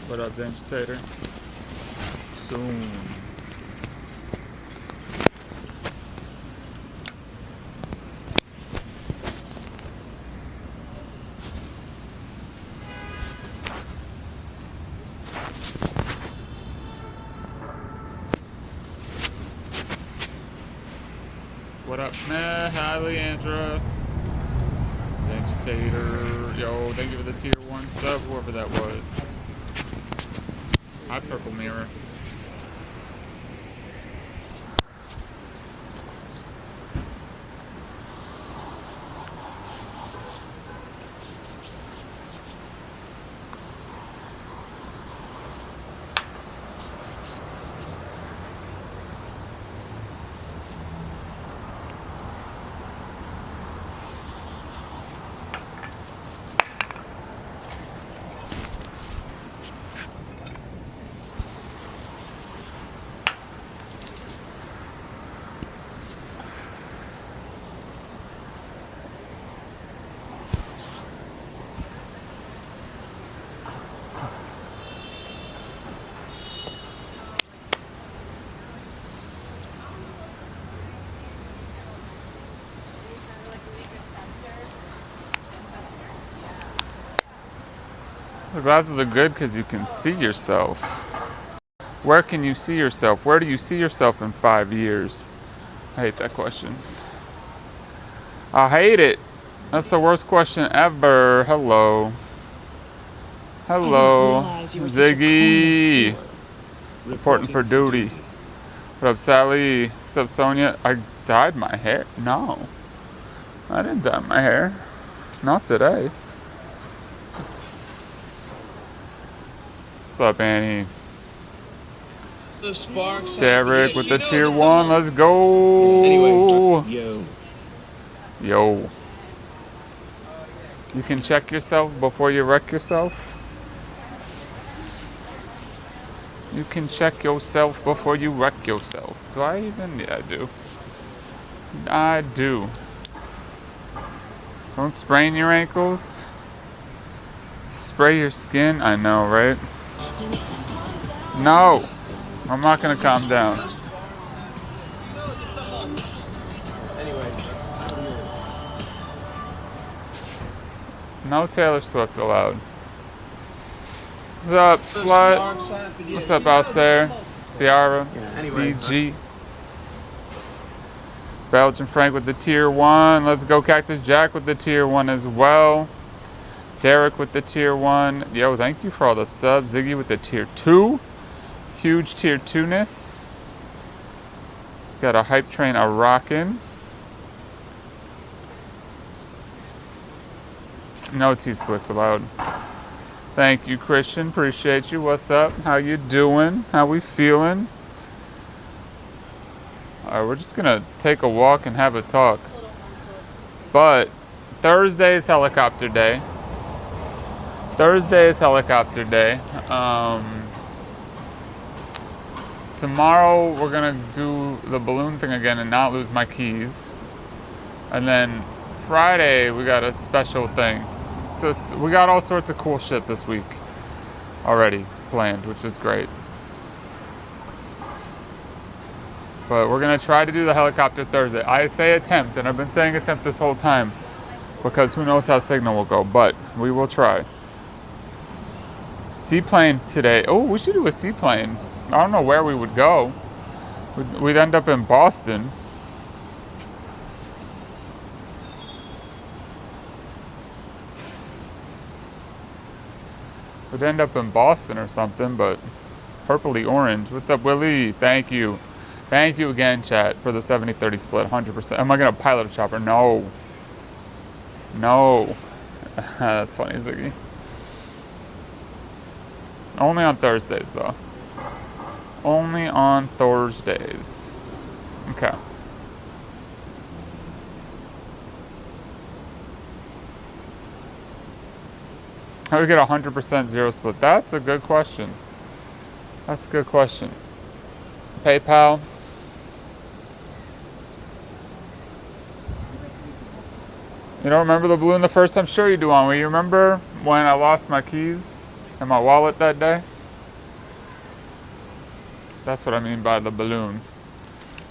What up, Vegetator? Soon. What up, man? Hi, Leandra. Vegetator. Yo, thank you for the tier 1 sub, whoever that was. Hi, Purple Mirror. The glasses are good because you can see yourself. Where can you see yourself? Where do you see yourself in 5 years? I hate that question. I hate it. That's the worst question ever. Hello. Hello. Ziggy. Reporting for duty. What up, Sally? What's up, Sonia? I dyed my hair. No. I didn't dye my hair. Not today. What's up, Annie? Derek with the tier 1. Let's go. Anyway, Yo. You can check yourself before you wreck yourself. You can check yourself before you wreck yourself. Do I even? Yeah, I do. I do. Don't sprain your ankles. Spray your skin. I know, right? No. I'm not gonna calm down. No Taylor Swift allowed. What's up, slut? What's up, Alsair? Ciara? BG? Belgian Frank with the tier 1. Let's go, Cactus Jack with the tier 1 as well. Derek with the tier 1. Yo, thank you for all the subs. Ziggy with the tier 2. Huge tier 2-ness. Got a hype train a rockin'. No T-Swift allowed. Thank you, Christian. Appreciate you. What's up? How you doing? How we feeling? Alright, we're just gonna take a walk and have a talk. But Thursday is helicopter day. Tomorrow we're gonna do the balloon thing again and not lose my keys. And then Friday we got a special thing. So we got all sorts of cool shit this week already planned, which is great. But we're gonna try to do the helicopter Thursday. I say attempt, and I've been saying attempt this whole time because who knows how Signal will go, but we will try. Seaplane today. Oh, we should do a seaplane. I don't know where we would go. We'd end up in Boston. We'd end up in Boston or something, but purpley orange. What's up, Willie? Thank you. Thank you again, chat, for the 70-30 split, 100%. Am I going to pilot a chopper? No. No. That's funny, Ziggy. Only on Thursdays, though. Only on Thursdays. Okay. How do we get 100% zero split? That's a good question. That's a good question. PayPal. You don't remember the balloon the first time? Sure you do, Anwi. You remember when I lost my keys and my wallet that day? That's what I mean by the balloon.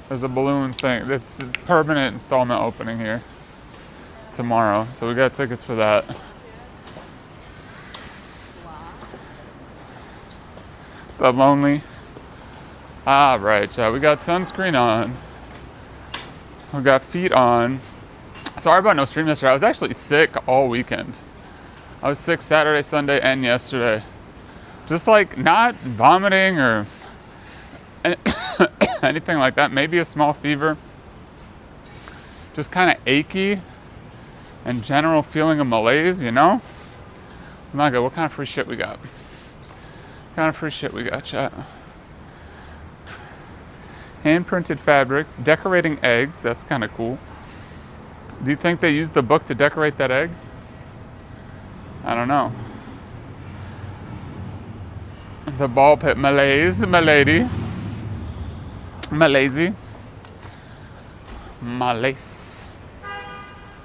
There's a balloon thing. It's a permanent installment opening here tomorrow. So we got tickets for that. What's up, Lonely? Ah, right, yeah. We got sunscreen on. We got feet on. Sorry about no stream yesterday. I was actually sick all weekend. I was sick Saturday, Sunday, and yesterday. Just like not vomiting or anything like that. Maybe a small fever. Just kind of achy and general feeling of malaise, you know? Not good. What kind of free shit we got? What kind of free shit we got, chat? Hand-printed fabrics, decorating eggs. That's kind of cool. Do you think they used the book to decorate that egg? I don't know. The ball pit malaise, milady. Malaise. Malaise.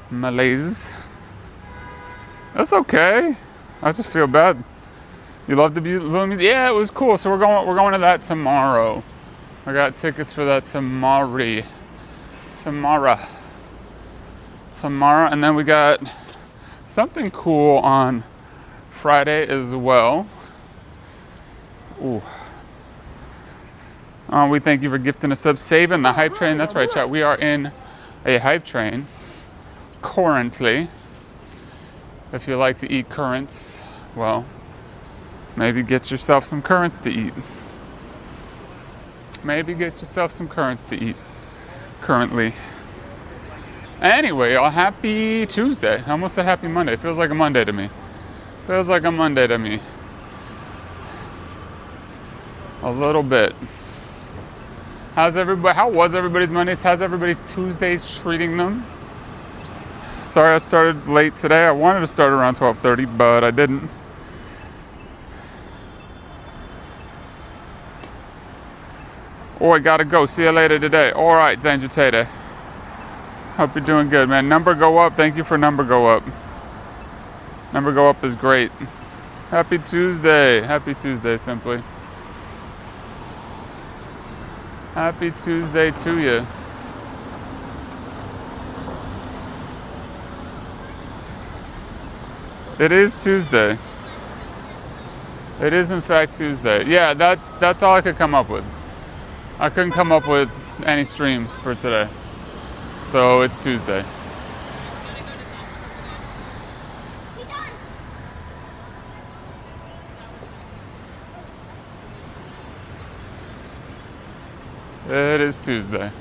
Malaise. That's okay. I just feel bad. You love the balloon music? Yeah, it was cool. So we're going to that tomorrow. I got tickets for that tomorrow. Tomorrow, and then we got something cool on Friday as well. Ooh. We thank you for gifting a sub. Saving the hype train. That's right, chat. We are in a hype train currently. If you like to eat currants, well, maybe get yourself some currants to eat. Maybe get yourself some currants to eat currently. Anyway, y'all, happy Tuesday. I almost said happy Monday. It feels like a Monday to me. Feels like a Monday to me. A little bit. How was everybody's Mondays? How's everybody's Tuesdays treating them? Sorry I started late today. I wanted to start around 12:30, but I didn't. Oh, I gotta go. See you later today. All right, Danger Tater. Hope you're doing good, man. Number go up. Thank you for number go up. Number go up is great. Happy Tuesday. Happy Tuesday, simply. Happy Tuesday to you. It is Tuesday. It is in fact Tuesday. Yeah, that's all I could come up with. I couldn't come up with any stream for today. So it's Tuesday. It is Tuesday.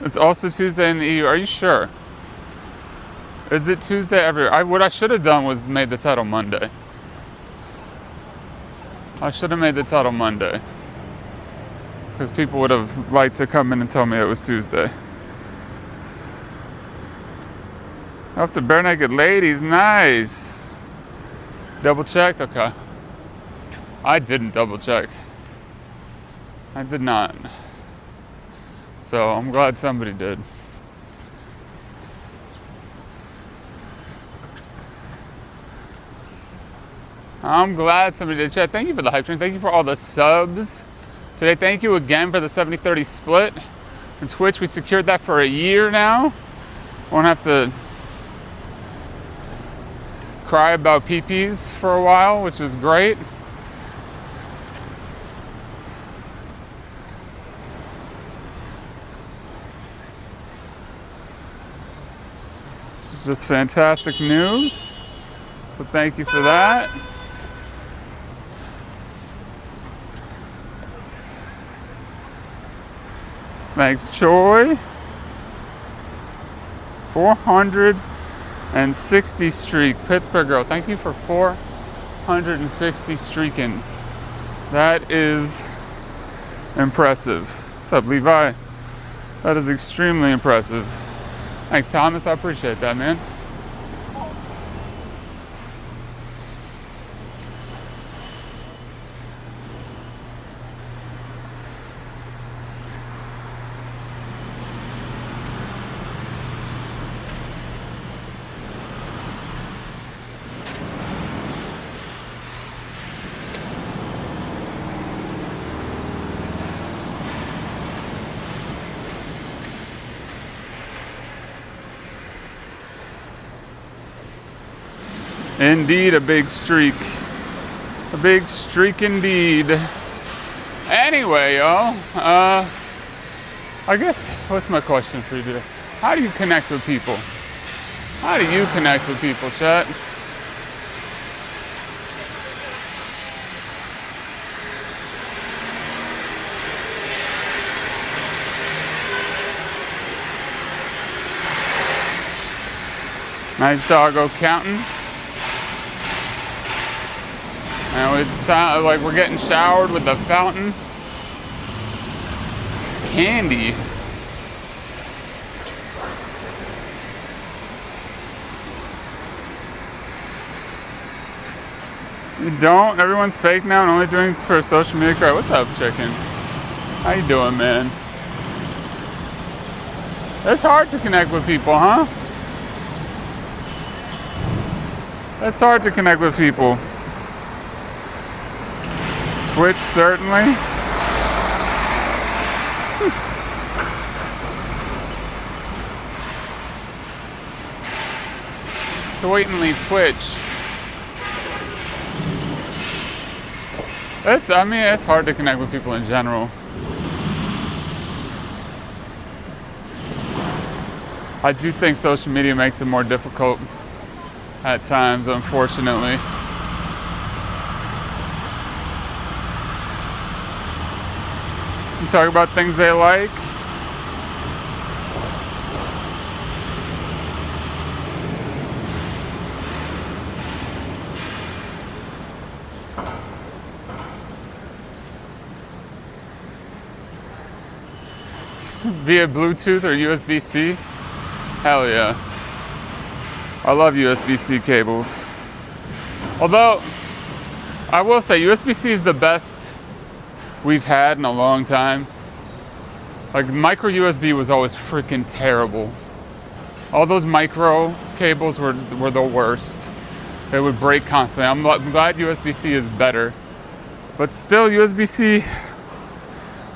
It's also Tuesday in the EU. Are you sure? Is it Tuesday everywhere? What I should have done was made the title Monday. I should have made the title Monday. Because people would have liked to come in and tell me it was Tuesday. Off to Bare Naked Ladies. Nice. Double checked? Okay. I didn't double check. I did not. So I'm glad somebody did. I'm glad somebody did. Chat, thank you for the hype train. Thank you for all the subs today. Thank you again for the 70-30 split. On Twitch, we secured that for a year now. Won't have to cry about peepees for a while, which is great. Just fantastic news. So thank you for that. Thanks, Choi. 460 streak. Pittsburgh girl, thank you for 460 streakings. That is impressive. What's up, Levi? That is extremely impressive. Thanks, Thomas. I appreciate that, man. Indeed, a big streak. A big streak indeed. Anyway, y'all, I guess, what's my question for you today? How do you connect with people? How do you connect with people, chat? Nice doggo counting. And it's like we're getting showered with the fountain. Candy. You don't? Everyone's fake now and only doing it for a social media crowd. What's up, chicken? How you doing, man? It's hard to connect with people, huh? It's hard to connect with people. Twitch, certainly. Certainly Twitch. It's hard to connect with people in general. I do think social media makes it more difficult at times, unfortunately. You talk about things they like. Via Bluetooth or USB-C? Hell yeah. I love USB-C cables. Although, I will say USB-C is the best we've had in a long time. Like micro USB was always freaking terrible. All those micro cables were the worst. They would break constantly. I'm glad USB-C is better. But still, USB-C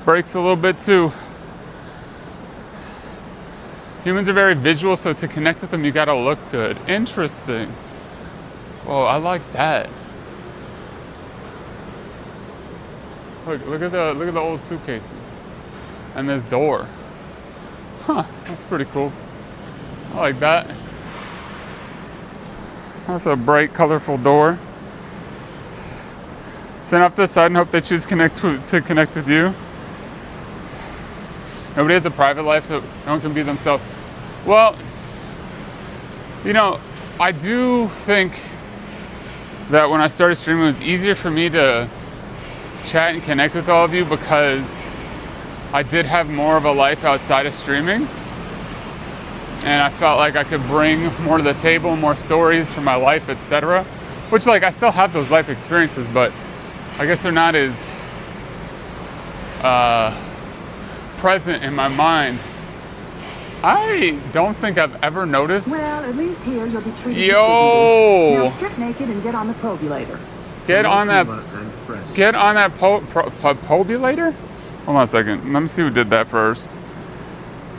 breaks a little bit too. Humans are very visual, so to connect with them, you gotta look good. Interesting. Whoa, I like that. Look at the old suitcases. And this door. Huh, that's pretty cool. I like that. That's a bright, colorful door. Stand off to the side and hope they choose to connect with you. Nobody has a private life, so no one can be themselves. Well, you know, I do think that when I started streaming, it was easier for me to chat and connect with all of you because I did have more of a life outside of streaming. And I felt like I could bring more to the table, more stories from my life, etc. Which, like, I still have those life experiences, but I guess they're not as present in my mind. I don't think I've ever noticed. Well, at least here you'll be treated. Yo! Now strip naked and get on the probulator. Get on that probulator? Hold on a second. Let me see who did that first.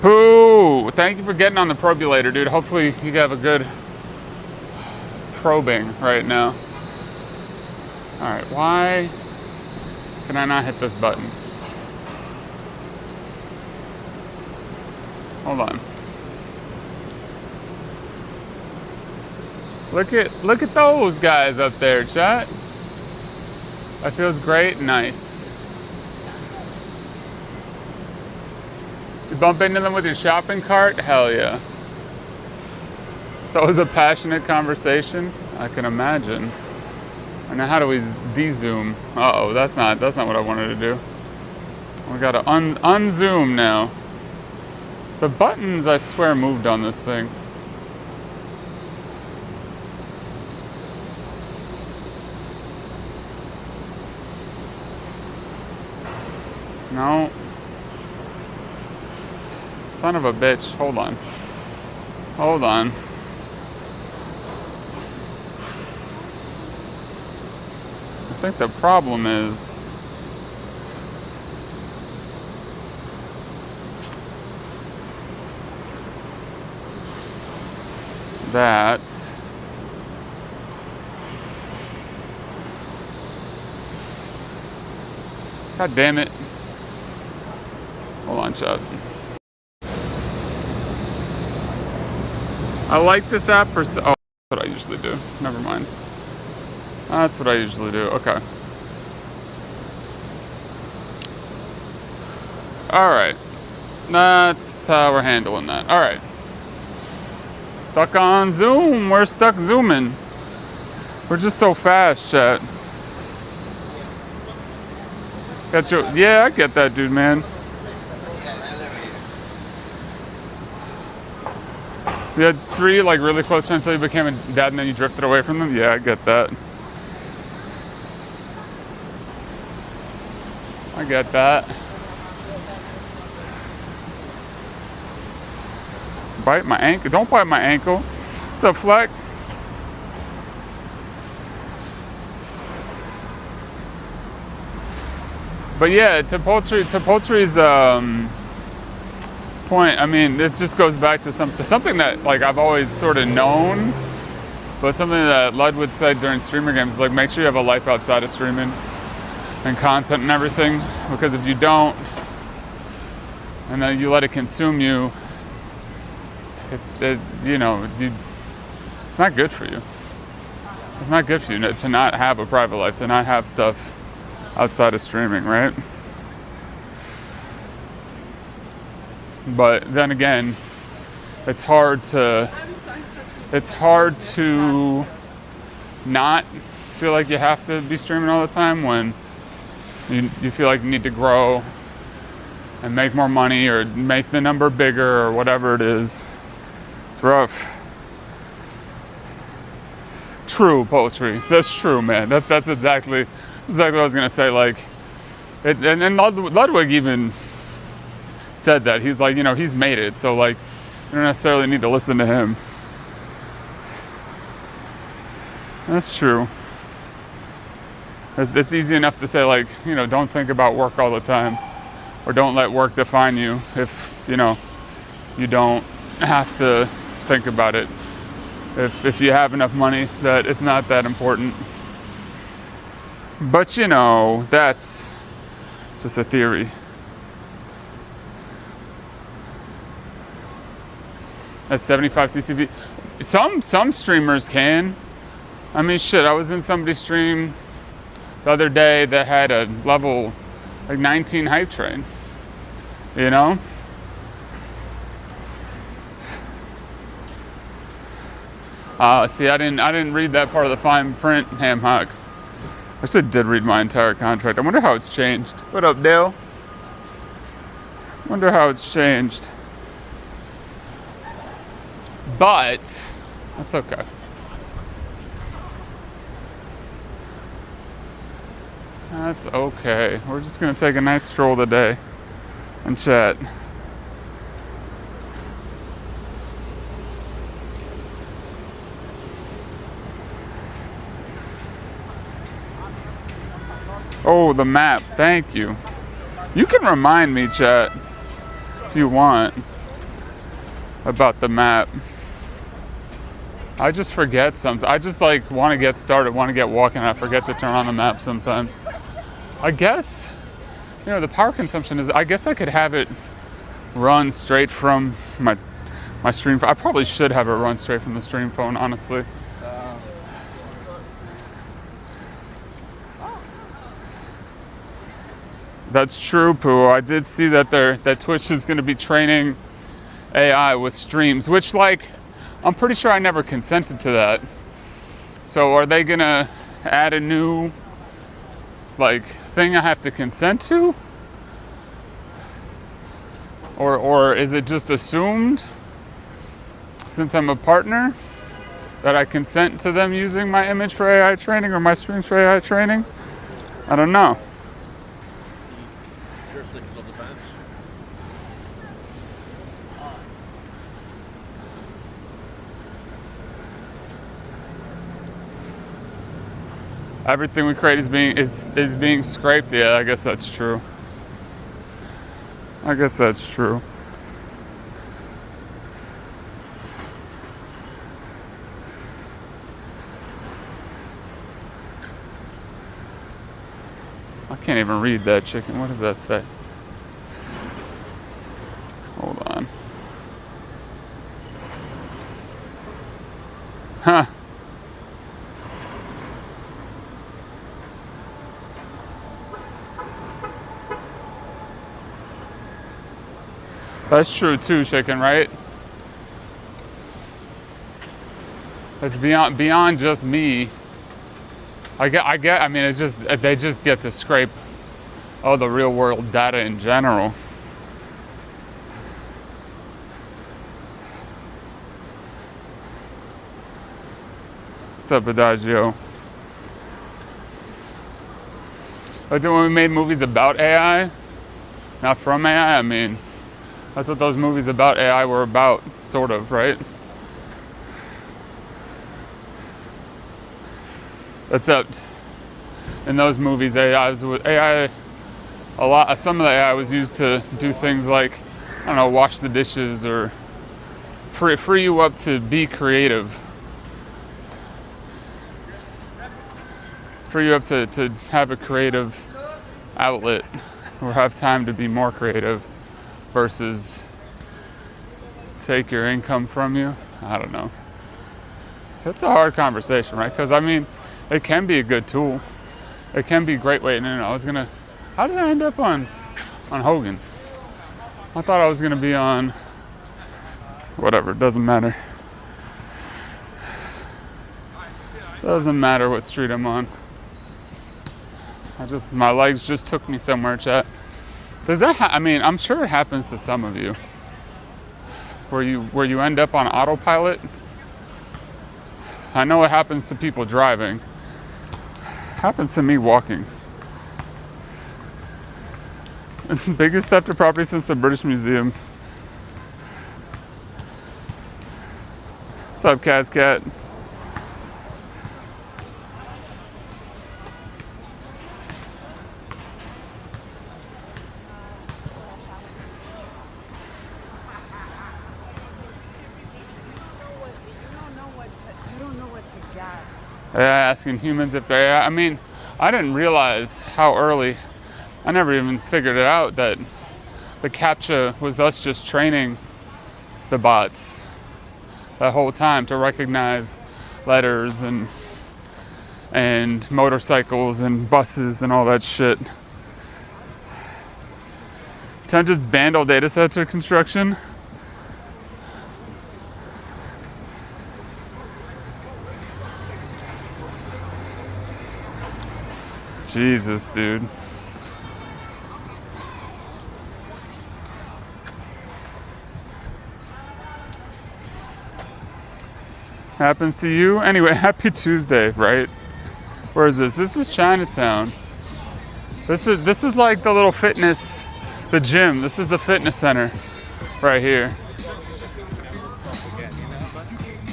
Pooh! Thank you for getting on the probulator, dude. Hopefully you have a good probing right now. Alright, why can I not hit this button? Hold on. Look at those guys up there, chat. That feels great, nice. You bump into them with your shopping cart? Hell yeah. It's always a passionate conversation. I can imagine. And now how do we de-zoom? Uh-oh, that's not what I wanted to do. We gotta unzoom now. The buttons, I swear, moved on this thing. No. Son of a bitch. Hold on. Hold on. I think the problem is that God damn it. Hold on, chat. I like this app for... Oh, that's what I usually do. Never mind. That's what I usually do. Okay. Alright. That's how we're handling that. Alright. Stuck on Zoom. We're stuck zooming. We're just so fast, chat. Got you. Yeah, I get that, dude, man. You had 3 like really close friends until you became a dad and then you drifted away from them? Yeah, I get that. I get that. Bite my ankle. Don't bite my ankle. What's up, Flex? But yeah, to Poultry's point, I mean, it just goes back to something that like I've always sort of known, but something that Ludwig said during streamer games, like make sure you have a life outside of streaming and content and everything, because if you don't, and then you let it consume you, you know, it's not good for you. It's not good for you to not have a private life, to not have stuff outside of streaming, right? But then again, it's hard to not feel like you have to be streaming all the time when you feel like you need to grow and make more money or make the number bigger or whatever it is. It's rough. True, Poultry. That's true, man. That's exactly what I was gonna say. Like, and Ludwig even said that. He's like, you know, he's made it, so like, you don't necessarily need to listen to him. That's true. It's easy enough to say, like, you know, don't think about work all the time, or don't let work define you if, you know, you don't have to think about it. If you have enough money that it's not that important. But, you know, that's just a theory. That's 75 CCV. Some streamers can. I mean, shit, I was in somebody's stream the other day that had a level like 19 hype train. You know? See, I didn't read that part of the fine print, ham hock. I actually did read my entire contract. I wonder how it's changed. What up, Dale? Wonder how it's changed. But that's okay. That's okay. We're just gonna take a nice stroll today and chat. Oh, the map. Thank you. You can remind me, chat, if you want, about the map. I just forget something. I just like want to get started, want to get walking, and I forget to turn on the map sometimes. I guess, you know, the power consumption is, I guess I could have it run straight from my stream. I probably should have it run straight from the stream phone, honestly. That's true, Pooh. I did see that that Twitch is going to be training AI with streams, which, like, I'm pretty sure I never consented to that. So are they going to add a new, like, thing I have to consent to? Or is it just assumed, since I'm a partner, that I consent to them using my image for AI training or my streams for AI training? I don't know. Everything we create is being scraped. Yeah, I guess that's true. I guess that's true. I can't even read that chicken. What does that say? Hold on. Huh. That's true too, chicken, right? It's beyond just me. I mean, it's just, they just get to scrape all the real world data in general. What's up, Adagio? Like when we made movies about AI, not from AI, I mean, that's what those movies about AI were about, sort of, right? Except in those movies, some of the AI was used to do things like, I don't know, wash the dishes or free you up to be creative. Free you up to have a creative outlet or have time to be more creative versus take your income from you. I don't know. It's a hard conversation, right? Because I mean, it can be a good tool. It can be a great way. No, how did I end up on Hogan? I thought I was gonna be on, whatever, it doesn't matter. Doesn't matter what street I'm on. My legs just took me somewhere, chat. Does that I mean, I'm sure it happens to some of you. Where you end up on autopilot. I know it happens to people driving. Happens to me walking. Biggest theft of property since the British Museum. What's up, Kaz Cat? Asking humans if they're, I mean, I didn't realize how early, I never even figured it out that the CAPTCHA was us just training the bots that whole time to recognize letters and motorcycles and buses and all that shit. Time just banned all data sets or construction. Jesus, dude. Happens to you? Anyway, happy Tuesday, right? Where is this? This is Chinatown. This is like the little fitness, the gym. This is the fitness center right here.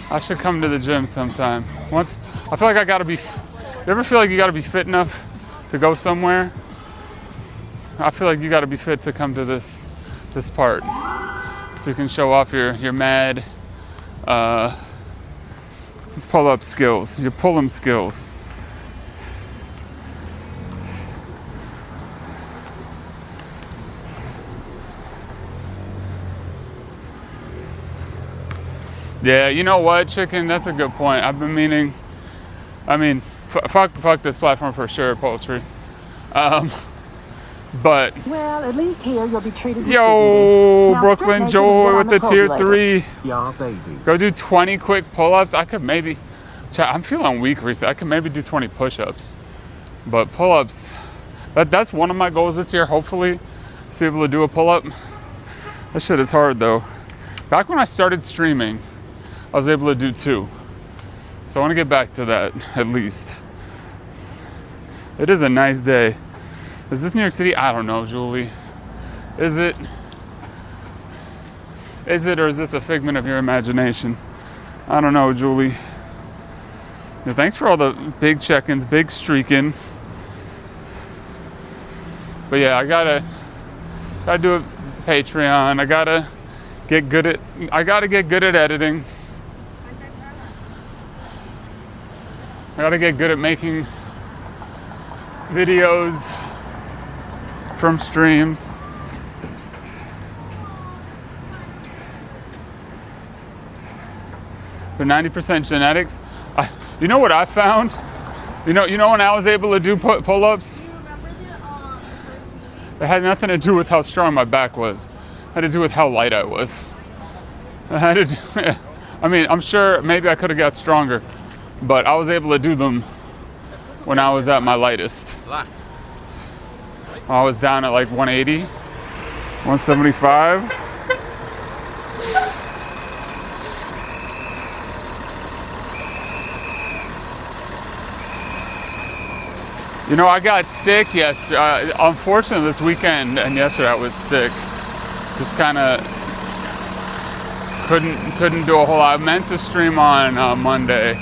I should come to the gym sometime. I feel like I gotta be, you ever feel like you gotta be fit enough to go somewhere? I feel like you got to be fit to come to this part, so you can show off your mad pull-up skills, your pull-em skills. Yeah, you know what, chicken? That's a good point. I've been meaning. I mean, fuck this platform for sure, poultry. But well, at least here you'll be treated with yo, now, Brooklyn Joy with the tier 3. Yeah, baby. Go do 20 quick pull-ups. I could maybe, I'm feeling weak recently. I could maybe do 20 push-ups, but pull-ups, that's one of my goals this year. Hopefully, to be able to do a pull-up. That shit is hard though. Back when I started streaming, I was able to do 2. So I want to get back to that at least. It is a nice day. Is this New York City? I don't know, Julie. Is it? Or is this a figment of your imagination? I don't know, Julie. Yeah, thanks for all the big check-ins, big streaking. But yeah, I gotta do a Patreon. I gotta get good at editing. I gotta get good at making videos from streams. They're 90% genetics. You know what I found? You know when I was able to do pull-ups? Do you remember the first movie? It had nothing to do with how strong my back was. It had to do with how light I was. I mean, I'm sure maybe I could have got stronger, but I was able to do them when I was at my lightest. I was down at like 180, 175. You know, I got sick yesterday. Unfortunately, this weekend and yesterday I was sick. Just kind of couldn't do a whole lot. I meant to stream on Monday,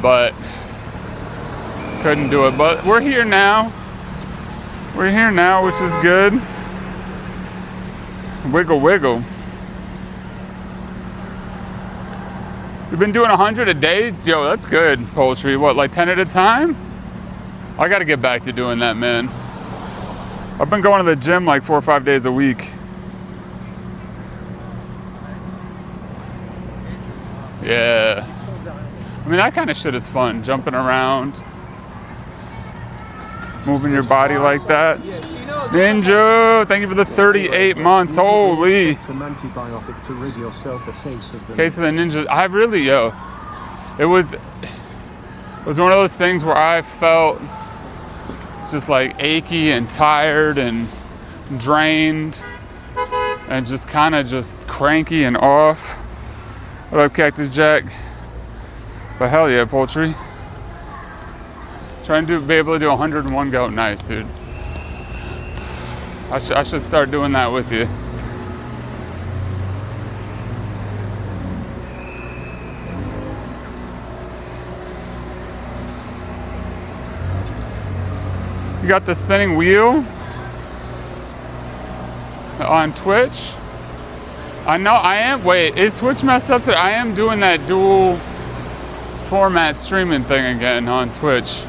but couldn't do it. But we're here now. We're here now, which is good. Wiggle, wiggle. We've been doing 100 a day? Yo, that's good, poultry. What, like 10 at a time? I gotta get back to doing that, man. I've been going to the gym like 4 or 5 days a week. Yeah. I mean, that kind of shit is fun. Jumping around. Moving your body like that. Ninja, thank you for the 38 months. Holy. Case of the ninja. I really, it was one of those things where I felt just like achy and tired and drained and just kind of just cranky and off. What up, Cactus Jack? But hell yeah, poultry. Trying to be able to do 101 goat nice, dude. I should start doing that with you. You got the spinning wheel on Twitch? I know I am. Wait, is Twitch messed up today? I am doing that dual format streaming thing again on Twitch.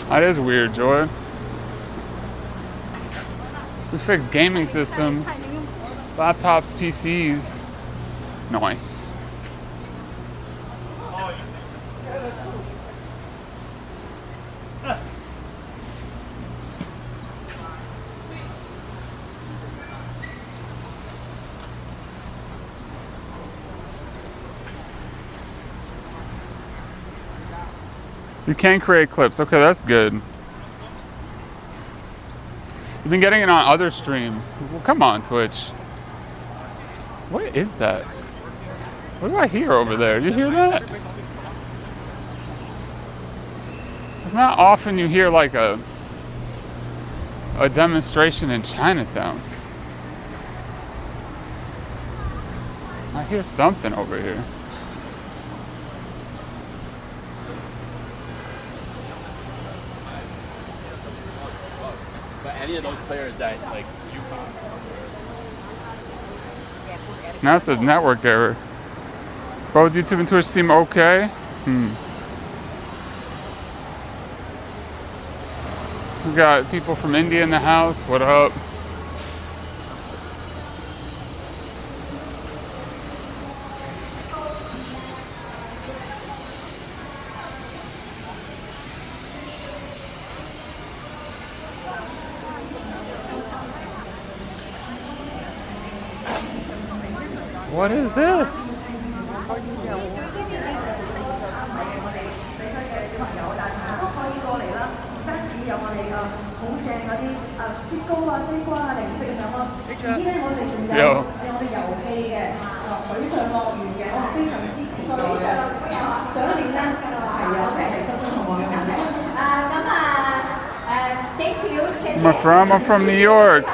That is weird, Joy. We fix gaming systems, laptops, PCs. Nice. You can create clips. Okay, that's good. You've been getting it on other streams. Well, come on, Twitch. What is that? What do I hear over there? You hear that? It's not often you hear like a demonstration in Chinatown. I hear something over here. Any of those players that like you found. Now it's a network error. Both YouTube and Twitch seem okay. We got people from India in the house. What up? What is this? Yo. I'm from New York.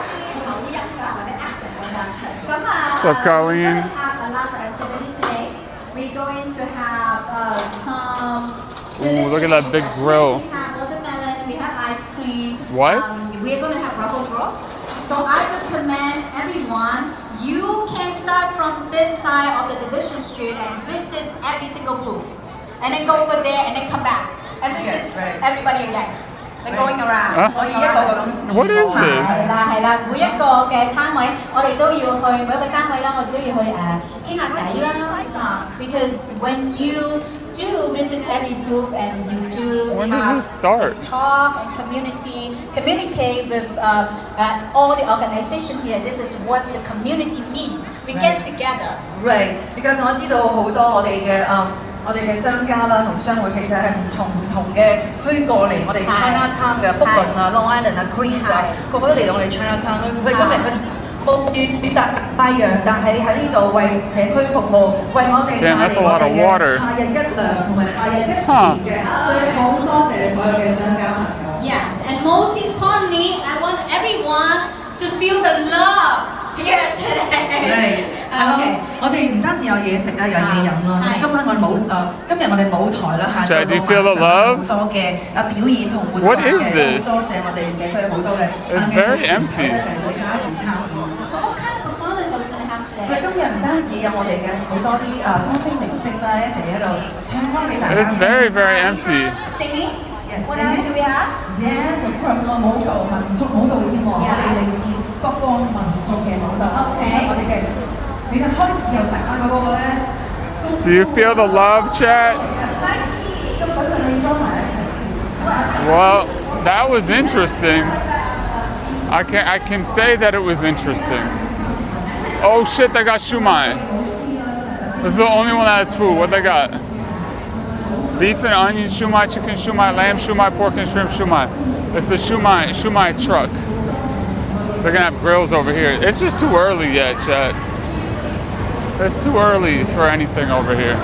What's up, Colleen? We're going to have some. Ooh, look at that big grill. We have watermelon, we have ice cream. cream. What? We're going to have ruffle drop. So I recommend everyone, you can start from this side of the division street and visit every single booth. And then go over there and then come back. And visit everybody again. They're going around. What is this? 係啦，每一個嘅攤位，我哋都要去每一個單位啦，我哋都要去傾下偈啦。Because when you do visit every booth and you do When did this start? talk and communicate with all the organization here. This is what the community needs. We get together. Right, because 我知道好多我哋嘅商家啦同商會其實係從唔同嘅區過嚟我哋 China Town 嘅 Brooklyn 啊、Long Island 啊、Queens 啊，個個都嚟到我哋 China Town。佢今日冇表達太陽，但係喺呢度為社區服務，為我哋帶嚟我哋嘅夏日一涼同埋夏日一甜嘅，所以好多謝所有嘅商家朋友。Yes, and most importantly, I want everyone to feel the love here today. Okay. 我哋唔單止有嘢食啊，有嘢飲啦。今日我哋舞台啦，下晝到晚上好多嘅表演同活動嘅，多謝我哋社區好多嘅。It's very empty. So what kind of performance are we going to have today? 我哋今日唔單止有我哋嘅好多啲歌星明星啦，一齊喺度唱歌俾大家。It's very, very empty. Singing? What else do we have? Yes, of course. 我舞蹈民族舞蹈添喎，我哋嚟自各個民族嘅舞蹈。Okay. 我哋嘅你哋開始由大家嗰個咧。Do you feel the love, chat? Well, that was interesting. I can say that it was interesting. Oh shit, they got shumai. This is the only one that has food. What they got? Beef and onion shumai, chicken shumai, lamb shumai, pork and shrimp shumai. It's the shumai truck. They're gonna have grills over here. It's just too early yet, chat. It's too early for anything over here.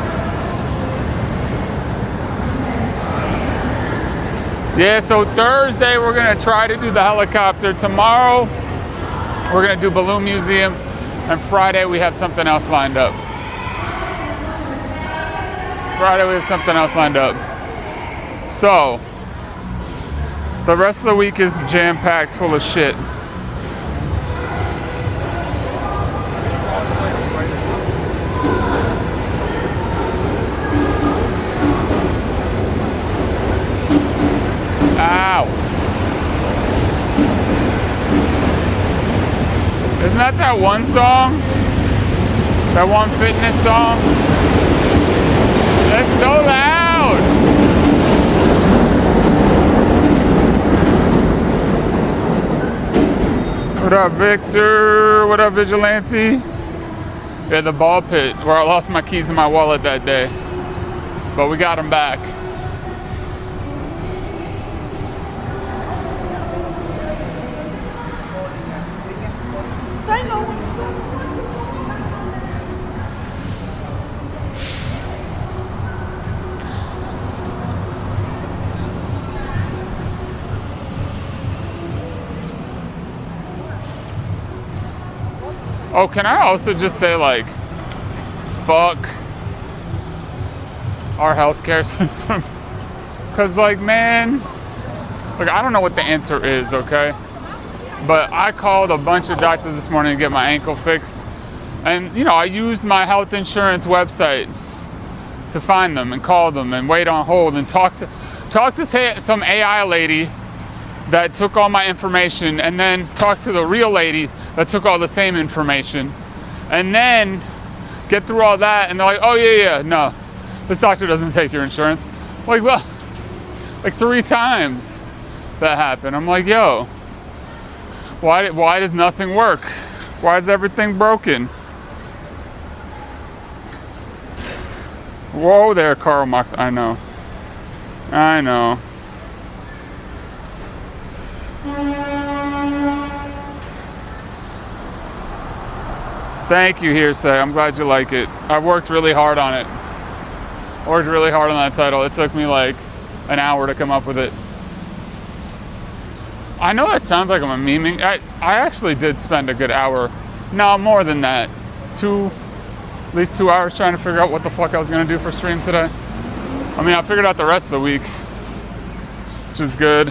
Yeah, so Thursday we're gonna try to do the helicopter. Tomorrow we're gonna do Balloon Museum, and Friday we have something else lined up. So the rest of the week is jam-packed full of shit. Ow. Isn't that one song? That one fitness song? That's so loud. What up, Victor? What up, Vigilante? Yeah, the ball pit where I lost my keys in my wallet that day. But we got them back. Oh, can I also just say, like, fuck our healthcare system? Because, like, man, like, I don't know what the answer is, okay? But I called a bunch of doctors this morning to get my ankle fixed. And, you know, I used my health insurance website to find them and call them and wait on hold and talk to some AI lady that took all my information, and then talk to the real lady that took all the same information, and then get through all that, and they're like, oh yeah, no, this doctor doesn't take your insurance. I'm like, well, like 3 times that happened. I'm like, yo, why does nothing work? Why is everything broken? Whoa there, Karl Marx. I know. Thank you, Hearsay. I'm glad you like it. I worked really hard on it. I worked really hard on that title. It took me like an hour to come up with it. I know that sounds like I'm memeing. I actually did spend a good hour. No, more than that. At least 2 hours trying to figure out what the fuck I was gonna do for stream today. I mean, I figured out the rest of the week, which is good.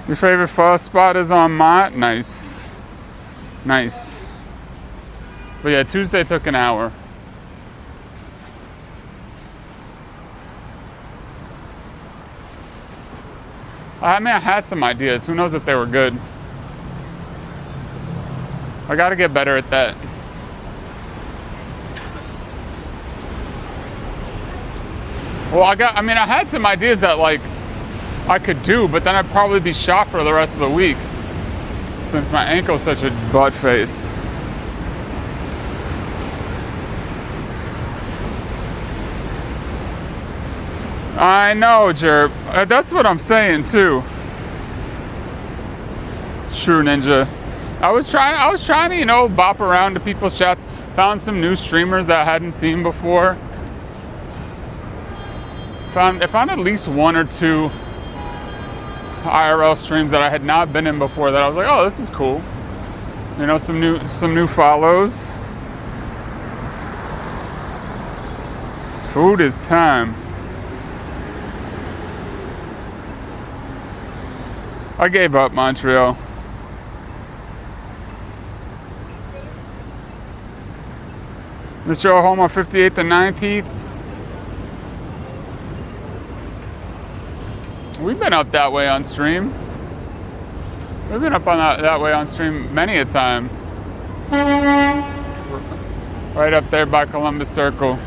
Your favorite pho spot is on Mott? Nice. Nice. But yeah, Tuesday took an hour. I mean, I had some ideas. Who knows if they were good? I gotta get better at that. Well, I mean, I had some ideas that like I could do, but then I'd probably be shot for the rest of the week since my ankle's such a butt face. I know, Jerp. That's what I'm saying too. It's true, Ninja. I was trying to, you know, bop around to people's chats. Found some new streamers that I hadn't seen before. I found at least one or two IRL streams that I had not been in before that I was like, oh, this is cool. You know, some new follows. Food is time. I gave up Montreal. Mr. Oklahoma 58th and 9th Heath. We've been up that way on stream. We've been up on that way on stream many a time. Right up there by Columbus Circle.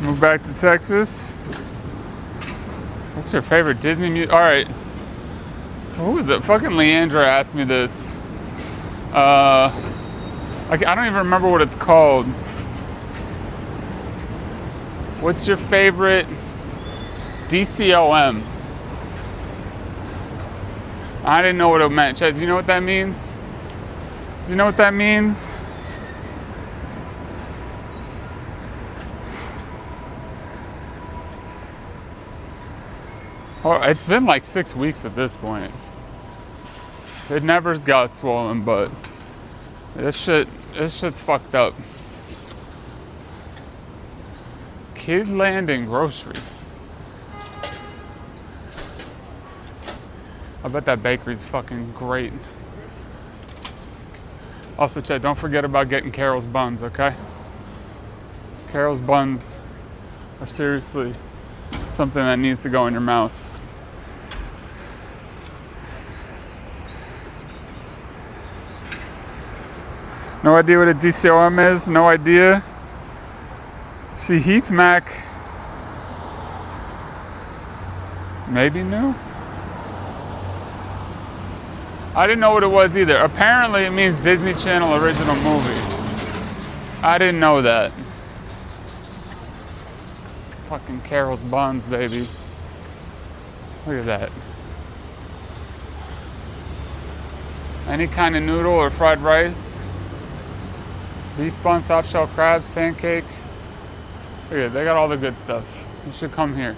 Move back to Texas. What's your favorite Disney music? All right. Who was it? Fucking Leandra asked me this. I don't even remember what it's called. What's your favorite DCOM? I didn't know what it meant. Chad, do you know what that means? Do you know what that means? Oh, it's been like 6 weeks at this point. It never got swollen, but this shit's fucked up. Kid Landing Grocery. I bet that bakery's fucking great. Also, Chad, don't forget about getting Carol's buns, okay? Carol's buns are seriously something that needs to go in your mouth. No idea what a DCOM is? No idea? See, Heath Mac maybe knew? I didn't know what it was either. Apparently it means Disney Channel original movie. I didn't know that. Fucking Carol's buns, baby. Look at that. Any kind of noodle or fried rice. Beef bun, soft shell crabs, pancake. Look at it, they got all the good stuff. You should come here.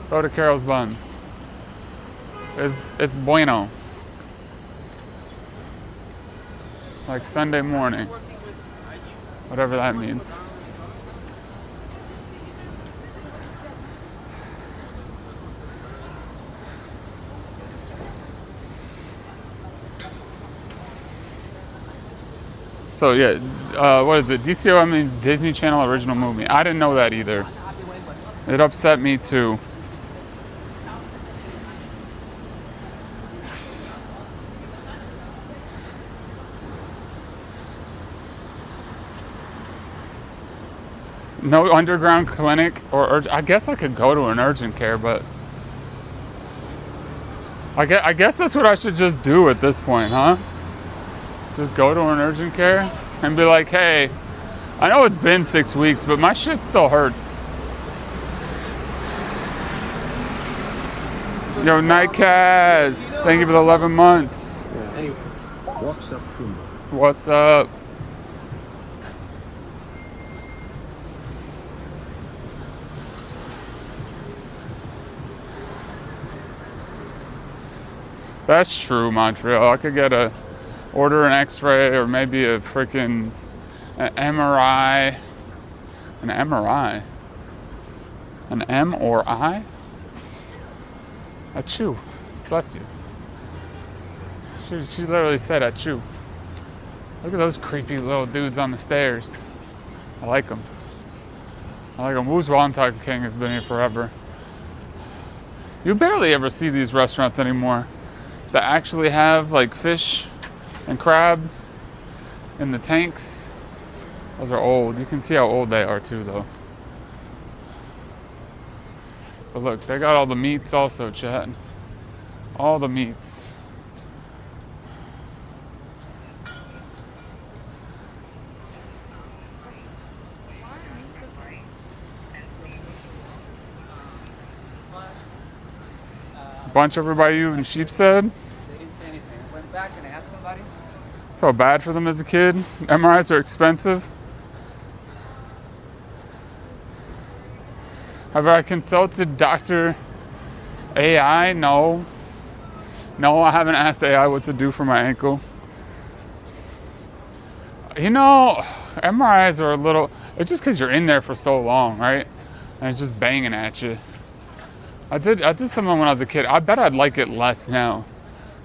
Go to Carol's Buns. It's bueno. Like Sunday morning. Whatever that means. So yeah, what is it? DCOM means Disney Channel original movie. I didn't know that either. It upset me too. No underground clinic or I guess I could go to an urgent care, but I guess that's what I should just do at this point, huh? Just go to an urgent care and be like, hey, I know it's been 6 weeks, but my shit still hurts. Yo, Nightcast, thank you for the 11 months. Anyway, what's up, Kuma? What's up? That's true, Montreal. I could order an X-ray or maybe a freaking MRI. An MRI? An M or I? Achoo. Bless you. She literally said achoo. Look at those creepy little dudes on the stairs. I like them. I like them. Wu's Wonton King has been here forever. You barely ever see these restaurants anymore that actually have like fish and crab in the tanks. Those are old. You can see how old they are too, though. But look, they got all the meats also, chat. All the meats. Bunch over by you in Sheepshead. They didn't say anything. I went back and asked somebody. Felt bad for them as a kid. MRIs are expensive. Have I consulted Dr. AI? No. No, I haven't asked AI what to do for my ankle. You know, MRIs are a little, it's just because you're in there for so long, right? And it's just banging at you. I did something when I was a kid. I bet I'd like it less now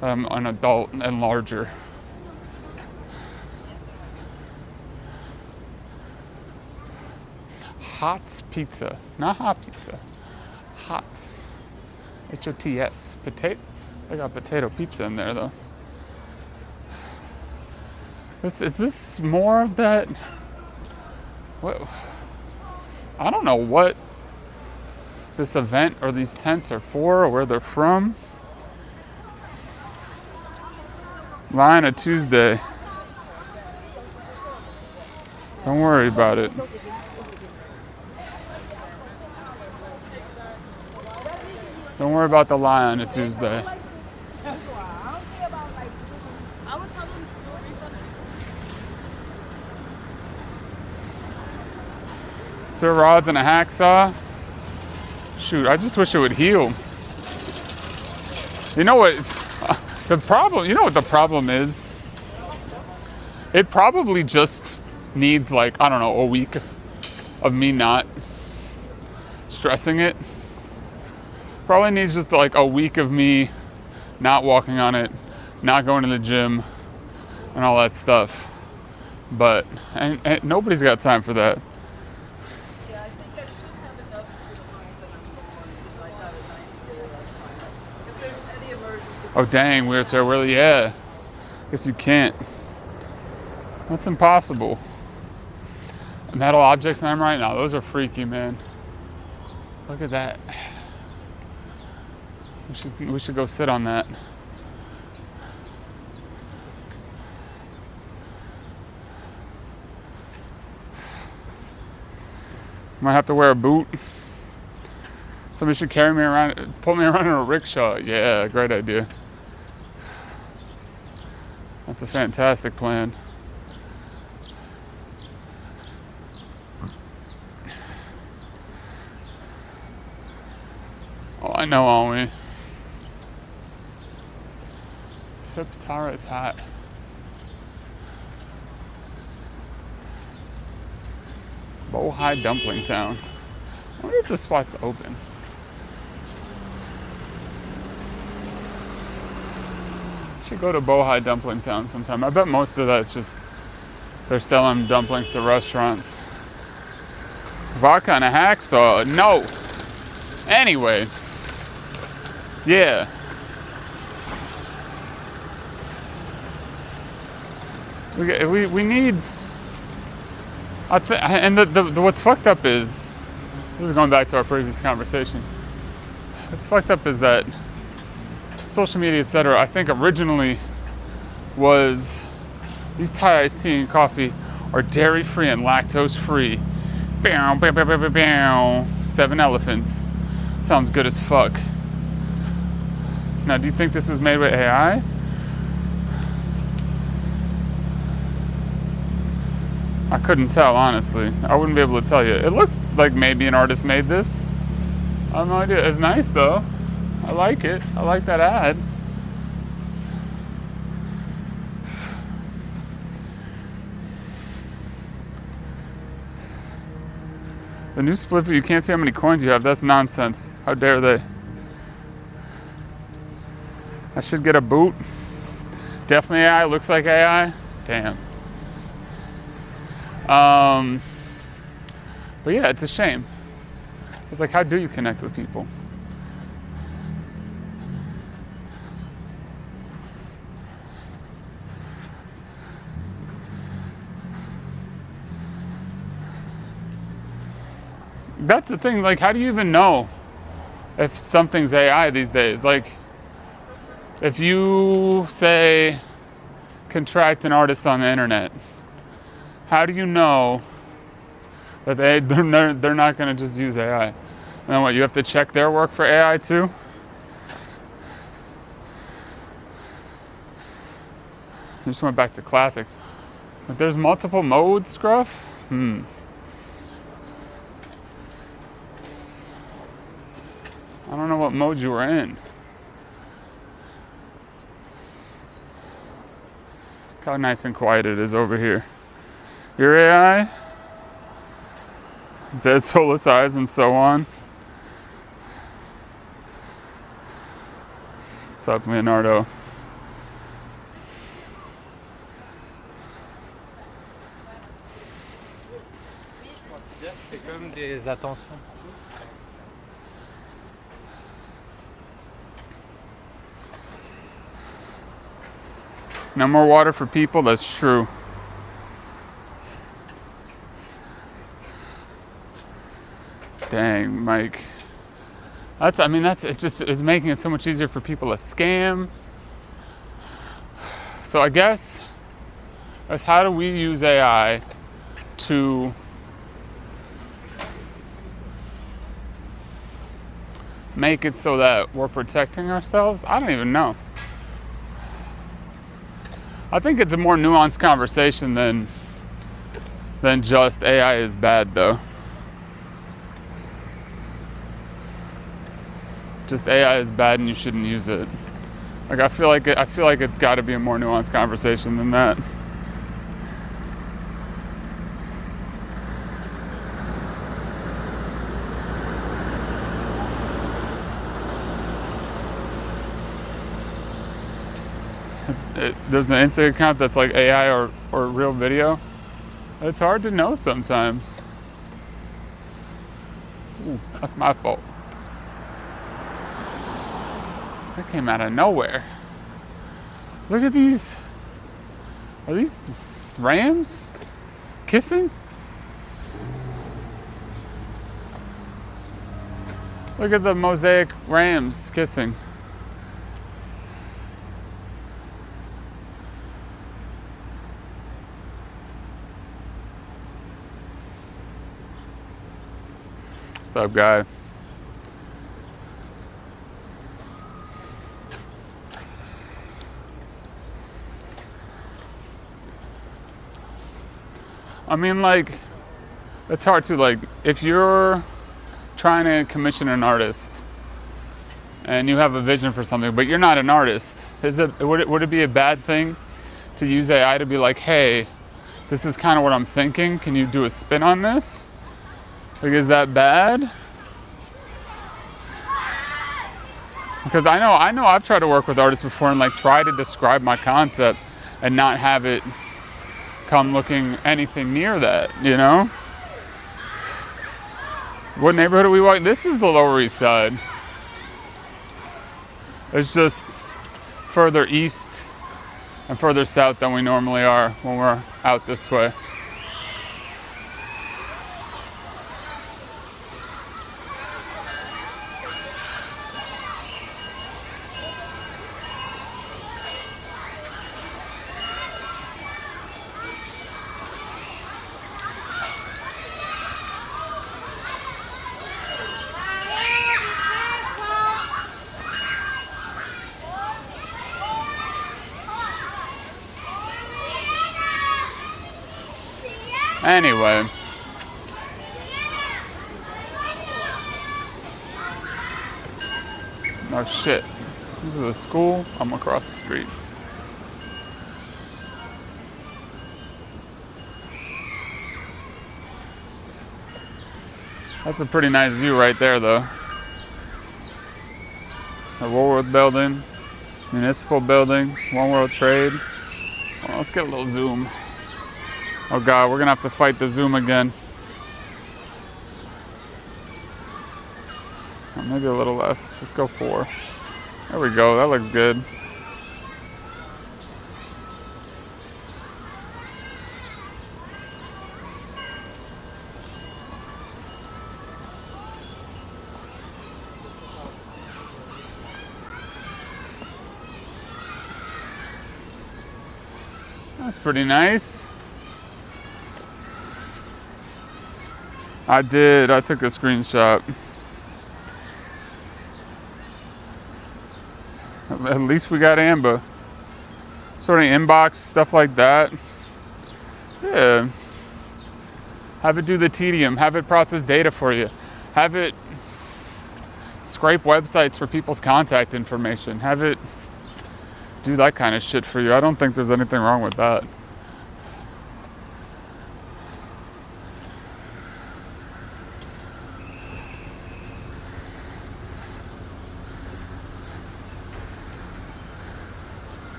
that I'm an adult and larger. Hots Pizza, not hot pizza. Hots, H-O-T-S. Potato. I got potato pizza in there though. Is this more of that? What? I don't know what this event or these tents are for or where they're from. Line of Tuesday. Don't worry about it. Don't worry about the lie on a Tuesday. Sir rods and a hacksaw. Shoot, I just wish it would heal. You know what? The problem, you know what the problem is? It probably just needs like, I don't know, a week of me not stressing it. Probably needs just like a week of me not walking on it, not going to the gym, and all that stuff. But and nobody's got time for that. Yeah, I think I should have enough for the month that I'm going because I got a 90-day last time. If there's any emergency. Oh dang, wheelchair really? Yeah. Guess you can't. That's impossible. Metal objects in them right now. Those are freaky, man. Look at that. We should go sit on that. Might have to wear a boot. Somebody should carry me around, pull me around in a rickshaw. Yeah, great idea. That's a fantastic plan. Oh, I know, aren't we? Tip Tara, it's hot. Bohai Dumpling Town. I wonder if this spot's open. Should go to Bohai Dumpling Town sometime. I bet most of that's just they're selling dumplings to restaurants. Vodka and a hacksaw. No. Anyway. Yeah. We need. And the what's fucked up is, this is going back to our previous conversation. What's fucked up is that social media, etc., I think originally was these Thai iced tea and coffee or dairy-free and lactose-free. Bow, bow, bow, bow, bow, bow. 7 elephants. Sounds good as fuck. Now, do you think this was made with AI? I couldn't tell, honestly. I wouldn't be able to tell you. It looks like maybe an artist made this. I have no idea. It's nice, though. I like it. I like that ad. The new Spliffy, you can't see how many coins you have. That's nonsense. How dare they? I should get a boot. Definitely AI. Looks like AI. Damn. But yeah, it's a shame. It's like, how do you connect with people? That's the thing, like, how do you even know if something's AI these days? Like, if you, say, contract an artist on the internet, how do you know that they're not going to just use AI? And then what, you have to check their work for AI too? I just went back to classic. But there's multiple modes, Scruff? I don't know what mode you were in. Look how nice and quiet it is over here. Your AI, dead soulless eyes and so on. What's up, Leonardo? Je considère que c'est comme des attentions. No more water for people, that's true. Dang, Mike. It's making it so much easier for people to scam. So I guess that's how do we use AI to make it so that we're protecting ourselves? I don't even know. I think it's a more nuanced conversation than just AI is bad, though. Just AI is bad and you shouldn't use it. Like I feel like it's got to be a more nuanced conversation than that. There's an Instagram account that's like AI or real video. It's hard to know sometimes. Ooh, that's my fault. That came out of nowhere. Look at these. Are these rams kissing? Look at the mosaic rams kissing. What's up, guy? I mean, like, it's hard to, like, if you're trying to commission an artist and you have a vision for something, but you're not an artist, would it be a bad thing to use AI to be like, hey, this is kind of what I'm thinking, can you do a spin on this? Like, is that bad? Because I know I've tried to work with artists before and like try to describe my concept and not have it come looking anything near that, you know? What neighborhood are we walking? This is the Lower East Side. It's just further east and further south than we normally are when we're out this way. Anyway. Oh shit. This is a school. I'm across the street. That's a pretty nice view right there though. The Woolworth building, Municipal building, One World Trade. Well, let's get a little zoom. Oh god, we're gonna have to fight the zoom again. Or maybe a little less. Let's go 4. There we go, that looks good. That's pretty nice. I took a screenshot. At least we got Amber. Sort of inbox, stuff like that. Yeah. Have it do the tedium. Have it process data for you. Have it scrape websites for people's contact information. Have it do that kind of shit for you. I don't think there's anything wrong with that.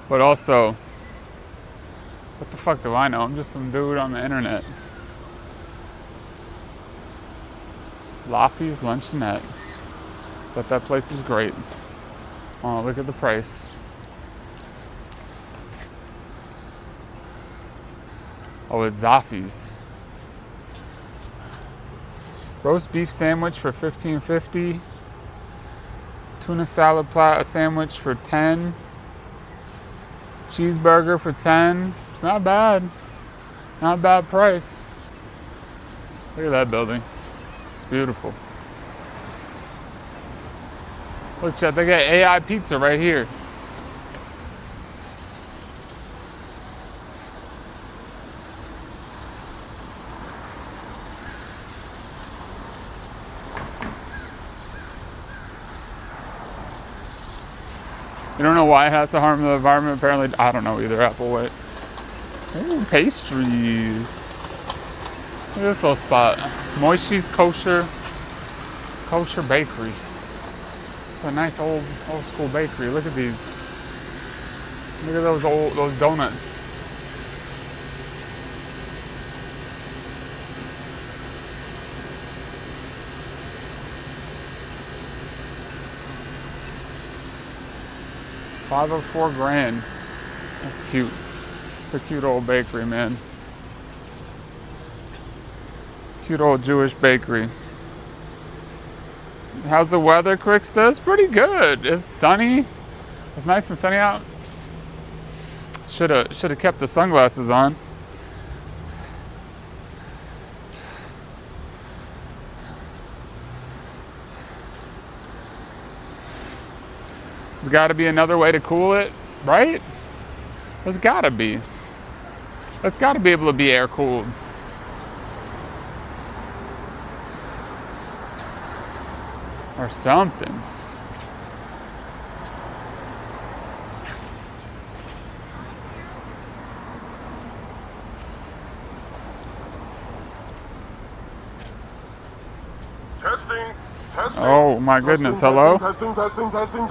But also, what the fuck do I know? I'm just some dude on the internet. Laffy's Luncheonette. But that place is great. Oh, look at the price. Oh, it's Zaffi's. Roast beef sandwich for $15.50. Tuna salad platter sandwich for $10. Cheeseburger for $10. It's not bad. Not a bad price. Look at that building. It's beautiful. Look, chat, they got AI pizza right here. You don't know why it has to harm the environment, apparently. I don't know either, Applewhite. Ooh, pastries. Look at this little spot. Moishi's Kosher Bakery. It's a nice old school bakery. Look at these. Look at those donuts. $504,000. That's cute. It's a cute old bakery, man. Cute old Jewish bakery. How's the weather, Cricksta? It's pretty good. It's sunny. It's nice and sunny out. Should have kept the sunglasses on. There's got to be another way to cool it, right? There's got to be. It's got to be able to be air cooled. Or something. Testing. Oh my goodness, hello? Testing. Hello? Testing.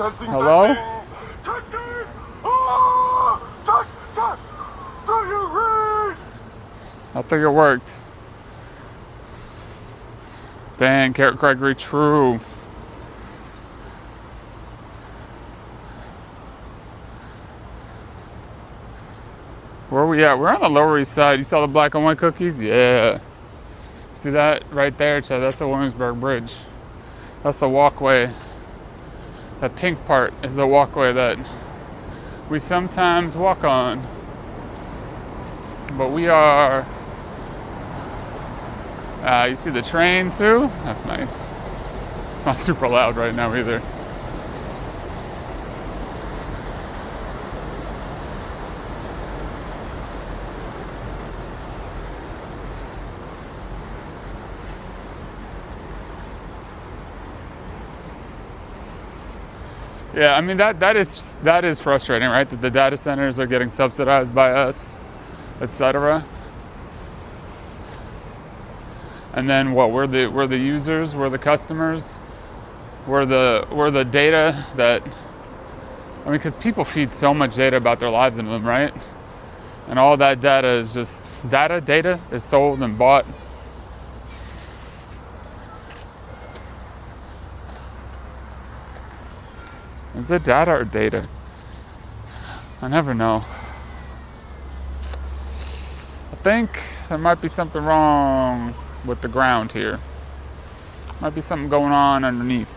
Oh, test. Do you read? I think it worked. Dang, Carrot Gregory, true. Where are we at? We're on the Lower East Side. You saw the black and white cookies? Yeah. See that right there, Chad? That's the Williamsburg Bridge. That's the walkway. That pink part is the walkway that we sometimes walk on. But we are... you see the train too? That's nice. It's not super loud right now either. Yeah, I mean that is frustrating, right? That the data centers are getting subsidized by us, etc. And then what? We're the users, we're the customers, we're the data that. I mean, because people feed so much data about their lives into them, right? And all that data is just data is sold and bought. Is it data or data? I never know. I think there might be something wrong with the ground here. Might be something going on underneath.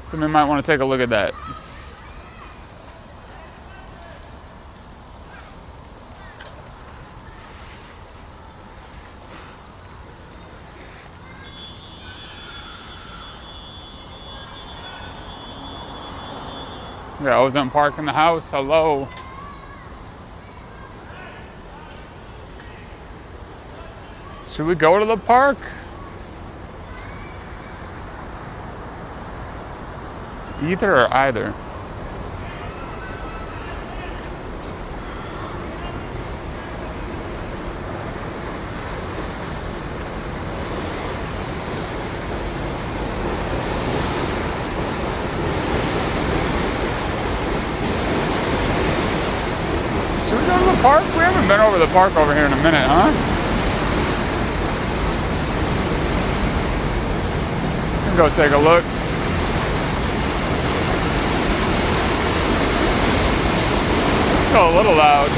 Somebody might want to take a look at that. Yeah, Ozone Park in the house. Hello. Should we go to the park? Either or either. Should we go to the park? We haven't been over the park over here in a minute, huh? Let's go take a look. It's still a little loud.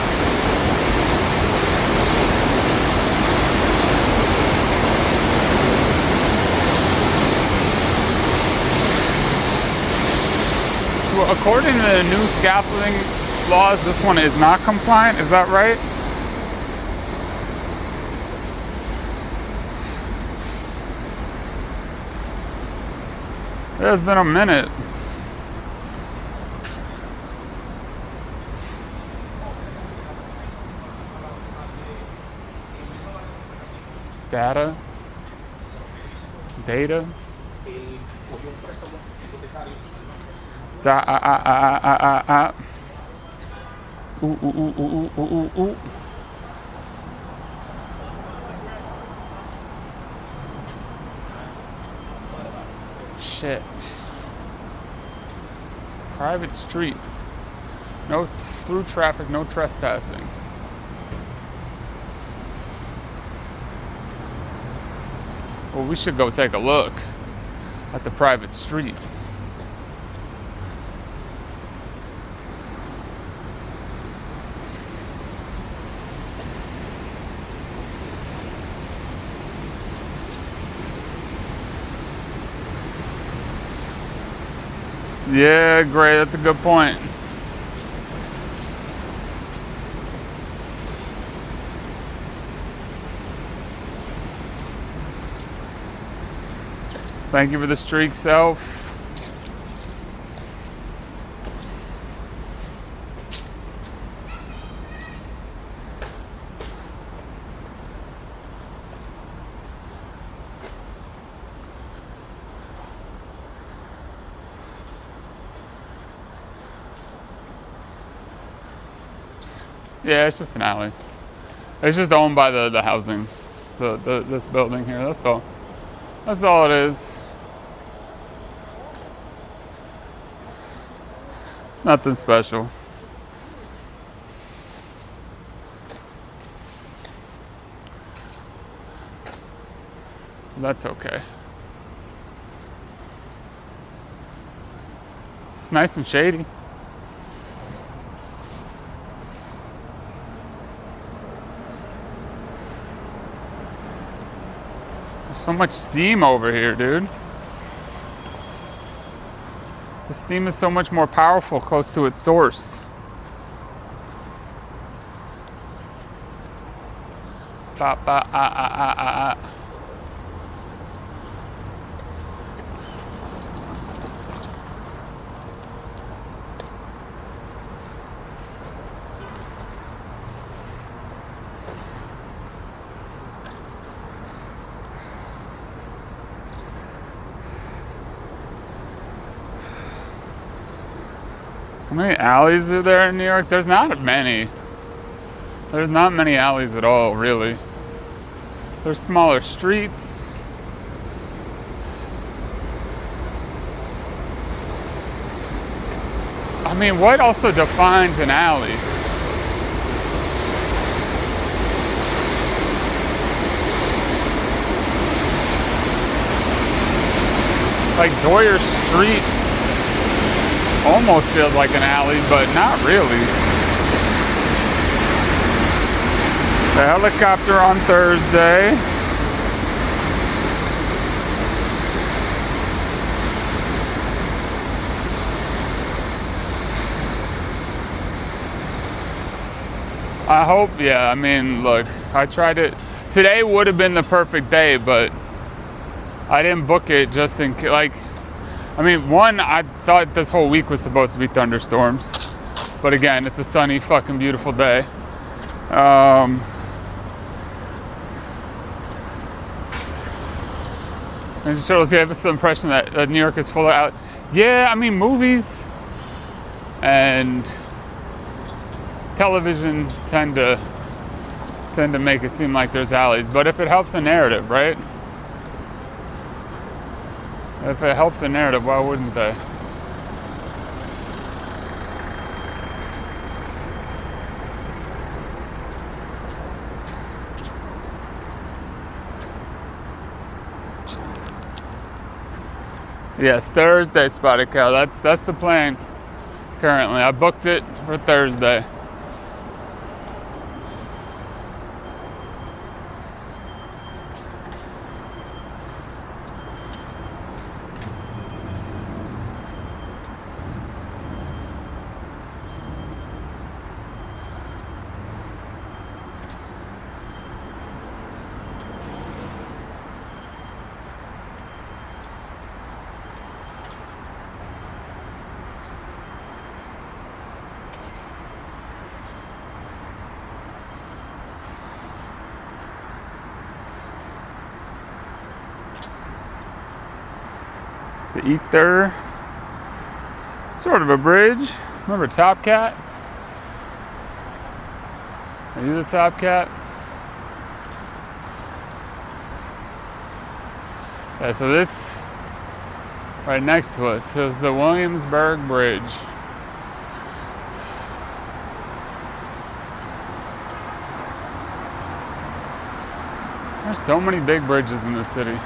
So according to the new scaffolding laws, this one is not compliant. Is that right? It has been a minute. Data. Ooh. Shit. Private street. No through traffic, no trespassing. Well, we should go take a look at the private street. Yeah, great. That's a good point. Thank you for the streak, Self. Yeah, it's just an alley. It's just owned by the housing, this building here. That's all. That's all it is. It's nothing special. That's okay. It's nice and shady. So much steam over here, dude. The steam is so much more powerful close to its source. How many alleys are there in New York? There's not many. There's not many alleys at all, really. There's smaller streets. I mean, what also defines an alley? Like Doyer Street almost feels like an alley, but not really. The helicopter on Thursday. I hope, yeah, I mean, look, I tried it. Today would have been the perfect day, but I didn't book it just in case. Like, I mean, one, I thought this whole week was supposed to be thunderstorms. But again, it's a sunny, fucking beautiful day. And it shows, gave us the impression that New York is full of out. Yeah, I mean, movies and television tend to make it seem like there's alleys. But if it helps a narrative, right? If it helps a narrative, why wouldn't they? Yes, Thursday, Spotted Cow. That's the plan currently. I booked it for Thursday. The Ether, sort of a bridge. Remember Top Cat? Are you the Top Cat? Yeah, so this right next to us is the Williamsburg Bridge. There's so many big bridges in this city.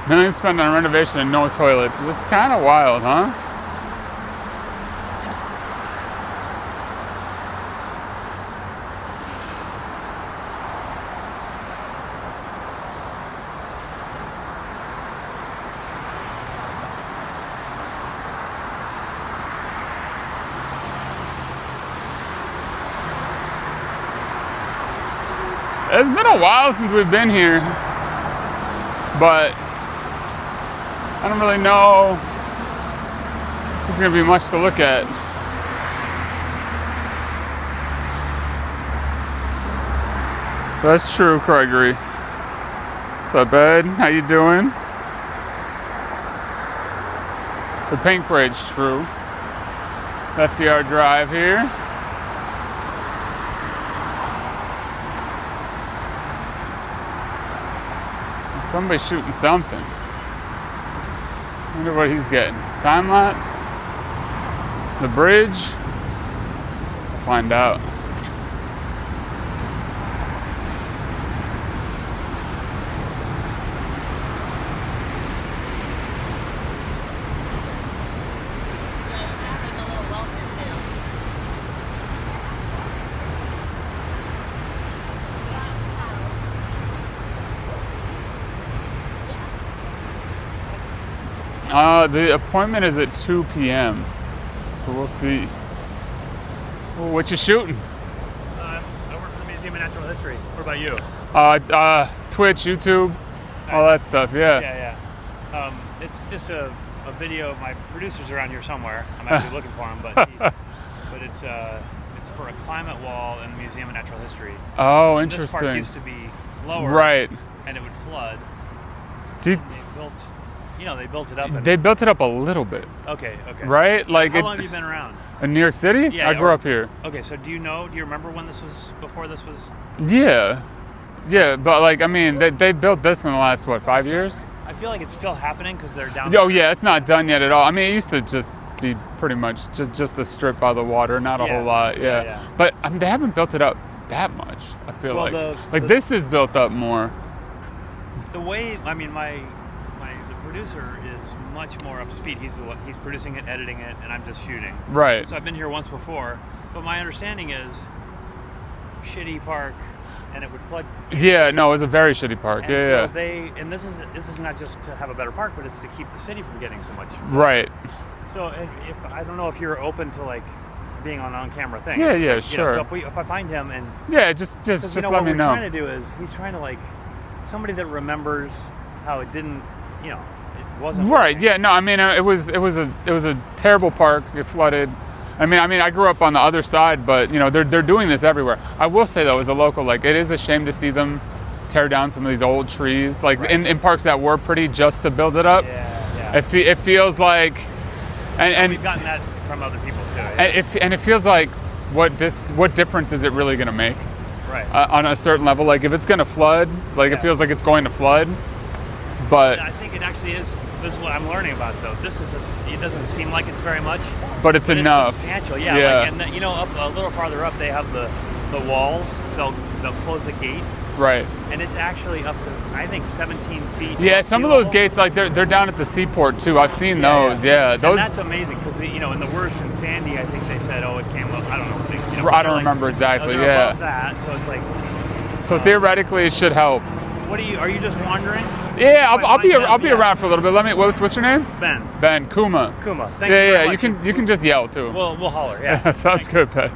Millions spent on renovation and no toilets. It's kind of wild, huh? It's been a while since we've been here, but I don't really know if there's gonna be much to look at. That's true, Gregory. What's up, Ed? How you doing? The Pink Bridge, true. FDR Drive here. Somebody's shooting something. I wonder what he's getting. Time lapse? The bridge? We'll find out. The appointment is at 2 p.m. So we'll see. Well, what you shooting? I work for the Museum of Natural History. What about you? Twitch, YouTube, all that stuff. Yeah. Yeah. It's just a video. My producer's around here somewhere. I'm actually looking for him, but it's for a climate wall in the Museum of Natural History. Oh, And this park interesting. used to be lower, Right. and it would flood. Do you- And they built it up. they built it up a little bit, Okay. right? Like How long have you been around? in New York City? Yeah, I grew up here. Okay, so do you remember when this was, before this was? Yeah, but like I mean, they built this in the last 5 years? I feel like it's still happening because they're down. Oh yeah, it's not done yet at all. I mean, it used to just be pretty much just a strip by the water, not a whole lot. Yeah. But I mean, they haven't built it up that much. I feel this is built up more. The way, I mean, the producer is much more up to speed. He's producing it, editing it, and I'm just shooting. Right. So I've been here once before, but my understanding is shitty park, and it would flood. Yeah, no, it was a very shitty park. And Yeah. and this is not just to have a better park, but it's to keep the city from getting so much. Right. So if I don't know if you're open to like being on camera thing. Yeah, It's yeah, sure. So if I find him and just what let me we're know. trying to do is he's trying to like somebody that remembers how it didn't, it wasn't Right. working. Yeah. No. I mean, it was a terrible park. It flooded. I mean, I grew up on the other side, but they're doing this everywhere. I will say though, as a local, like it is a shame to see them tear down some of these old trees, like in parks that were pretty just to build it up. Yeah. It feels like, and we've gotten that from other people too. and it feels like what difference is it really going to make? Right. On a certain level, like if it's going to flood, like it feels like it's going to flood, but I think it actually is. This is what I'm learning about it, though. It doesn't seem like it's very much, but it's enough. It's substantial, yeah. Yeah. Like, and up a little farther up, they have the walls. They'll close the gate, Right. and it's actually up to I think 17 feet. Yeah, above some sea of those level. gates, like they're down at the seaport too. I've seen those. Yeah, those. And that's amazing because in the worst in Sandy, I think they said, it came up. I don't know. I don't remember exactly. They're Yeah. above that, so it's like. So theoretically, it should help. What are you just wandering? Yeah, I'll be around for a little bit. What's your name? Ben. Ben Kuma. Kuma. Thank you very much. You can just yell too. We'll holler. Yeah. Sounds good, Ben.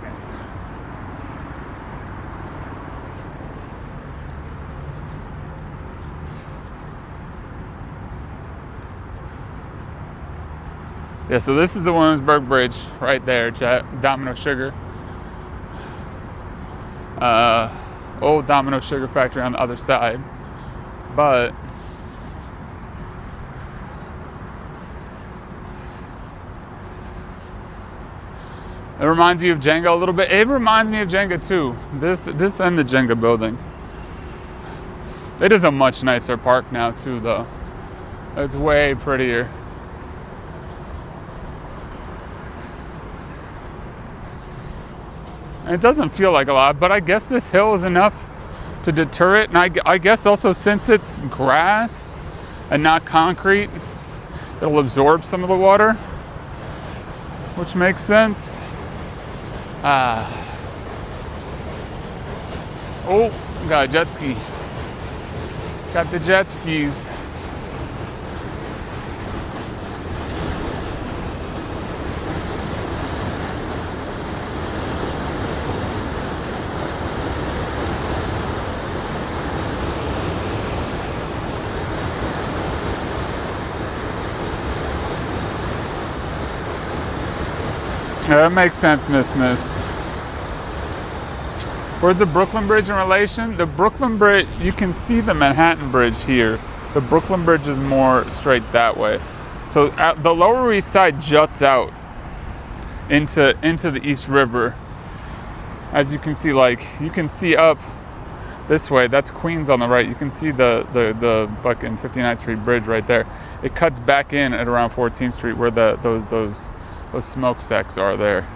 Yeah, so this is the Williamsburg Bridge right there, Domino Sugar. Old Domino Sugar Factory on the other side. But it reminds you of Jenga a little bit. It reminds me of Jenga too. This and the Jenga building. It is a much nicer park now too, though. It's way prettier. And it doesn't feel like a lot, but I guess this hill is enough to deter it. And I guess also since it's grass and not concrete, it'll absorb some of the water, which makes sense. Oh, got a jet ski. Got the jet skis. Yeah, that makes sense, Miss. Where's the Brooklyn Bridge in relation? The Brooklyn Bridge, you can see the Manhattan Bridge here. The Brooklyn Bridge is more straight that way. So the Lower East Side juts out into the East River. As you can see, you can see up this way. That's Queens on the right. You can see the fucking 59th Street Bridge right there. It cuts back in at around 14th Street where those smokestacks are there.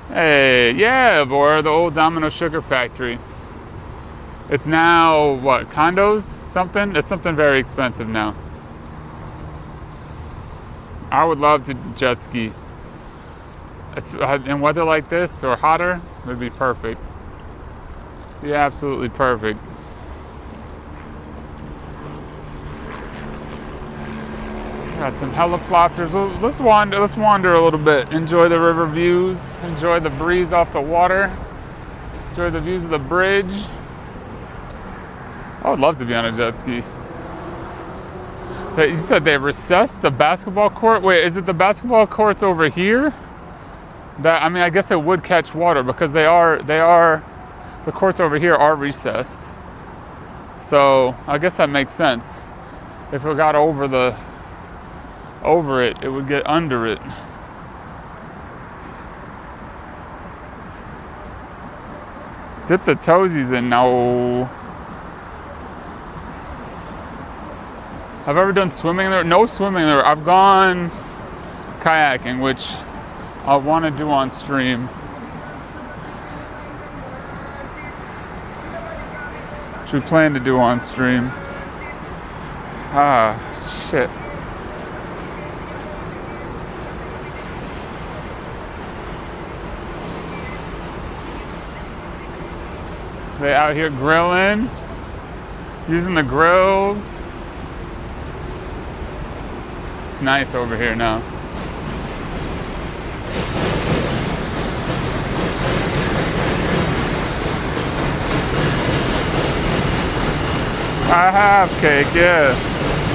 Hey, yeah, boy, the old Domino Sugar Factory. It's now, what, condos? Something? It's something very expensive now. I would love to jet ski. It's in weather like this or hotter, it would be perfect. Be absolutely perfect. Got some helicopters. Let's wander a little bit. Enjoy the river views. Enjoy the breeze off the water. Enjoy the views of the bridge. I would love to be on a jet ski. You said they recessed the basketball court? Wait, is it the basketball courts over here? That, I mean, I guess it would catch water because the courts over here are recessed. So I guess that makes sense. If it got over it, it would get under it. Dip the toesies in. No. I've ever done swimming there? No swimming there. I've gone kayaking, which I want to do on stream. Which we plan to do on stream. Ah, shit. They out here grilling, using the grills. It's nice over here now. I have cake, yeah.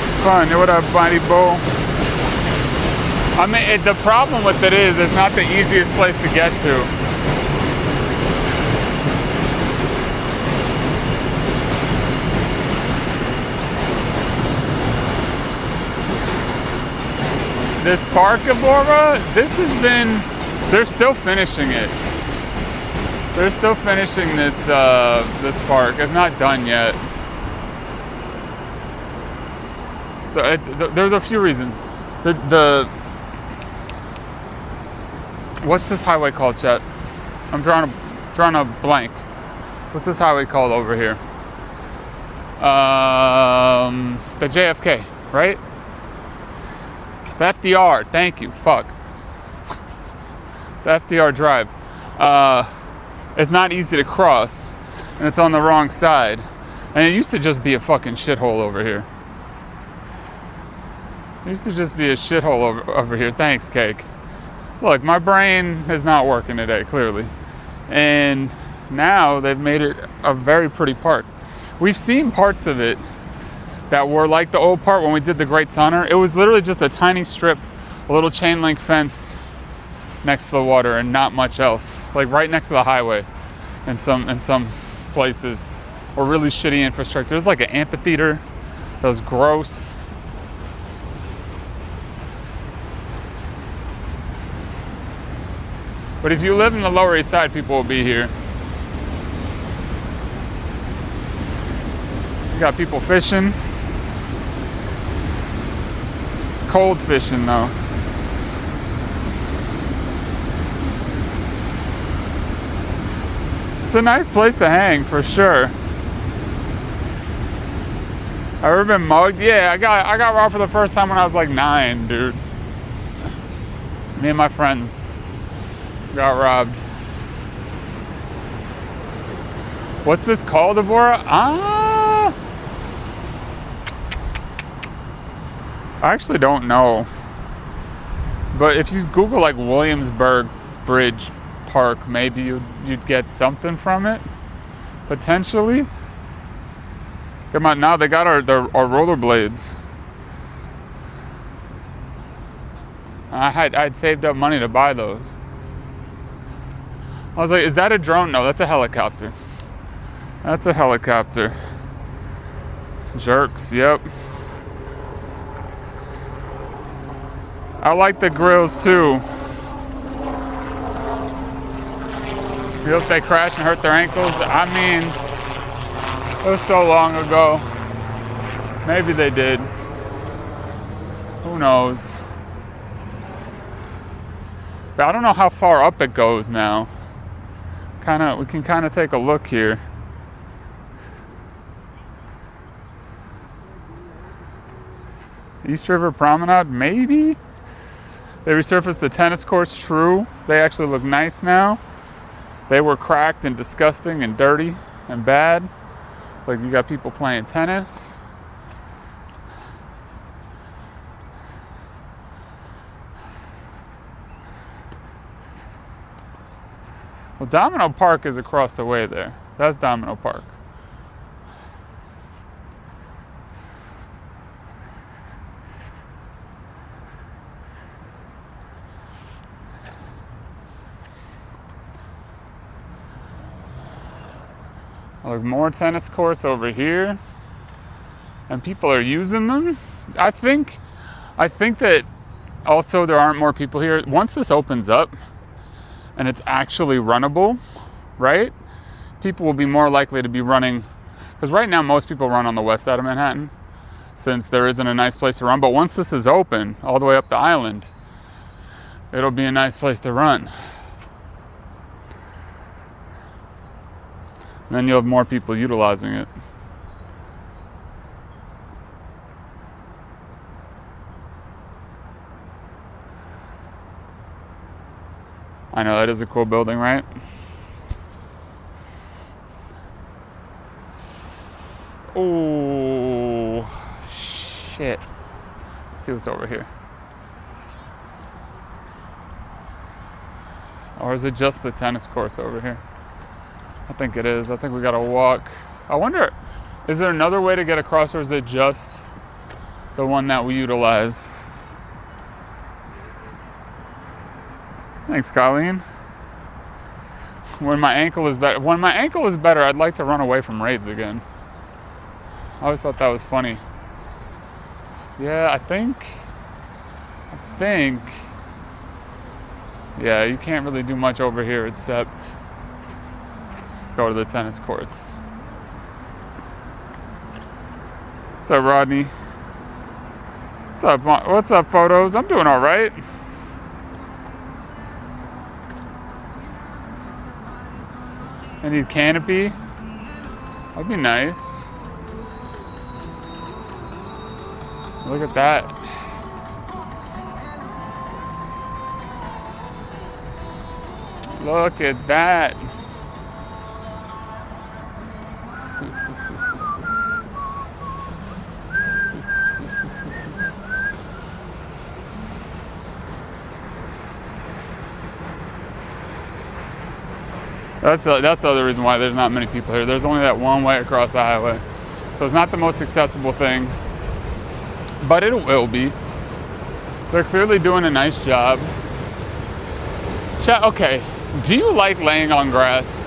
It's fun. What up, Mighty Bull? I mean, the problem with it is it's not the easiest place to get to. This park, Abora, this has been, they're still finishing it. They're still finishing this this park. It's not done yet. So there's a few reasons. What's this highway called, Chet? I'm drawing a blank. What's this highway called over here? The JFK, right? The FDR, thank you, fuck. The FDR Drive. It's not easy to cross, and it's on the wrong side. And it used to just be a fucking shithole over here. It used to just be a shithole over here. Thanks, Cake. Look, my brain is not working today, clearly. And now they've made it a very pretty park. We've seen parts of it that were like the old part when we did the Great Sunner. It was literally just a tiny strip, a little chain link fence next to the water and not much else. Like right next to the highway in some places. Or really shitty infrastructure. There's like an amphitheater that was gross. But if you live in the Lower East Side, people will be here. You got people fishing. Cold fishing though. It's a nice place to hang for sure. Have ever been mugged? Yeah, I got robbed for the first time when I was like 9, dude. Me and my friends got robbed. What's this called, Deborah? I actually don't know. But if you Google like Williamsburg Bridge Park, maybe you'd get something from it. Potentially. Come on, now they got our rollerblades. I'd saved up money to buy those. I was like, is that a drone? No, that's a helicopter. That's a helicopter. Jerks, yep. I like the grills too. You hope they crash and hurt their ankles? I mean, it was so long ago. Maybe they did. Who knows? But I don't know how far up it goes now. We can kind of take a look here. East River Promenade, maybe? They resurfaced the tennis courts, true. They actually look nice now. They were cracked and disgusting and dirty and bad. Like you got people playing tennis. Well, Domino Park is across the way there. That's Domino Park. Look, more tennis courts over here. And people are using them. I think that also there aren't more people here. Once this opens up and it's actually runnable, right? People will be more likely to be running, because right now most people run on the west side of Manhattan since there isn't a nice place to run. But once this is open all the way up the island, it'll be a nice place to run. And then you'll have more people utilizing it. I know, that is a cool building, right? Oh, shit. Let's see what's over here. Or is it just the tennis courts over here? I think it is. I think we gotta walk. I wonder, is there another way to get across, or is it just the one that we utilized? Thanks, Colleen. When my ankle is better, I'd like to run away from raids again. I always thought that was funny. Yeah, I think. Yeah, you can't really do much over here except go to the tennis courts. What's up, Rodney? What's up, photos? I'm doing all right. I need canopy. That'd be nice. Look at that. Look at that. That's the other reason why there's not many people here. There's only that one way across the highway. So it's not the most accessible thing, but it will be. They're clearly doing a nice job. Okay, do you like laying on grass?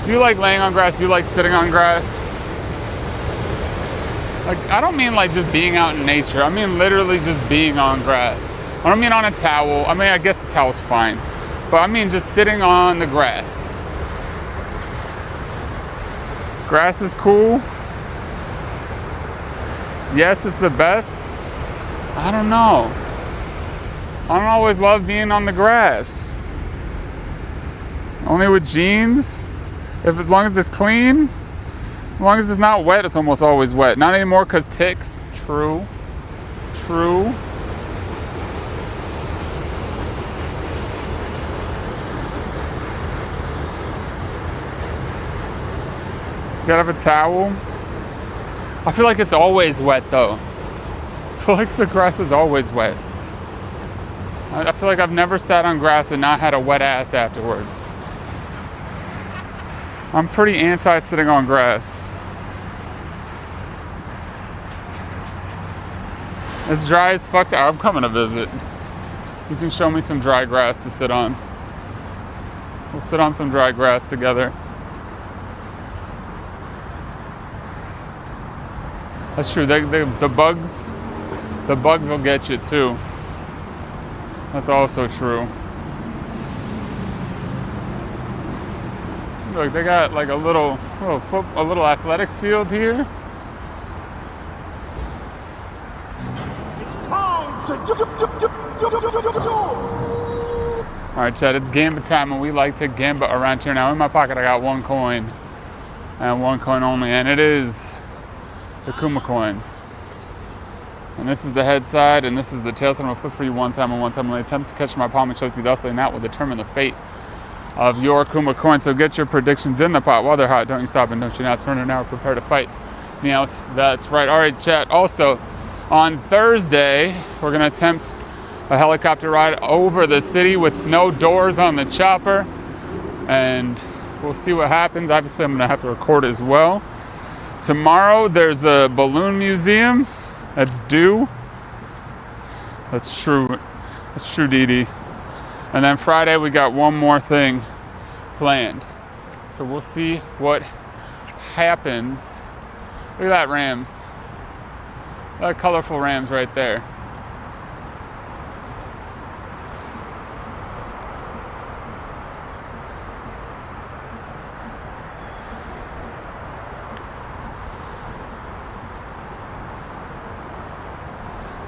Do you like laying on grass? Do you like sitting on grass? Like, I don't mean like just being out in nature. I mean literally just being on grass. I don't mean on a towel. I mean, I guess the towel's fine. But I mean just sitting on the grass. Grass is cool. Yes, it's the best. I don't know. I don't always love being on the grass. Only with jeans. As long as it's clean. As long as it's not wet, it's almost always wet. Not anymore because ticks. True. Gotta have a towel. I feel like it's always wet though. I feel like the grass is always wet. I feel like I've never sat on grass and not had a wet ass afterwards. I'm pretty anti sitting on grass. It's dry as fuck. I'm coming to visit. You can show me some dry grass to sit on. We'll sit on some dry grass together. That's true. The bugs will get you too. That's also true. Look, they got like a little athletic field here. All right, Chad. It's gamba time, and we like to gamba around here. Now, in my pocket, I got one coin, and one coin only, and it is the Kuma coin. And this is the head side, and this is the tail side. I'm gonna flip for you one time and one time. I'm gonna attempt to catch my palm and show it to you thusly, and that will determine the fate of your Kuma coin. So get your predictions in the pot while they're hot. Don't you stop and don't you not surrender now. Prepare to fight me out. That's right. All right, chat. Also, on Thursday, we're gonna attempt a helicopter ride over the city with no doors on the chopper, and we'll see what happens. Obviously, I'm gonna have to record as well. Tomorrow, there's a balloon museum that's due. That's true. Dee Dee. And then Friday, we got one more thing planned. So we'll see what happens. Look at that Rams. That colorful Rams right there.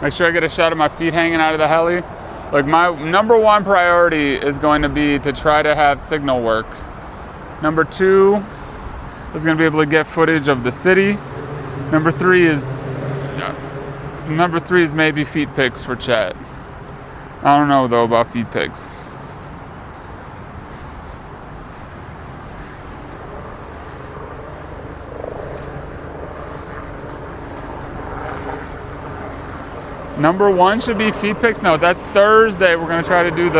Make sure I get a shot of my feet hanging out of the heli. Like, my number one priority is going to be to try to have signal work. Number two is going to be able to get footage of the city. Number three is maybe feet pics for chat. I don't know though about feet pics. Number one should be feet pics. No, that's Thursday. We're gonna try to do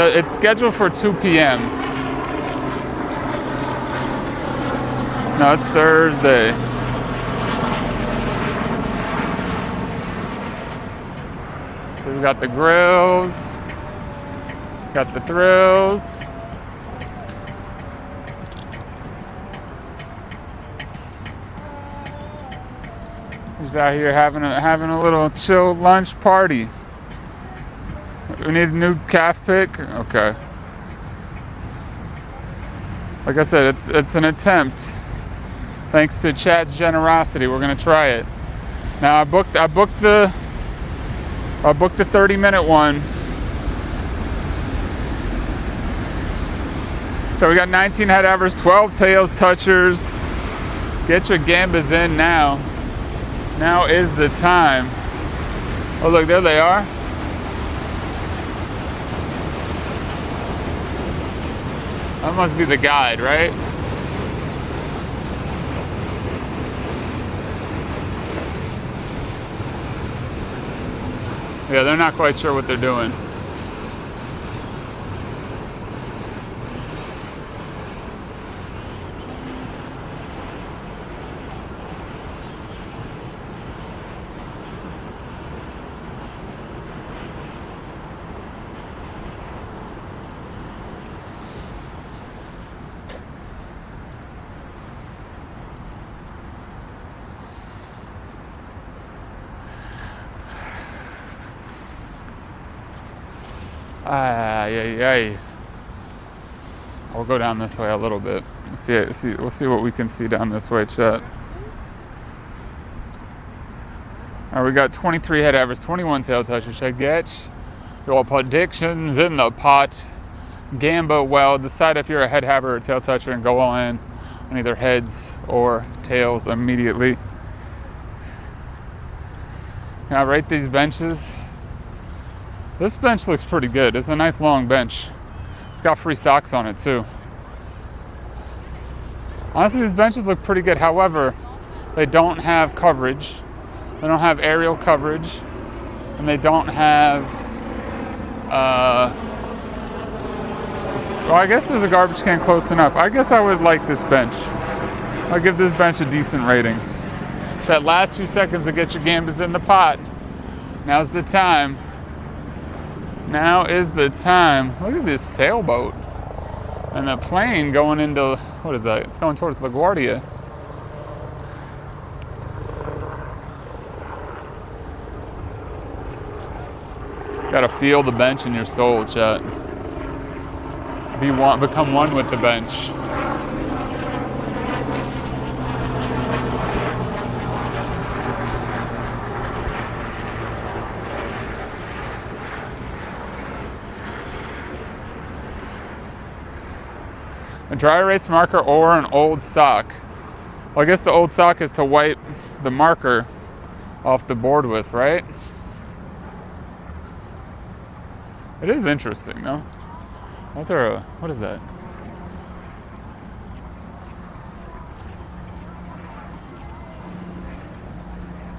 it's scheduled for 2 p.m. No, it's Thursday. So we got the grills, got the thrills. Just out here having a little chill lunch party. We need a new calf pick. Okay. Like I said, it's an attempt. Thanks to chat's generosity, we're gonna try it. Now I booked the 30-minute one. So we got 19 head average, 12 tails touchers. Get your gambas in now. Now is the time. Oh look, there they are. That must be the guide, right? Yeah, they're not quite sure what they're doing. We'll go down this way a little bit. We'll see what we can see down this way, chat. All right, we got 23 head average, 21 tail touches. Should I get your predictions in the pot? Gamba well. Decide if you're a head haver or tail toucher and go all in on either heads or tails immediately. Now rate these benches. This bench looks pretty good. It's a nice long bench. It's got free socks on it too. Honestly, these benches look pretty good. However, they don't have coverage. They don't have aerial coverage. And they don't have, well, I guess there's a garbage can close enough. I guess I would like this bench. I'll give this bench a decent rating. That last few seconds to get your gambas in the pot. Now's the time. Now is the time. Look at this sailboat. And the plane going into, what is that? It's going towards LaGuardia. Gotta feel the bench in your soul, chat. Become one with the bench. A dry erase marker or an old sock. Well, I guess the old sock is to wipe the marker off the board with, right? It is interesting, though. What is that?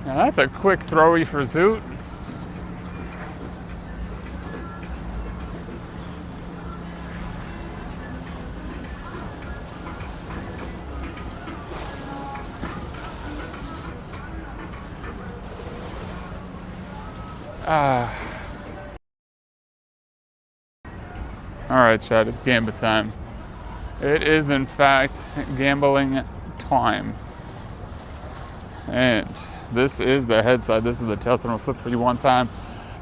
Now that's a quick throwy for Zoot. All right, chat, it's gamba time. It is, in fact, gambling time. And this is the head side. This is the tail side. I'm going to flip for you one time.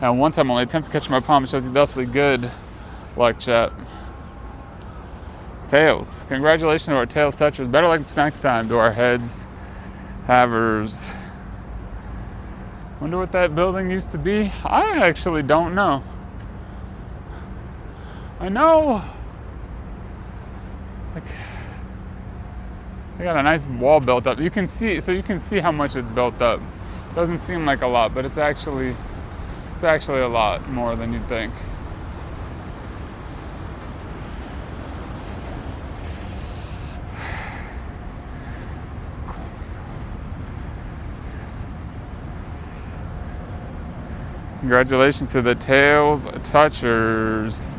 And one time only. Attempt to catch my palm. It shows you thusly good luck, chat. Tails. Congratulations to our tails touchers. Better luck next time to our heads havers. Wonder what that building used to be? I actually don't know. I know. Like, they got a nice wall built up. You can see, so you can see how much it's built up. Doesn't seem like a lot, but it's actually a lot more than you'd think. Congratulations to the tails touchers.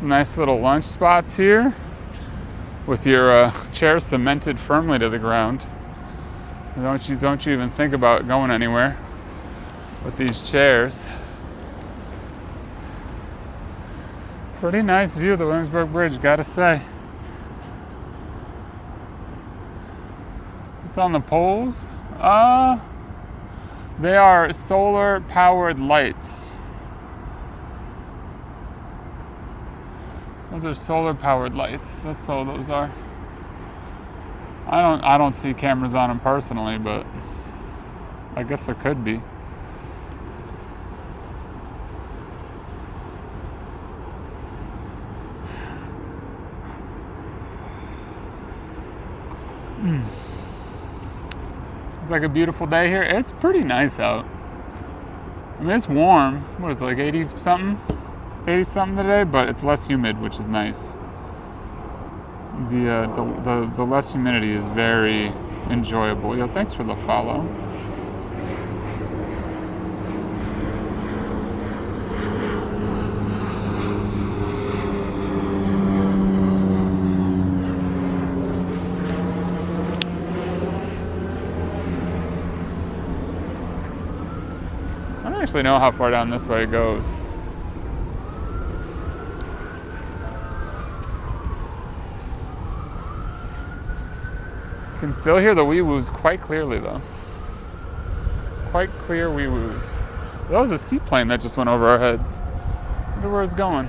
Nice little lunch spots here with your chairs cemented firmly to the ground. Don't you even think about going anywhere with these chairs. Pretty nice view of the Williamsburg Bridge, gotta say. It's on the poles. They are solar powered lights. Those are solar powered lights. That's all those are. I don't see cameras on them personally, but I guess there could be. It's like a beautiful day here. It's pretty nice out. I mean, it's warm. What is it, like 80 something? 80 something today, but it's less humid, which is nice. The less humidity is very enjoyable. Yo, thanks for the follow. I don't actually know how far down this way it goes. Can still hear the wee-woos quite clearly, though. Quite clear wee-woos. That was a seaplane that just went over our heads. Wonder where it's going.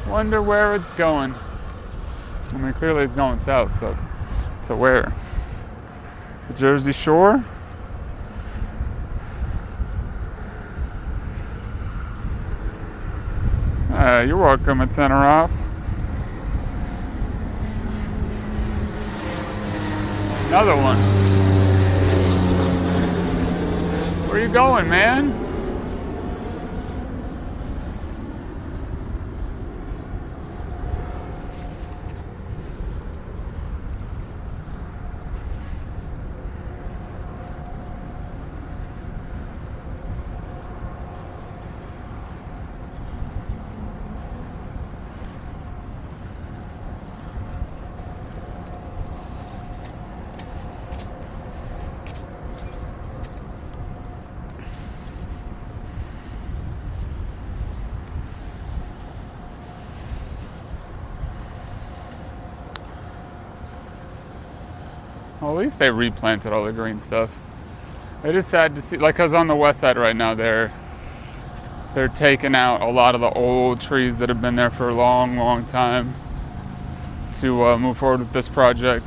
Wonder where it's going. I mean, clearly it's going south, but to where? The Jersey Shore? You're welcome at Tenerife. Another one. Where are you going, man? Well, at least they replanted all the green stuff. It is sad to see, like, cause on the west side right now, they're taking out a lot of the old trees that have been there for a long, long time to move forward with this project.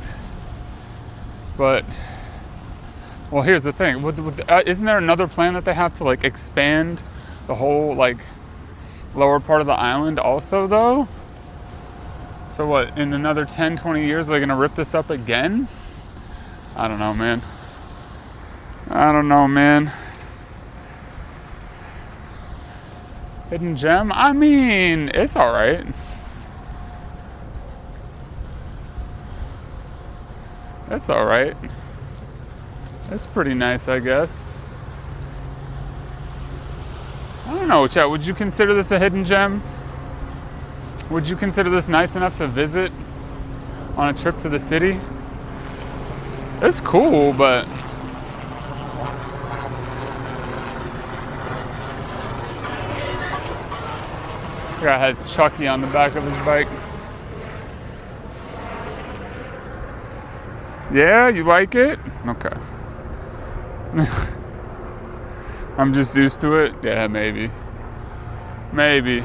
But, well, here's the thing. Isn't there another plan that they have to, like, expand the whole, like, lower part of the island also, though? So what, in another 10, 20 years, they're gonna rip this up again? I don't know, man. I don't know, man. Hidden gem? I mean, it's alright. It's alright. It's pretty nice, I guess. I don't know, chat. Would you consider this a hidden gem? Would you consider this nice enough to visit on a trip to the city? It's cool, but Guy has Chucky on the back of his bike. Yeah, you like it? Okay. I'm just used to it. Yeah, maybe. Maybe.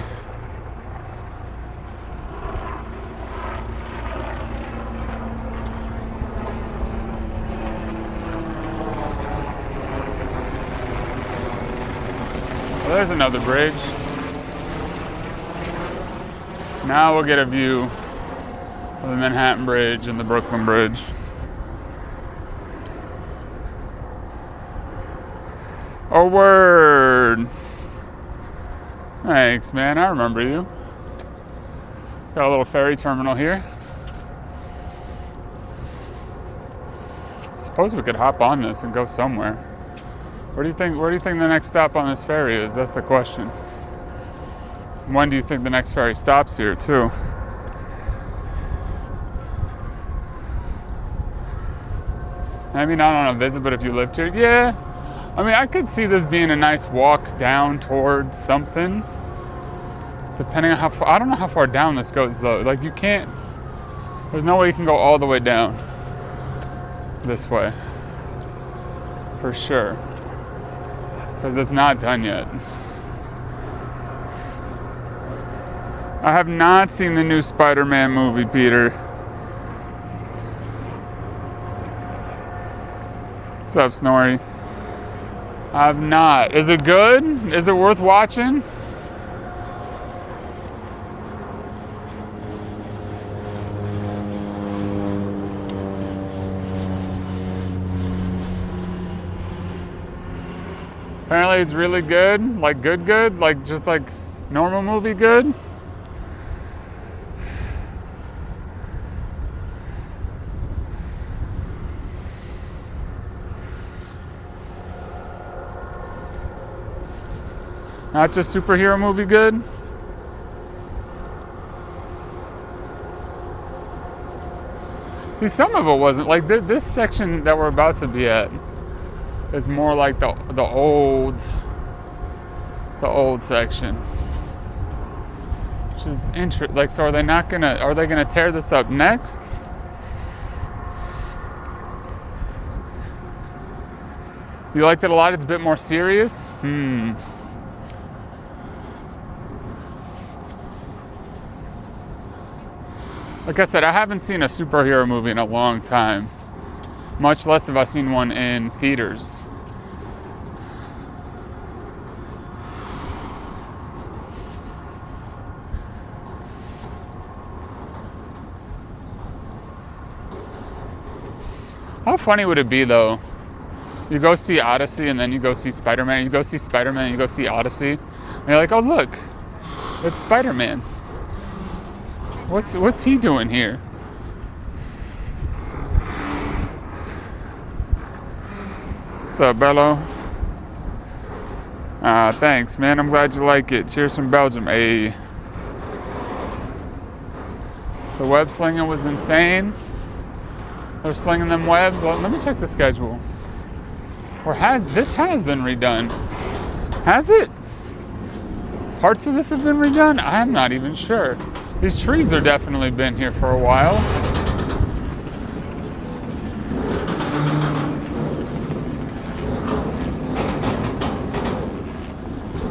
Well, there's another bridge. Now we'll get a view of the Manhattan Bridge and the Brooklyn Bridge. Oh, word. Thanks, man. I remember you. Got a little ferry terminal here. Suppose we could hop on this and go somewhere. Where do you think the next stop on this ferry is? That's the question. When do you think the next ferry stops here, too? Maybe not on a visit, but if you lived here, yeah. I mean, I could see this being a nice walk down towards something. Depending on how far, I don't know how far down this goes though. Like you can't, there's no way you can go all the way down this way. For sure. Because it's not done yet. I have not seen the new Spider-Man movie, Peter. What's up, Snorri? I've not. Is it good? Is it worth watching? Apparently it's really good. Like good? Like just like normal movie good? Not just superhero movie good? See, some of it wasn't. Like this section that we're about to be at is more like the old section. Which is interesting. Like, so are they gonna tear this up next? You liked it a lot? It's a bit more serious? Like I said, I haven't seen a superhero movie in a long time. Much less have I seen one in theaters. How funny would it be though? You go see Odyssey and then you go see Spider-Man. You go see Spider-Man and you go see Odyssey. And you're like, oh look, it's Spider-Man. What's he doing here? What's up, Bello? Thanks, man. I'm glad you like it. Cheers from Belgium. Hey. The web slinging was insane. They're slinging them webs. Let me check the schedule. Or this has been redone? Has it? Parts of this have been redone? I'm not even sure. These trees are definitely been here for a while.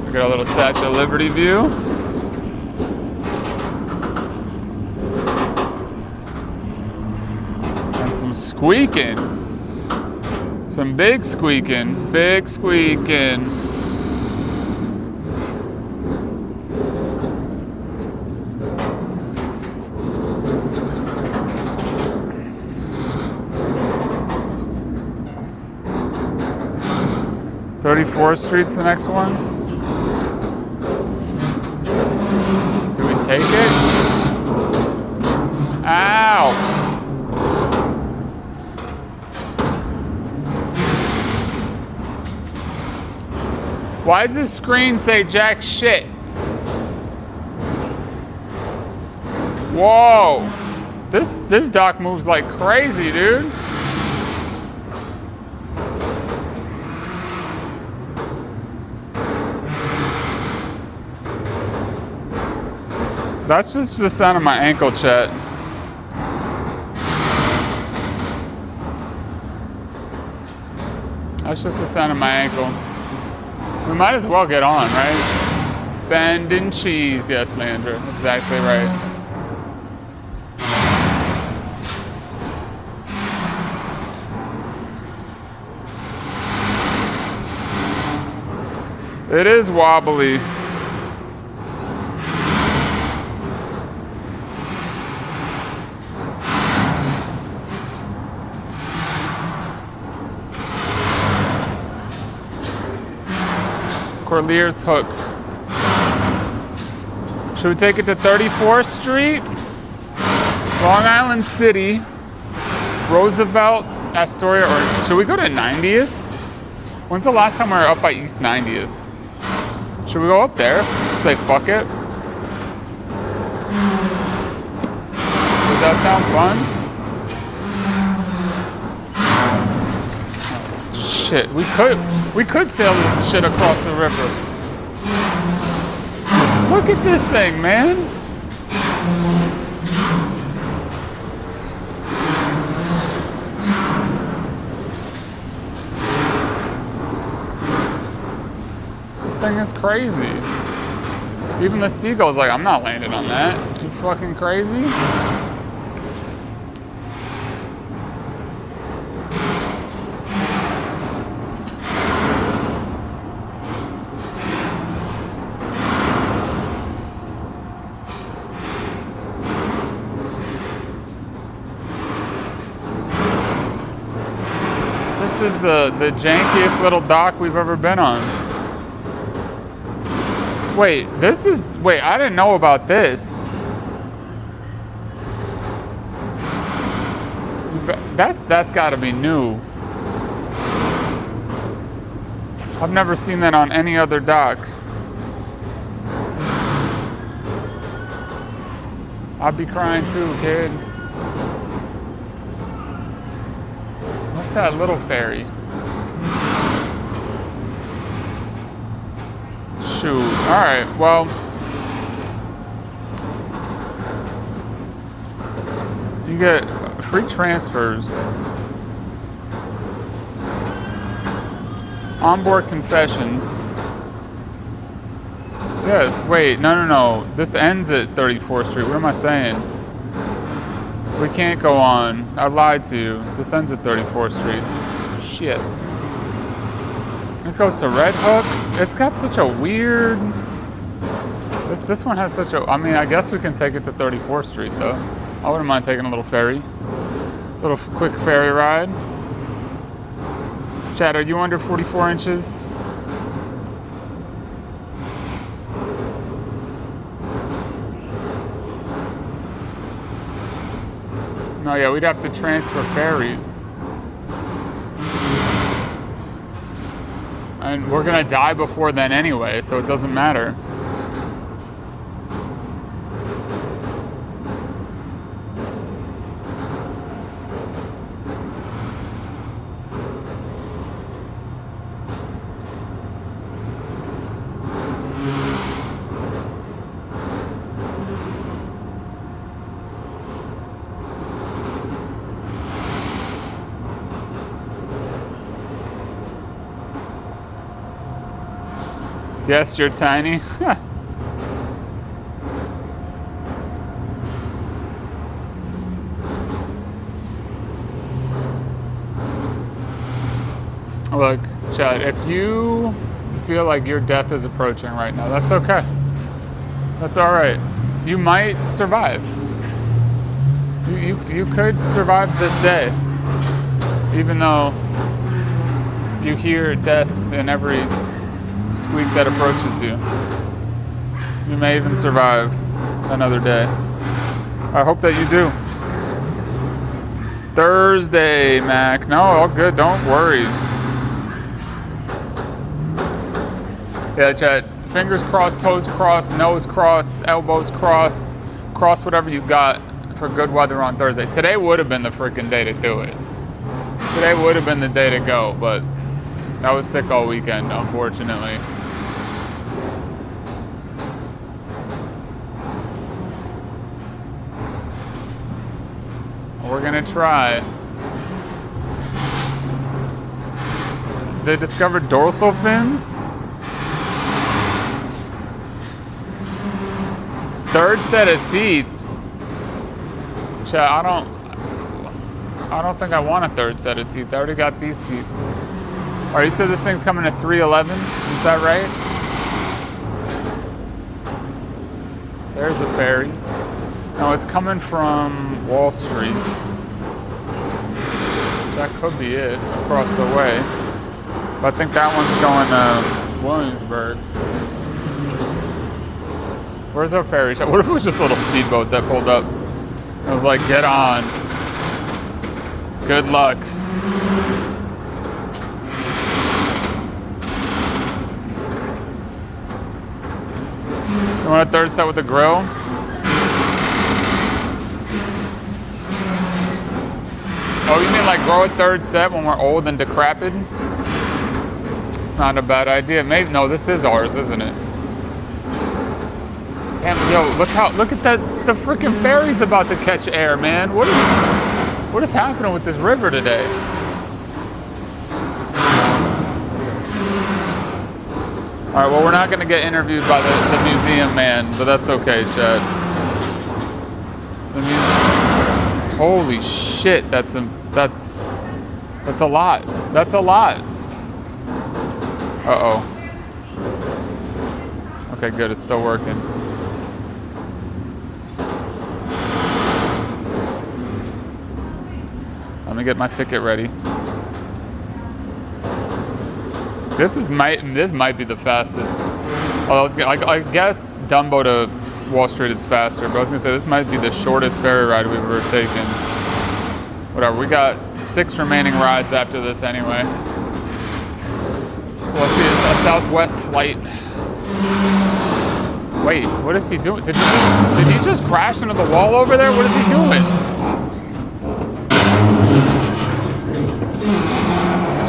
We got a little Statue of Liberty view. And some squeaking. Some big squeaking. Big squeaking. "34th Street's the next one. Do we take it? Ow! Why does this screen say jack shit? Whoa! This dock moves like crazy, dude. That's just the sound of my ankle, chat. That's just the sound of my ankle. We might as well get on, right? Spending cheese. Yes, Landra. Exactly right. It is wobbly. Corlear's Hook. Should we take it to 34th Street? Long Island City, Roosevelt, Astoria, or should we go to 90th? When's the last time we were up by East 90th? Should we go up there? Say fuck it. Does that sound fun? Shit, we could sail this shit across the river. Look at this thing, man. This thing is crazy. Even the seagull's like, I'm not landing on that. You fucking crazy? This is the jankiest little dock we've ever been on. Wait, I didn't know about this. That's gotta be new. I've never seen that on any other dock. I'd be crying too, kid. What's that little ferry? Shoot. Alright, well. You get free transfers. Onboard confessions. Yes, wait, no. This ends at 34th Street. What am I saying? We can't go on. I lied to you. This ends at 34th Street. Shit. It goes to Red Hook. It's got such a weird... This one has such a... I mean, I guess we can take it to 34th Street, though. I wouldn't mind taking a little ferry. Little quick ferry ride. Chad, are you under 44 inches? No, yeah, we'd have to transfer ferries. And we're gonna die before then anyway, so it doesn't matter. Yes, you're tiny. Look, Chad, if you feel like your death is approaching right now, that's okay. That's all right. You might survive. You could survive this day, even though you hear death in every squeak that approaches you. You may even survive another day. I hope that you do. Thursday, Mac. No, all good. Don't worry. Yeah, Chad. Fingers crossed, toes crossed, nose crossed, elbows crossed. Cross whatever you got for good weather on Thursday. Today would have been the freaking day to do it. Today would have been the day to go, but I was sick all weekend, unfortunately. We're gonna try. They discovered dorsal fins? Third set of teeth. Chat, I don't think I want a third set of teeth. I already got these teeth. Alright, you said this thing's coming at 311? Is that right? There's the ferry. No, it's coming from Wall Street. That could be it, across the way. But I think that one's going to Williamsburg. Where's our ferry? What if it was just a little speedboat that pulled up? It was like, get on. Good luck. You want a third set with a grill? Oh, you mean like grow a third set when we're old and decrepit? It's not a bad idea. Maybe no, this is ours, isn't it? Damn, yo, look at that, the freaking ferry's about to catch air, man. What is happening with this river today? All right, well, we're not gonna get interviewed by the museum man, but that's okay, Chad. The museum, holy shit, that's a lot. That's a lot. Uh-oh. Okay, good, it's still working. Let me get my ticket ready. This might be the fastest. Although I guess Dumbo to Wall Street is faster, but I was gonna say this might be the shortest ferry ride we've ever taken. Whatever, we got 6 remaining rides after this anyway. We'll see, it's a Southwest flight. Wait, what is he doing? Did he just crash into the wall over there? What is he doing?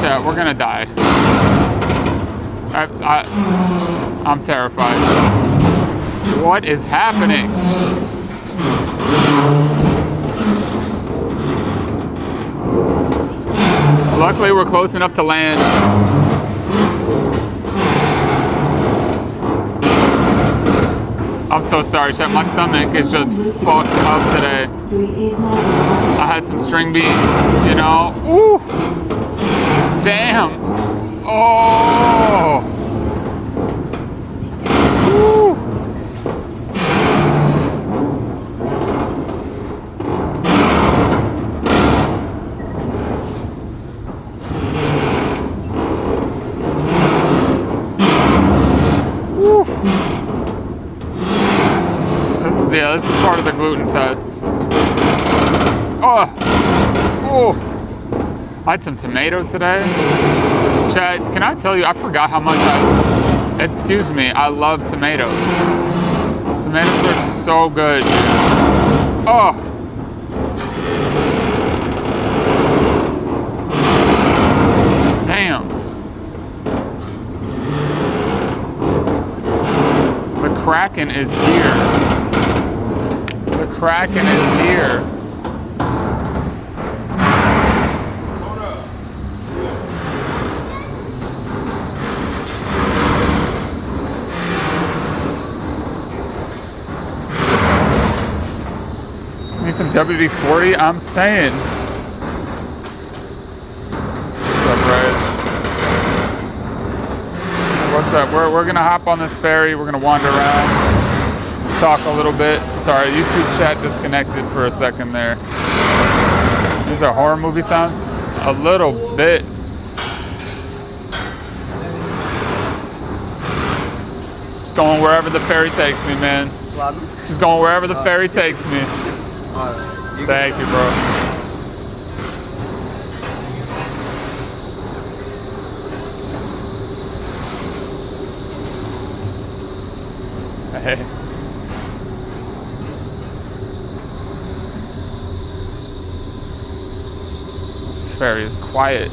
Chat, we're gonna die. I'm terrified. What is happening? Luckily, we're close enough to land. I'm so sorry, chat. My stomach is just fucked up today. I had some string beans, you know. Ooh! Damn! Oh! Ooh! This is part of the gluten test. Oh! Oh! I had some tomato today. Chad, can I tell you, I forgot how much excuse me, I love tomatoes. Tomatoes are so good, dude. Oh! Damn. The Kraken is here. The Kraken is here. Need some WD-40? I'm saying. What's up, Red? What's up? We're gonna hop on this ferry. We're gonna wander around, talk a little bit. Sorry, YouTube chat disconnected for a second there. These are horror movie sounds? A little bit. Just going wherever the ferry takes me, man. Just going wherever the ferry takes me. Thank you, bro. Hey. This ferry is quiet.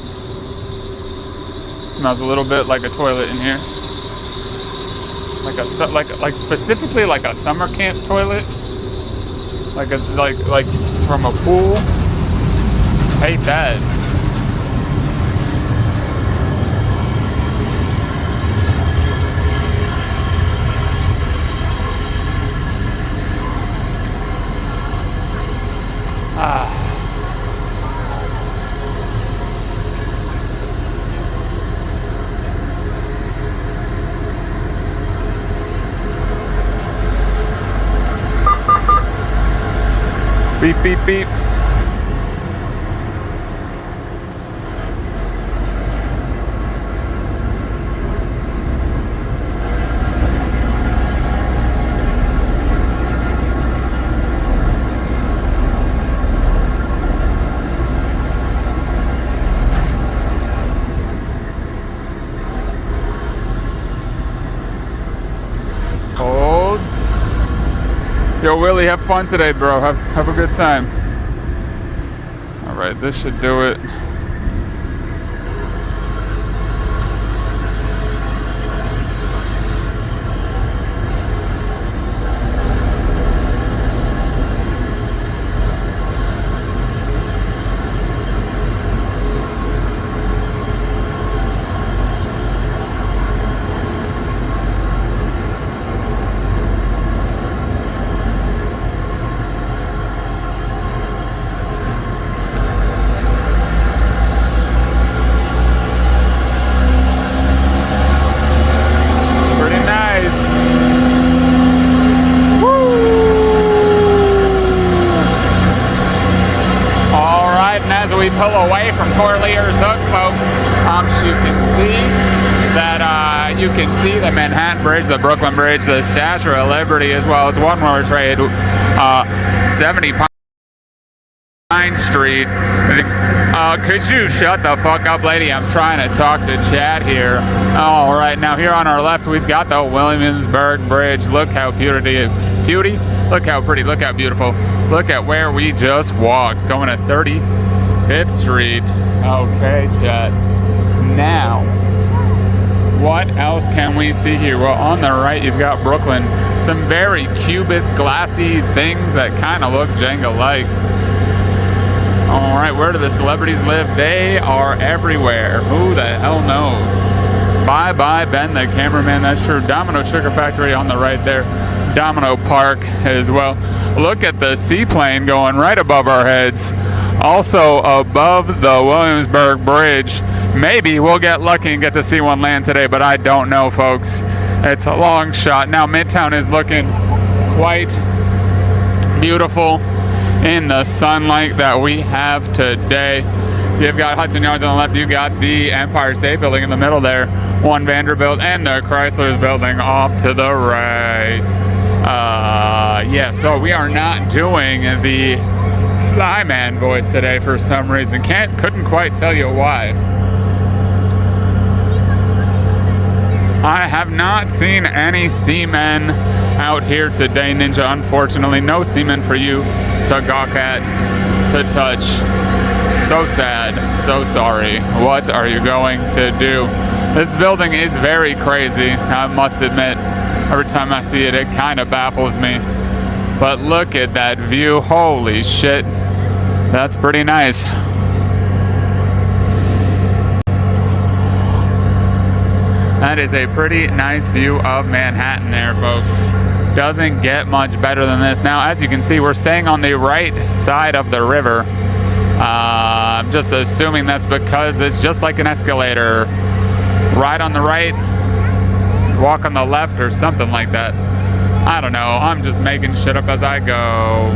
It smells a little bit like a toilet in here. Like specifically like a summer camp toilet. Like from a pool. Hate that. Beep, beep, beep. Hold. Yo, Willie, have fun today, bro. Have a good time. All right, this should do it. We pull away from Corlear's Hook, folks. You can see that you can see the Manhattan Bridge, the Brooklyn Bridge, the Statue of Liberty, as well as one more trade, 70 Pine Street. Could you shut the fuck up, lady? I'm trying to talk to Chad here. All right, now here on our left, we've got the Williamsburg Bridge. Look how beauty. Look how pretty. Look how beautiful. Look at where we just walked, going to 35th Street. Okay, Chad. Now, what else can we see here? Well, on the right, you've got Brooklyn. Some very cubist, glassy things that kind of look Jenga-like. All right, where do the celebrities live? They are everywhere. Who the hell knows? Bye-bye, Ben, the cameraman. That's true. Domino Sugar Factory on the right there. Domino Park as well. Look at the seaplane going right above our heads. Also above the Williamsburg Bridge. Maybe we'll get lucky and get to see one land today, but I don't know, folks. It's a long shot. Now, Midtown is looking quite beautiful in the sunlight that we have today. You've got Hudson Yards on the left. You've got the Empire State Building in the middle there. One Vanderbilt and the Chrysler's Building off to the right. Yeah, so we are not doing the Flyman voice today for some reason. Couldn't quite tell you why. I have not seen any seamen out here today, Ninja. Unfortunately, no seamen for you to gawk at, to touch. So sad, so sorry. What are you going to do? This building is very crazy, I must admit. Every time I see it, it kind of baffles me. But look at that view. Holy shit. That's pretty nice. That is a pretty nice view of Manhattan there, folks. Doesn't get much better than this. Now, as you can see, we're staying on the right side of the river. I'm just assuming that's because it's just like an escalator. Ride on the right, walk on the left, or something like that. I don't know. I'm just making shit up as I go.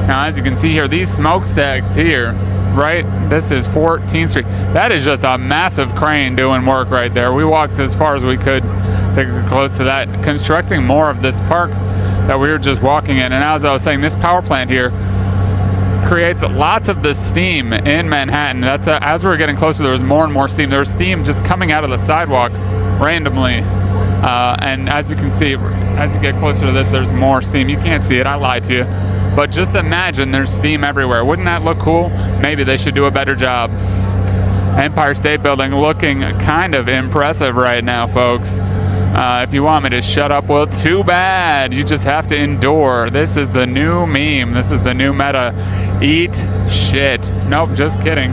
Now, as you can see here, these smokestacks here, right? This is 14th Street. That is just a massive crane doing work right there. We walked as far as we could to get close to that, constructing more of this park that we were just walking in. And as I was saying, this power plant here creates lots of the steam in Manhattan. That's as we were getting closer, there was more and more steam. There was steam just coming out of the sidewalk randomly. And as you can see, as you get closer to this, there's more steam. You can't see it, I lied to you. But just imagine there's steam everywhere. Wouldn't that look cool? Maybe they should do a better job. Empire State Building looking kind of impressive right now, folks. If you want me to shut up, well, too bad. You just have to endure. This is the new meme. This is the new meta. Eat shit. Nope, just kidding.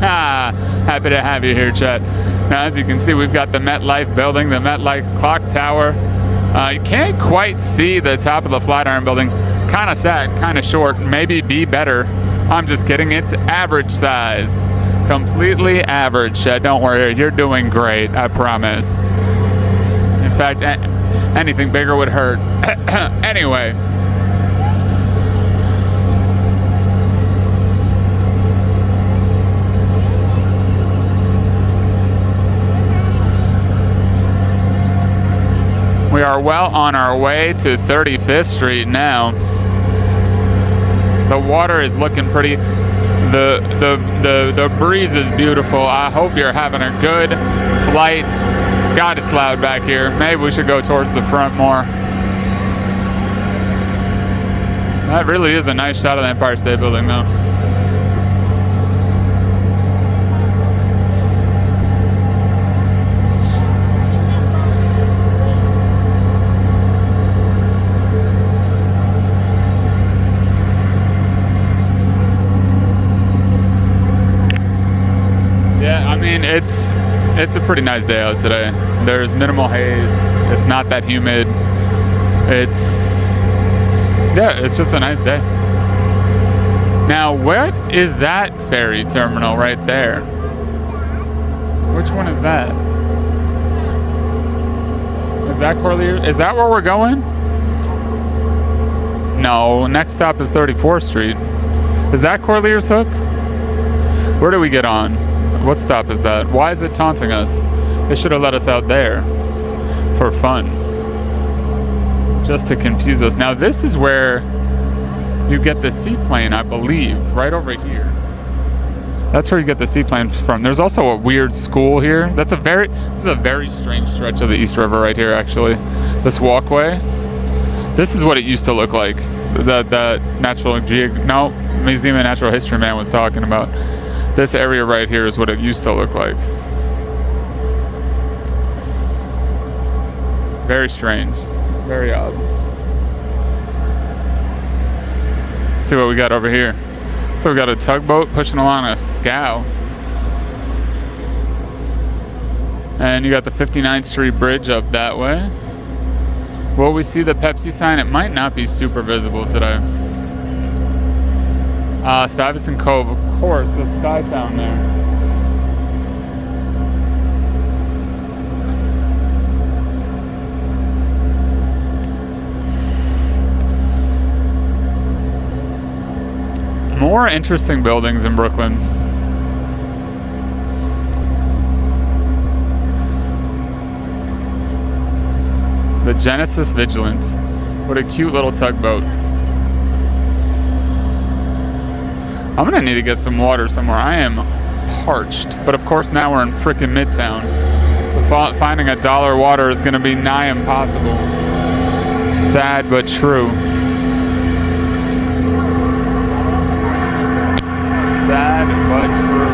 Happy to have you here, chat. Now, as you can see, we've got the MetLife building, the MetLife clock tower. You can't quite see the top of the Flatiron building. Kind of sad, kind of short. Maybe be better. I'm just kidding. It's average sized. Completely average, chat. Don't worry. You're doing great. I promise. In fact, anything bigger would hurt. Anyway. We are well on our way to 35th Street now. The water is looking pretty. The breeze is beautiful. I hope you're having a good flight. God, it's loud back here. Maybe we should go towards the front more. That really is a nice shot of the Empire State Building, though. It's a pretty nice day out today. There's minimal haze. It's not that humid. It's just a nice day. Now, what is that ferry terminal right there? Which one is that? Is that Corlear? Is that where we're going? No, next stop is 34th Street. Is that Corlear's Hook? Where do we get on? What stop is that? Why is it taunting us? They should have let us out there for fun. Just to confuse us. Now this is where you get the seaplane, I believe, right over here. That's where you get the seaplanes from. There's also a weird school here. This is a very strange stretch of the East River right here, actually. This walkway. This is what it used to look like. The Museum of Natural History man was talking about. This area right here is what it used to look like. It's very strange. Very odd. Let's see what we got over here. So we got a tugboat pushing along a scow. And you got the 59th Street Bridge up that way. Will we see the Pepsi sign? It might not be super visible today. Stuyvesant Cove, of course, that's Stuytown there. More interesting buildings in Brooklyn. The Genesis Vigilant. What a cute little tugboat. I'm gonna need to get some water somewhere. I am parched, but of course now we're in frickin' Midtown. So finding $1 water is gonna be nigh impossible. Sad but true. Sad but true.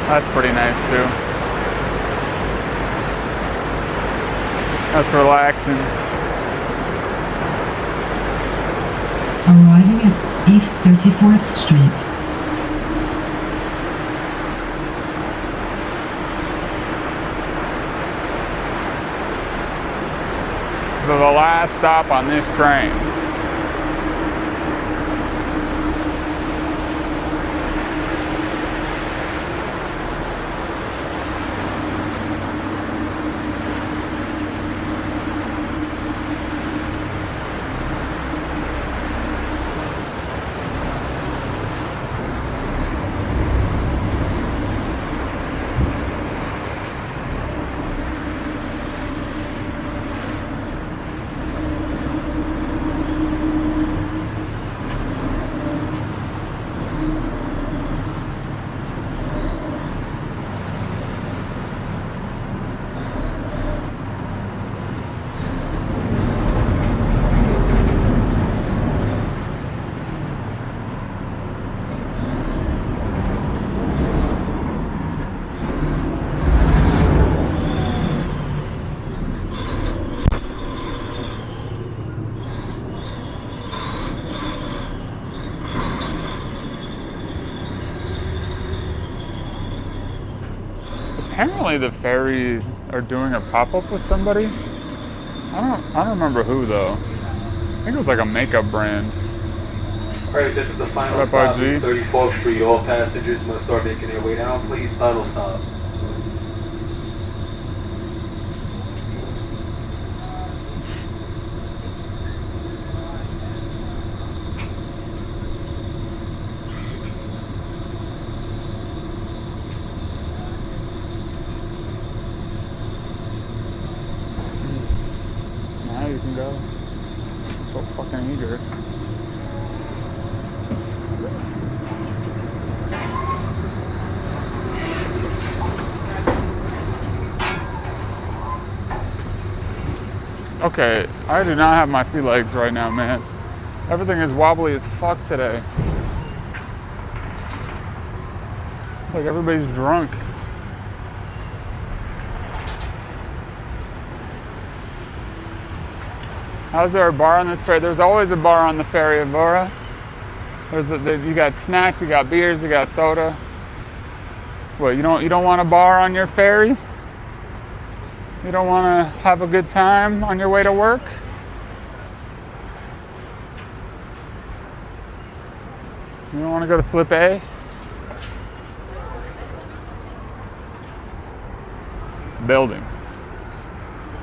That's pretty nice too. That's relaxing. Arriving at East 34th Street. So the last stop on this train. Apparently the ferries are doing a pop-up with somebody. I don't remember who though. I think it was like a makeup brand. Alright, this is the final What stop. up, RG? 34th Street. All passengers must start making their way down. Please, final stop. Now you can go. I'm so fucking eager. Okay, I do not have my sea legs right now, man. Everything is wobbly as fuck today. Like everybody's drunk. How's there a bar on this ferry? There's always a bar on the ferry, Avora. You got snacks, you got beers, you got soda. What, you don't want a bar on your ferry? You don't want to have a good time on your way to work? You don't want to go to Slip A? Building.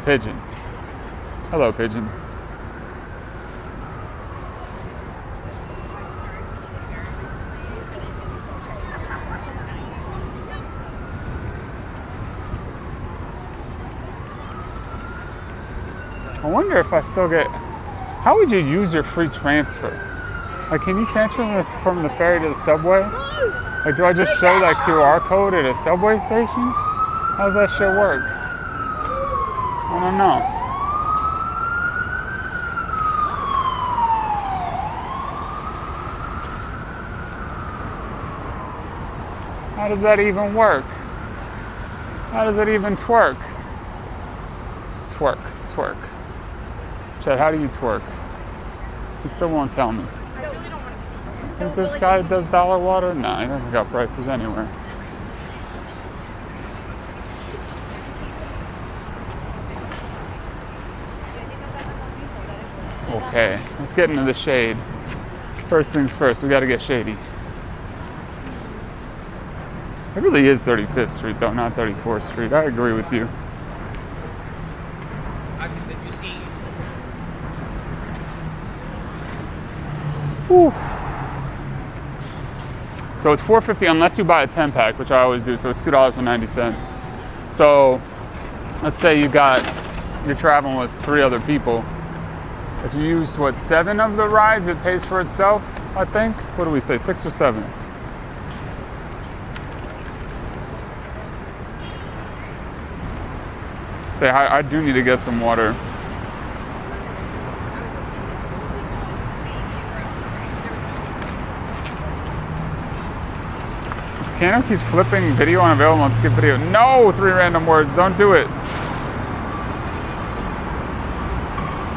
Pigeon. Hello, pigeons. I wonder if I still get... How would you use your free transfer? Like, can you transfer from the ferry to the subway? Like, do I just show that QR code at a subway station? How does that shit work? I don't know. How does that even work? How does it even twerk? Twerk, twerk. Chad, how do you twerk? You still won't tell me. I really don't want to speak to him. Think this guy does dollar water? Nah, he doesn't got prices anywhere. Okay, let's get into the shade. First things first, we gotta get shady. It really is 35th Street though, not 34th Street. I agree with you. Whew. So it's $4.50 unless you buy a 10-pack, which I always do. So it's $2.90. So let's say you're traveling with 3 other people. If you use 7 of the rides, it pays for itself, I think. What do we say, 6 or 7? Say, I do need to get some water. Kano keeps flipping video unavailable and skip video. No, 3 random words. Don't do it.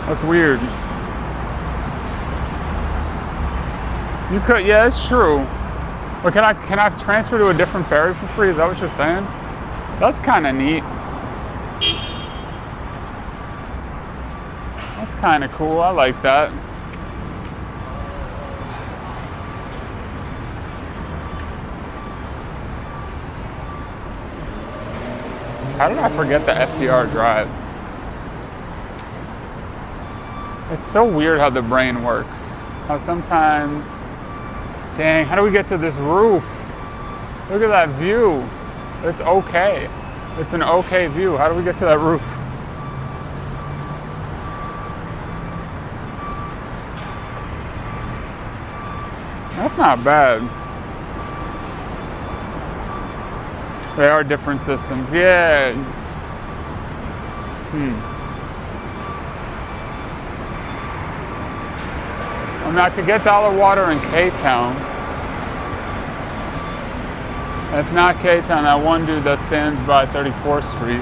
That's weird. You could, yeah, it's true. But can I transfer to a different ferry for free? Is that what you're saying? That's kind of neat. That's kind of cool. I like that. How did I forget the FDR drive? It's so weird how the brain works. How sometimes, dang, how do we get to this roof? Look at that view. It's okay. It's an okay view. How do we get to that roof? That's not bad. They are different systems. Yeah. I mean, I could get dollar water in K-Town. If not K-Town, that one dude that stands by 34th Street.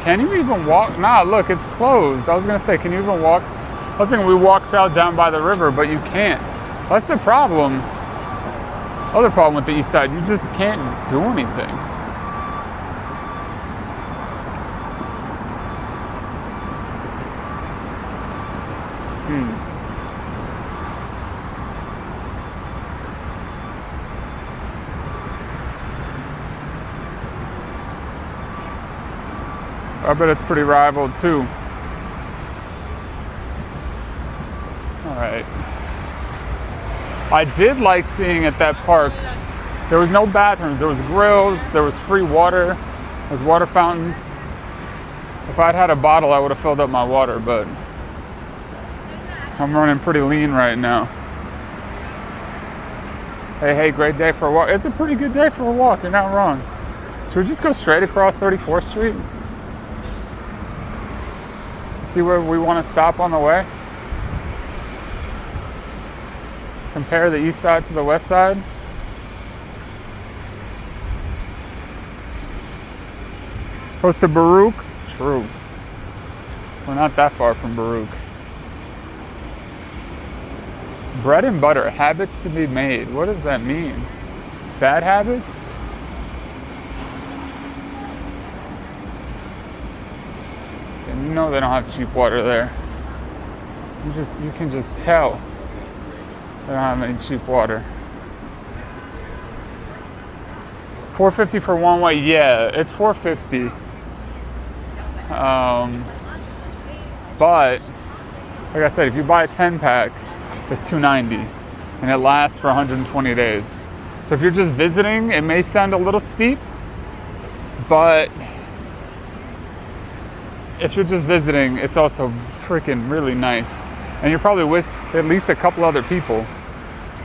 Can you even walk? Nah, look, it's closed. I was gonna say, can you even walk? I was thinking we walk south down by the river, but you can't. That's the problem. Other problem with the east side, you just can't do anything. I bet it's pretty rivaled too. All right. I did like seeing at that park, there was no bathrooms, there was grills, there was free water, there was water fountains. If I'd had a bottle, I would have filled up my water, but I'm running pretty lean right now. Hey, great day for a walk. It's a pretty good day for a walk, you're not wrong. Should we just go straight across 34th Street? See where we want to stop on the way? Compare the east side to the west side. Close to Baruch? True. We're not that far from Baruch. Bread and butter, habits to be made. What does that mean? Bad habits? And you know they don't have cheap water there. You can just tell they don't have any cheap water. $4.50 for one way, yeah, it's $4.50. But like I said, if you buy a 10-pack, it's $2.90, and it lasts for 120 days. So if you're just visiting, it may sound a little steep, but if you're just visiting, it's also freaking really nice. And you're probably with at least a couple other people.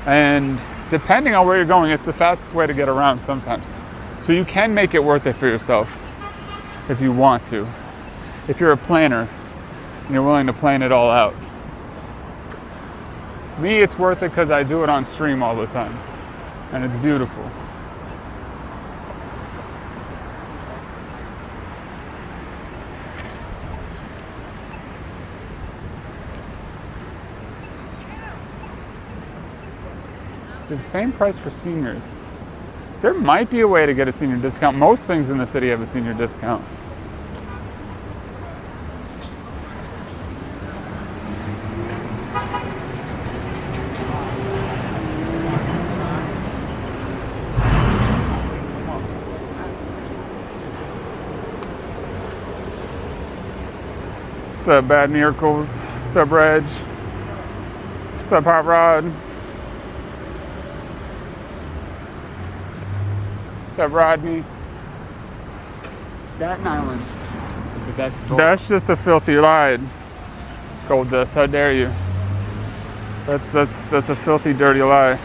And depending on where you're going, it's the fastest way to get around sometimes. So you can make it worth it for yourself if you want to. If you're a planner and you're willing to plan it all out. Me, it's worth it because I do it on stream all the time. And it's beautiful. It's the same price for seniors. There might be a way to get a senior discount. Most things in the city have a senior discount. What's up, Bad Miracles? What's up, Reg? What's up, Hot Rod? What's up, Rodney? Staten Island. That's just a filthy lie. Gold Dust, how dare you? That's a filthy, dirty lie.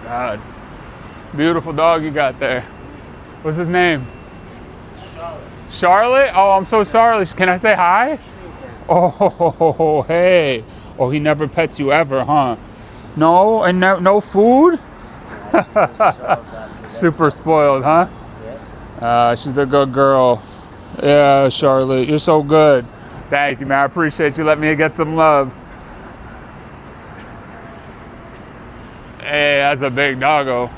God. Beautiful dog you got there. What's his name? Charlotte. Charlotte? Oh, I'm so sorry. Can I say hi? Oh, hey. Oh, he never pets you ever, huh? No? And no food? Super spoiled, huh? Yeah. She's a good girl. Yeah, Charlotte. You're so good. Thank you, man. I appreciate you letting me get some love. Hey, that's a big doggo.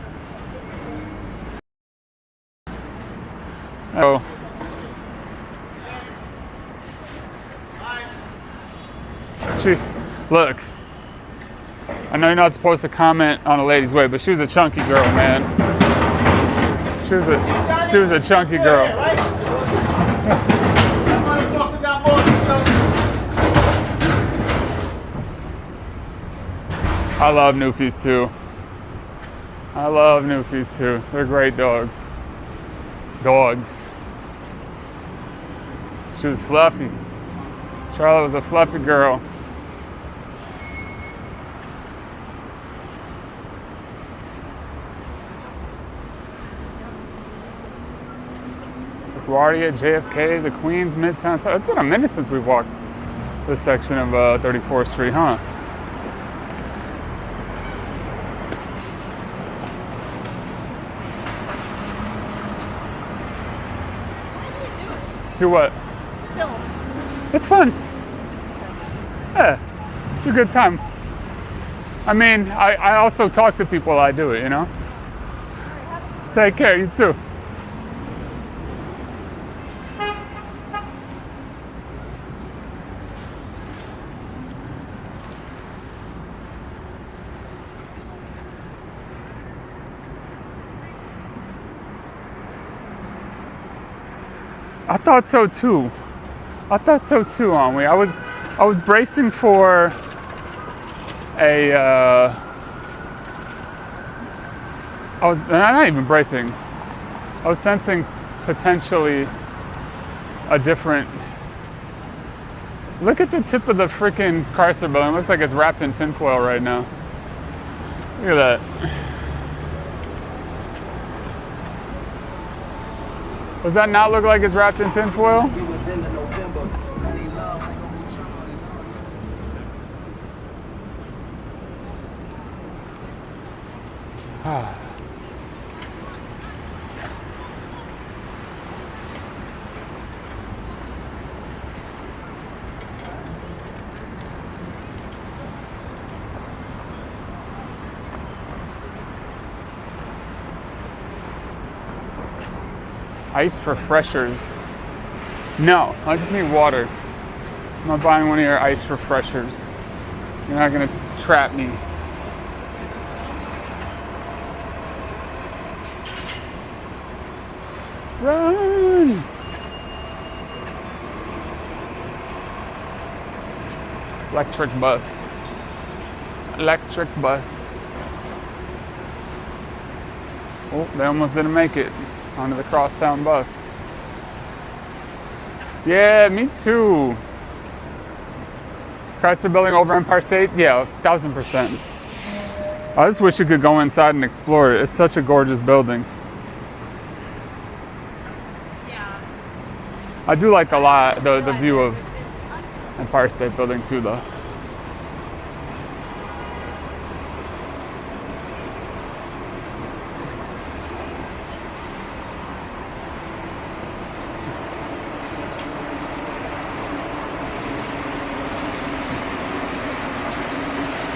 Oh. Look. I know you're not supposed to comment on a lady's weight, but she was a chunky girl, man. She was a chunky girl. I love Newfies too. I love Newfies too. They're great dogs. She was fluffy. Charlotte was a fluffy girl. LaGuardia, JFK, the Queens, Midtown. It's been a minute since we've walked this section of 34th Street, huh? Do what? Film. It's fun. Yeah, it's a good time. I mean, I also talk to people while I do it, you know? Take care, you too. I thought so too. I thought so too, Henri. I was bracing for a I was not even bracing. I was sensing potentially a different. Look at the tip of the freaking Chrysler building. It looks like it's wrapped in tinfoil right now. Look at that. Does that not look like it's wrapped in tinfoil? Iced refreshers. No, I just need water. I'm not buying one of your iced refreshers. You're not gonna trap me. Run! Electric bus. Electric bus. Oh, they almost didn't make it onto the crosstown bus. Yeah, me too. Chrysler Building over Empire State? Yeah, 1000%. I just wish you could go inside and explore it. It's such a gorgeous building. Yeah. I do like the view of Empire State Building too, though.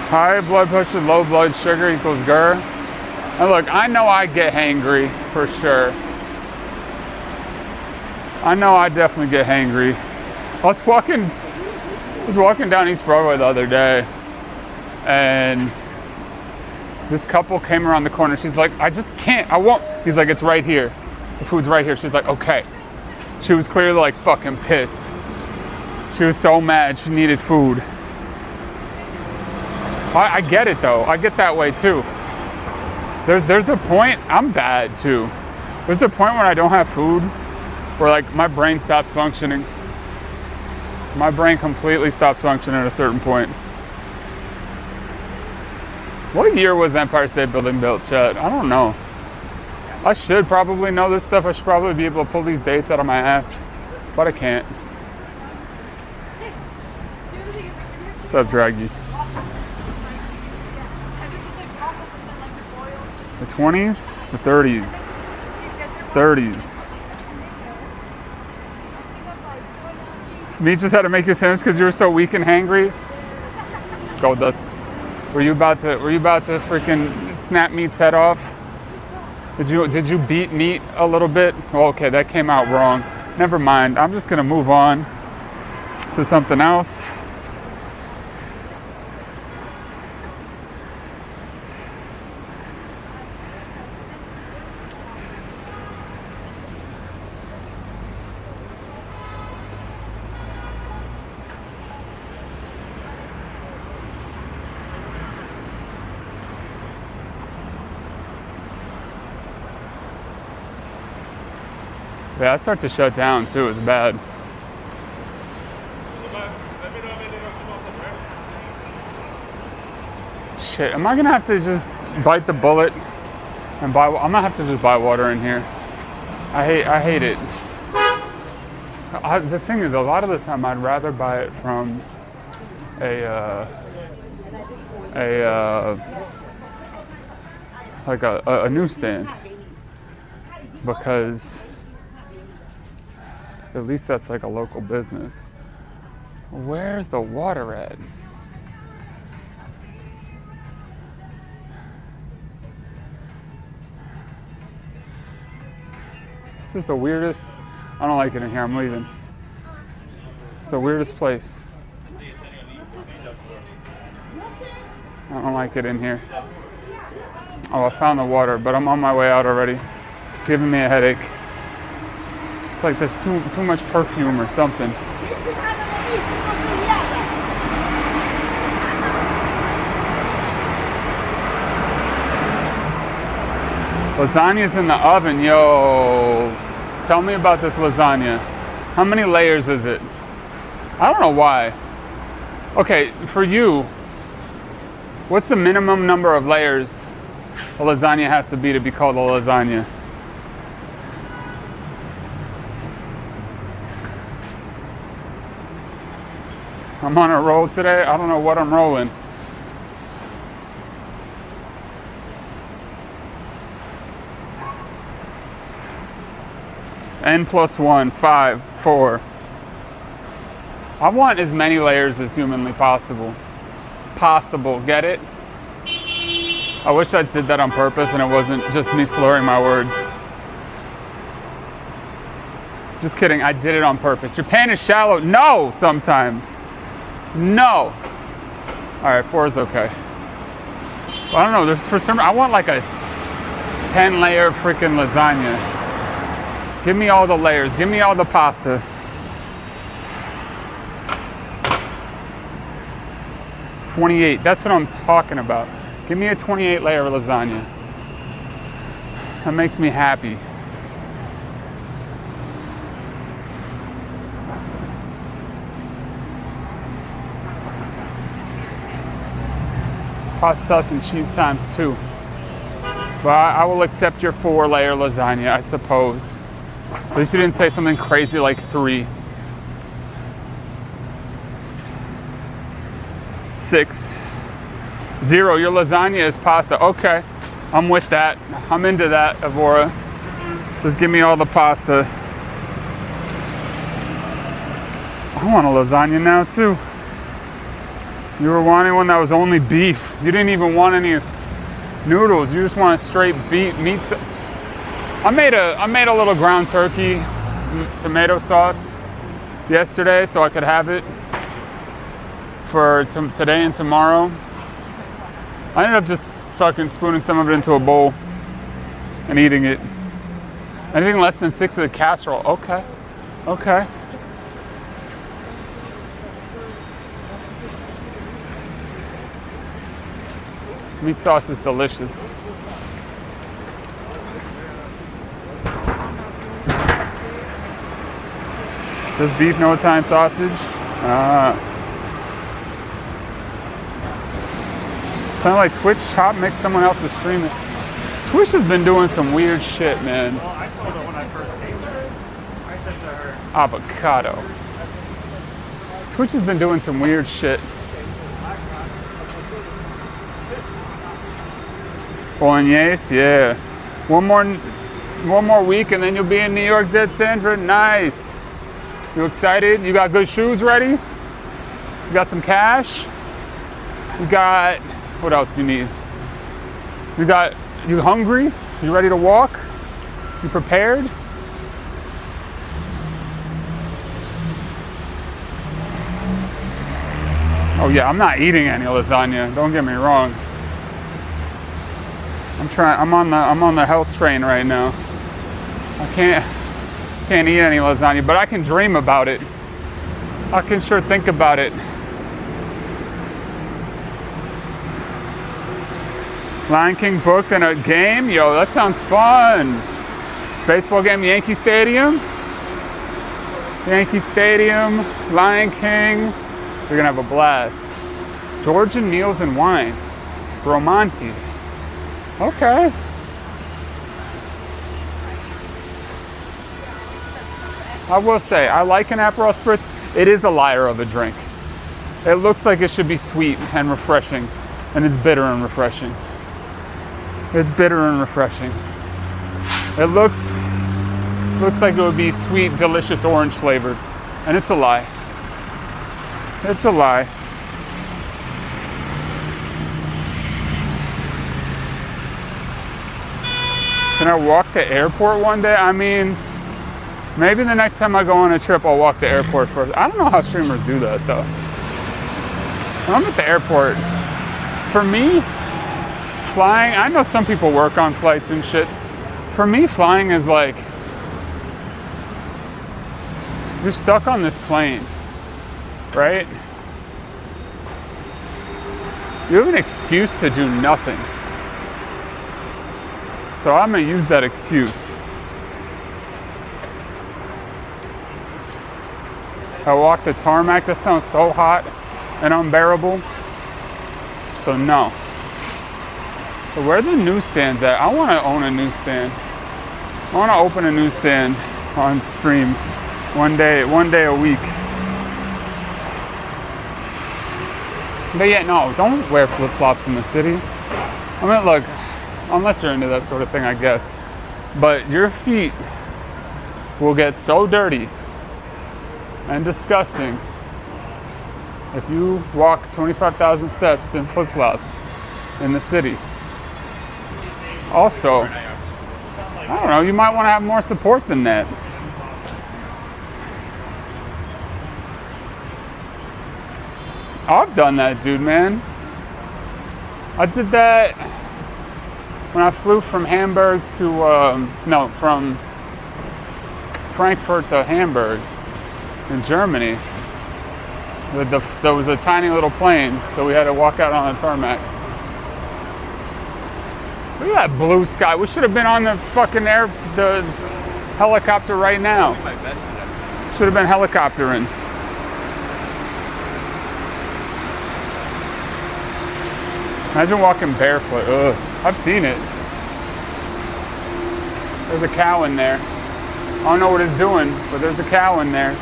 High blood pressure, low blood sugar equals GER. And look, I know I get hangry for sure. I know I definitely get hangry. I was walking down East Broadway the other day, and this couple came around the corner. She's like, I just can't, I won't. He's like, it's right here. The food's right here. She's like, okay. She was clearly like fucking pissed. She was so mad. She needed food. I get it though. I get that way too. There's a point, I'm bad too. There's a point when I don't have food where like my brain stops functioning. My brain completely stops functioning at a certain point. What year was Empire State Building built, Chet? I don't know. I should probably know this stuff. I should probably be able to pull these dates out of my ass, but I can't. What's up, Draggy? The 20s? The 30s. 30s. Smeet just had to make your sandwich because you were so weak and hangry. Gold dust. Were you about to freaking snap Meat's head off? Did you beat Meat a little bit? Oh, okay, that came out wrong. Never mind. I'm just gonna move on to something else. Yeah, I start to shut down too. It's bad. Shit, am I gonna have to just bite the bullet and buy? I'm gonna have to just buy water in here. I hate it. The thing is, a lot of the time, I'd rather buy it from a newsstand, because At least that's like a local business. Where's the water at? This is the weirdest. I don't like it in here. I'm leaving. It's the weirdest place. I don't like it in here. Oh, I found the water, but I'm on my way out already. It's giving me a headache. It's like there's too much perfume or something. Lasagna's in the oven, yo. Tell me about this lasagna. How many layers is it? I don't know why. Okay, for you, what's the minimum number of layers a lasagna has to be called a lasagna? I'm on a roll today. I don't know what I'm rolling. N+1, 5, 4. I want as many layers as humanly possible. Get it? I wish I did that on purpose and it wasn't just me slurring my words. Just kidding, I did it on purpose. Your pan is shallow. No, sometimes. No. All right, 4 is okay. Well, I don't know, there's for some, I want like a 10-layer freaking lasagna. Give me all the layers, give me all the pasta. $28, that's what I'm talking about. Give me a 28-layer lasagna. That makes me happy. Pasta sauce and cheese times 2. But I will accept your 4-layer lasagna, I suppose. At least you didn't say something crazy like 3. 6. 0, your lasagna is pasta. Okay, I'm with that. I'm into that, Evora. Just give me all the pasta. I want a lasagna now too. You were wanting one that was only beef. You didn't even want any noodles. You just want a straight beef meat. I made a little ground turkey tomato sauce yesterday so I could have it for today and tomorrow. I ended up just fucking spooning some of it into a bowl and eating it. Anything less than 6 is a casserole. Okay. Okay. Meat sauce is delicious. Does beef no Italian sausage? Sound like Twitch chop makes someone else's stream. Twitch has been doing some weird shit, man. Well, I told her when I first came there, I said to her, Avocado. Twitch has been doing some weird shit. Bolognese, yeah. One more week and then you'll be in New York, Dead Sandra. Nice. You excited? You got good shoes ready? You got some cash? You got, what else do you need? You hungry? You ready to walk? You prepared? Oh yeah, I'm not eating any lasagna. Don't get me wrong. I'm on the health train right now. I can't eat any lasagna, but I can dream about it. I can sure think about it. Lion King booked in a game? Yo, that sounds fun. Baseball game, Yankee Stadium? Yankee Stadium, Lion King. We're gonna have a blast. Georgian meals and wine. Romanti. Okay. I will say, I like an Aperol Spritz. It is a liar of a drink. It looks like it should be sweet and refreshing, and it's bitter and refreshing. It's bitter and refreshing. It looks Looks like it would be sweet, delicious orange flavored. And it's a lie. It's a lie. Can I walk the airport one day? I mean, maybe the next time I go on a trip, I'll walk the airport first. I don't know how streamers do that though. When I'm at the airport, for me, flying, I know some people work on flights and shit. For me, flying is like, you're stuck on this plane, right? You have an excuse to do nothing. So I'm gonna use that excuse. I walk the tarmac, that sounds so hot and unbearable. So no. But where are the newsstands at? I wanna own a newsstand. I wanna open a newsstand on stream one day a week. But yeah, no, don't wear flip-flops in the city. I mean, look, unless you're into that sort of thing, I guess. But your feet will get so dirty and disgusting if you walk 25,000 steps in flip-flops in the city. Also, I don't know, you might want to have more support than that. I've done that, dude, man. I did that when I flew from Hamburg to, from Frankfurt to Hamburg in Germany. There was a tiny little plane, so we had to walk out on the tarmac. Look at that blue sky. We should have been on the fucking the helicopter right now. Should have been helicoptering. Imagine walking barefoot. Ugh. I've seen it. There's a cow in there. I don't know what it's doing, but there's a cow in there.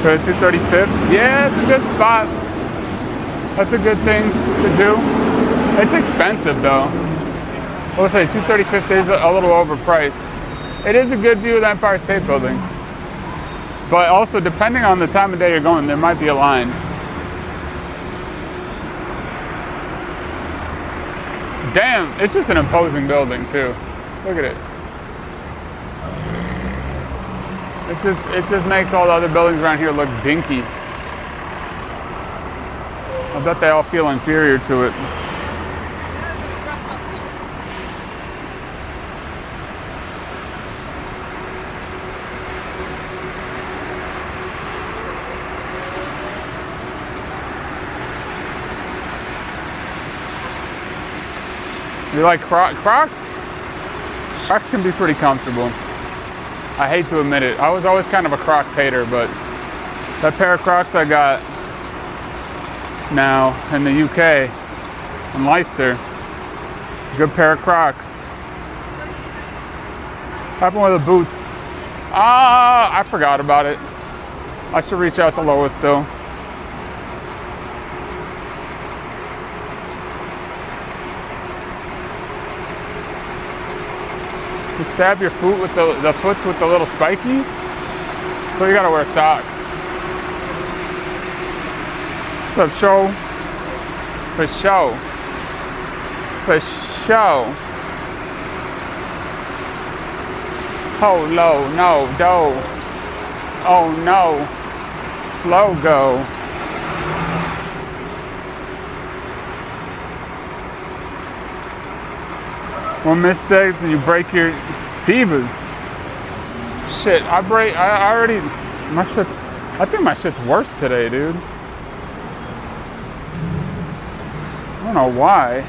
Go to 235th. Yeah, it's a good spot. That's a good thing to do. It's expensive though. I would say 235th is a little overpriced. It is a good view of the Empire State Building. But also, depending on the time of day you're going, there might be a line. Damn, it's just an imposing building too. Look at it. It just makes all the other buildings around here look dinky. I bet they all feel inferior to it. You like Crocs? Crocs can be pretty comfortable. I hate to admit it. I was always kind of a Crocs hater, but that pair of Crocs I got now in the UK, in Leicester, good pair of Crocs. What happened with the boots? I forgot about it. I should reach out to Lois still. You stab your foot with the foots with the little spikies, so you gotta wear socks. What's up, show? For show. For show. Oh no, do. Oh no. Slow go. One mistake and you break your Tevas. Shit, I think my shit's worse today, dude. I don't know why.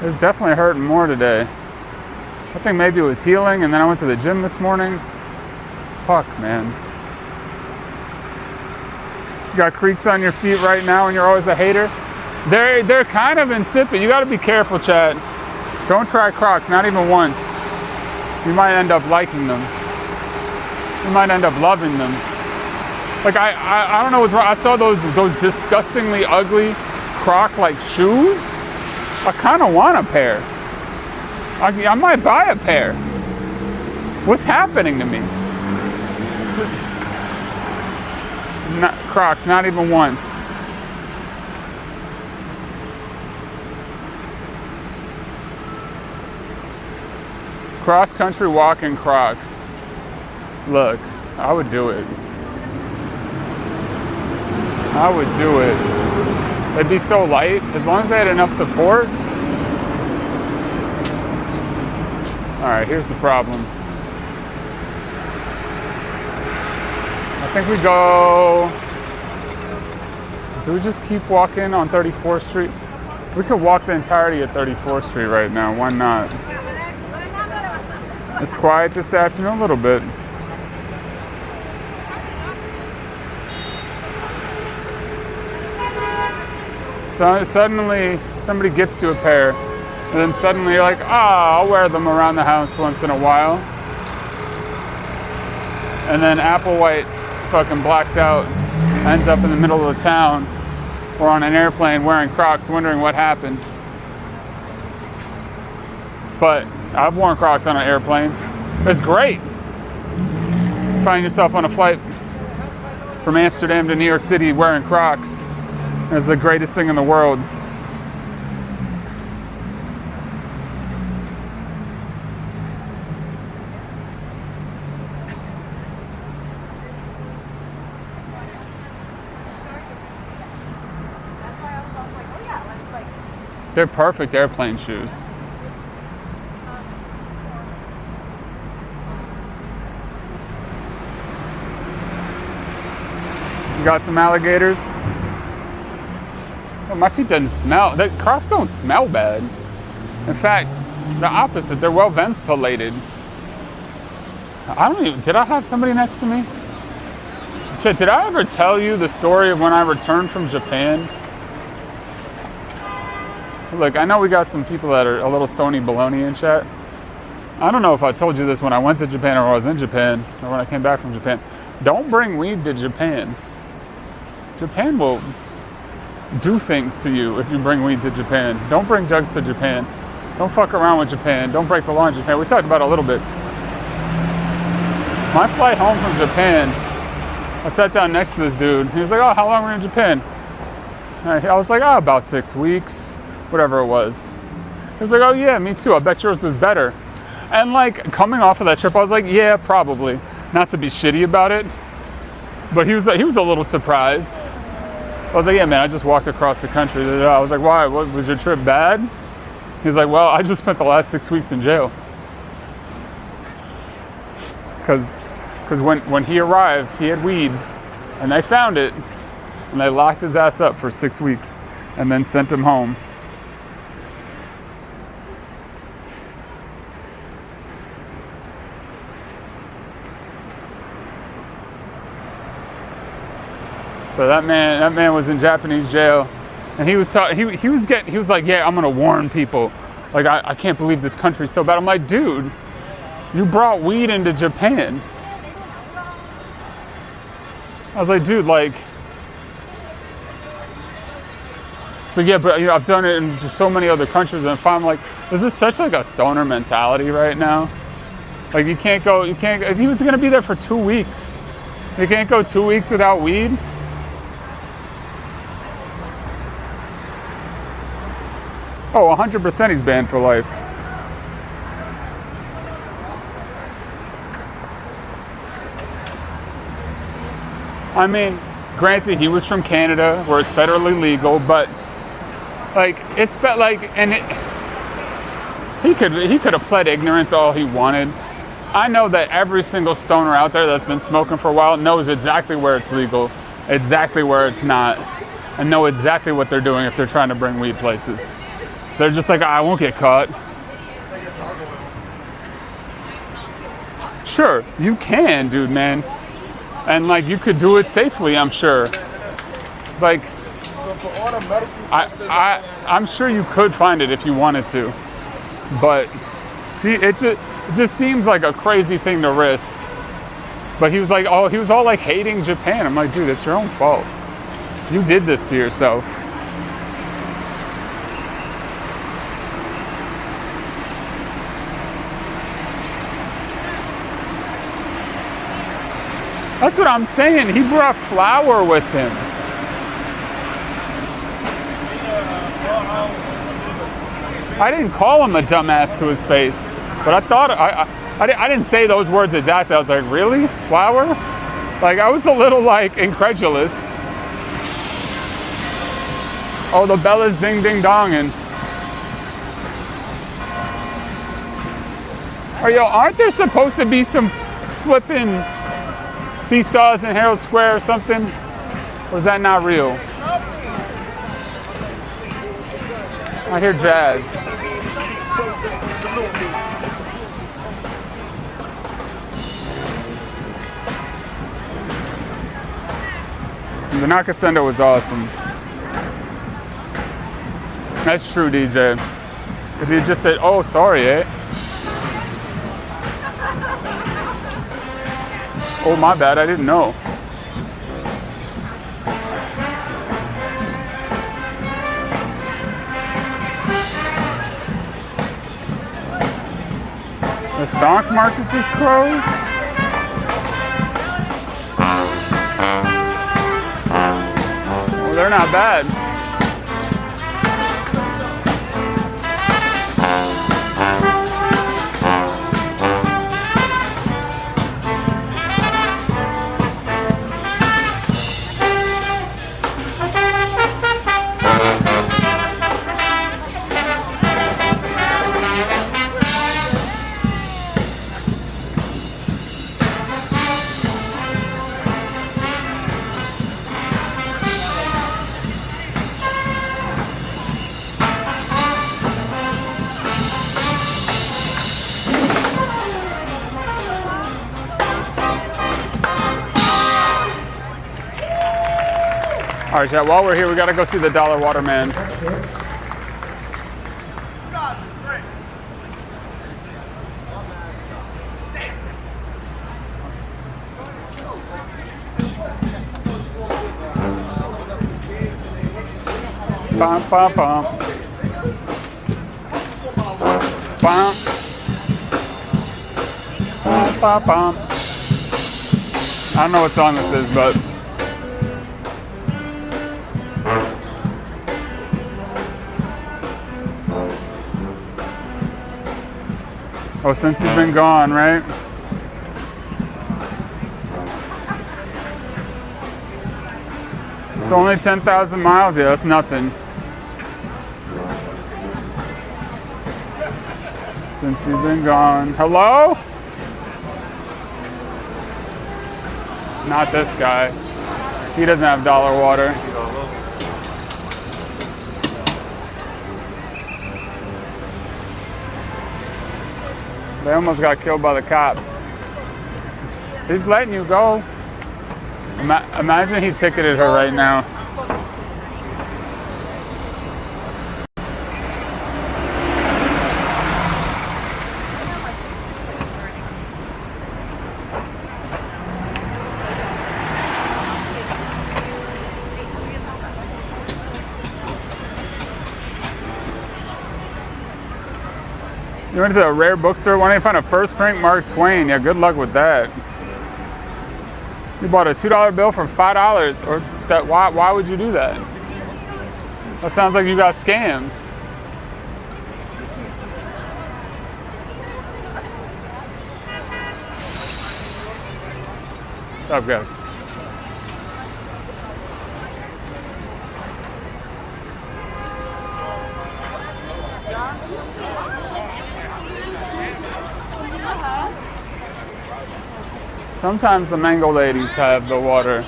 It's definitely hurting more today. I think maybe it was healing and then I went to the gym this morning. Fuck, man. You got creaks on your feet right now and you're always a hater? They're kind of insipid. You gotta be careful, Chad. Don't try Crocs, not even once. You might end up liking them. You might end up loving them. Like I don't know what's wrong. I saw those disgustingly ugly Croc-like shoes. I kind of want a pair. I might buy a pair. What's happening to me? Crocs, not even once. Cross-country walking Crocs. Look, I would do it. I would do it. They'd be so light, as long as they had enough support. All right, here's the problem. I think we go, do we just keep walking on 34th Street? We could walk the entirety of 34th Street right now, why not? It's quiet this afternoon a little bit. So suddenly somebody gifts you a pair, and then suddenly you're like, I'll wear them around the house once in a while. And then Applewhite fucking blacks out, ends up in the middle of the town or on an airplane wearing Crocs, wondering what happened. But I've worn Crocs on an airplane. It's great. Find yourself on a flight from Amsterdam to New York City wearing Crocs. It's the greatest thing in the world. They're perfect airplane shoes. You got some alligators? Oh, my feet doesn't smell. The Crocs don't smell bad. In fact, the opposite. They're well ventilated. I don't even. Did I have somebody next to me? Chet, did I ever tell you the story of when I returned from Japan? Look, I know we got some people that are a little stony baloney in chat. I don't know if I told you this when I went to Japan or when I was in Japan or when I came back from Japan. Don't bring weed to Japan. Japan will do things to you if you bring weed to Japan. Don't bring drugs to Japan. Don't fuck around with Japan. Don't break the law in Japan. We talked about it a little bit. My flight home from Japan, I sat down next to this dude. He was like, how long were you in Japan? I was like, about 6 weeks, whatever it was. He was like, yeah, me too. I bet yours was better. And like coming off of that trip, I was like, yeah, probably. Not to be shitty about it, but he was a little surprised. I was like, yeah, man, I just walked across the country. I was like, why? What, was your trip bad? He's like, well, I just spent the last 6 weeks in jail. Because when he arrived, he had weed, and they found it, and they locked his ass up for 6 weeks, and then sent him home. So that man was in Japanese jail, and he was like, yeah, I'm gonna warn people. Like, I can't believe this country's so bad. I'm like, dude, you brought weed into Japan. I was like, dude, like, so yeah, but I've done it in so many other countries, and I'm like, this is such like a stoner mentality right now. Like, you can't, if he was gonna be there for 2 weeks, you can't go 2 weeks without weed. Oh, 100% he's banned for life. I mean, granted, he was from Canada, where it's federally legal, but like he could have pled ignorance all he wanted. I know that every single stoner out there that's been smoking for a while knows exactly where it's legal, exactly where it's not, and know exactly what they're doing if they're trying to bring weed places. They're just like, I won't get caught. Sure, you can, dude, man. And like, you could do it safely, I'm sure. Like, I'm sure you could find it if you wanted to. But see, it just seems like a crazy thing to risk. But he was like, oh, he was all like hating Japan. I'm like, dude, it's your own fault. You did this to yourself. That's what I'm saying. He brought flour with him. I didn't call him a dumbass to his face, but I thought I didn't say those words exactly. I was like, really? Flour? Like, I was a little like incredulous. Oh, the bell is ding ding donging. Oh, yo, aren't there supposed to be some flipping seesaws in Herald Square or something? Or is that not real? I hear jazz. The Nakasendo was awesome. That's true, DJ. If you just said, oh, sorry, eh? Oh, my bad, I didn't know. The stock market is closed? Well, they're not bad. All right, chat, while we're here, we gotta go see the Dollar Water Man. Bum, bum, bum. Bum. Bum, bum, bum. I don't know what song this is, but oh, since you've been gone, right? It's only 10,000 miles. Yeah, that's nothing. Since you've been gone. Hello? Not this guy. He doesn't have Dollar Water. They almost got killed by the cops. He's letting you go. Imagine he ticketed her right now. You went to a rare bookstore, why don't you find a first print Mark Twain? Yeah, good luck with that. You bought a $2 bill for $5, or that? Why would you do that? That sounds like you got scammed. What's up, guys? Sometimes the mango ladies have the water.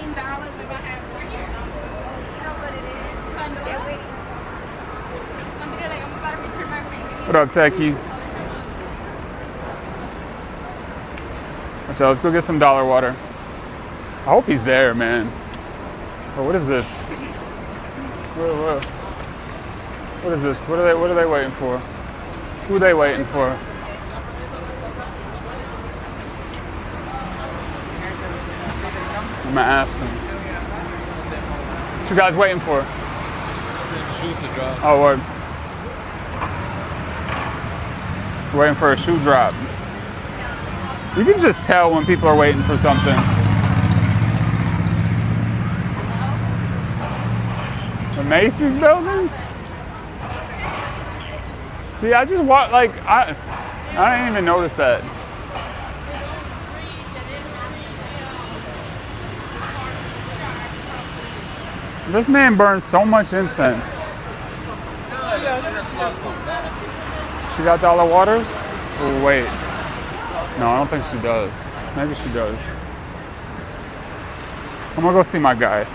What up, Techie? Okay, let's go get some Dollar Water. I hope he's there, man. Oh, what is this? What is this? What are they waiting for? Who they waiting for? I'm gonna ask them. What you guys waiting for? Shoes to drop. Oh, word. Waiting for a shoe drop. You can just tell when people are waiting for something. The Macy's building? See, I just walked, like, I didn't even notice that. This man burns so much incense. She got dollar waters? Oh, wait. No, I don't think she does. Maybe she does. I'm gonna go see my guy.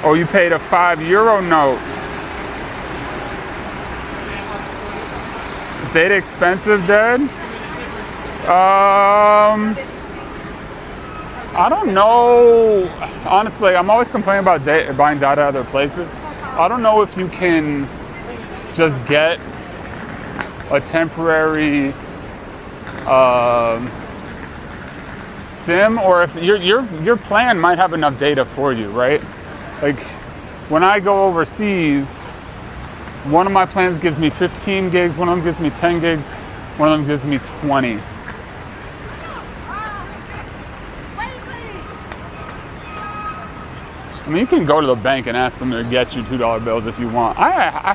Oh, you paid a €5 note. Is data expensive, Dad? I don't know. Honestly, I'm always complaining about buying data at other places. I don't know if you can just get a temporary SIM, or if your plan might have enough data for you, right? Like when I go overseas, one of my plans gives me 15 gigs, one of them gives me 10 gigs, one of them gives me 20. I mean, you can go to the bank and ask them to get you $2 bills if you want. I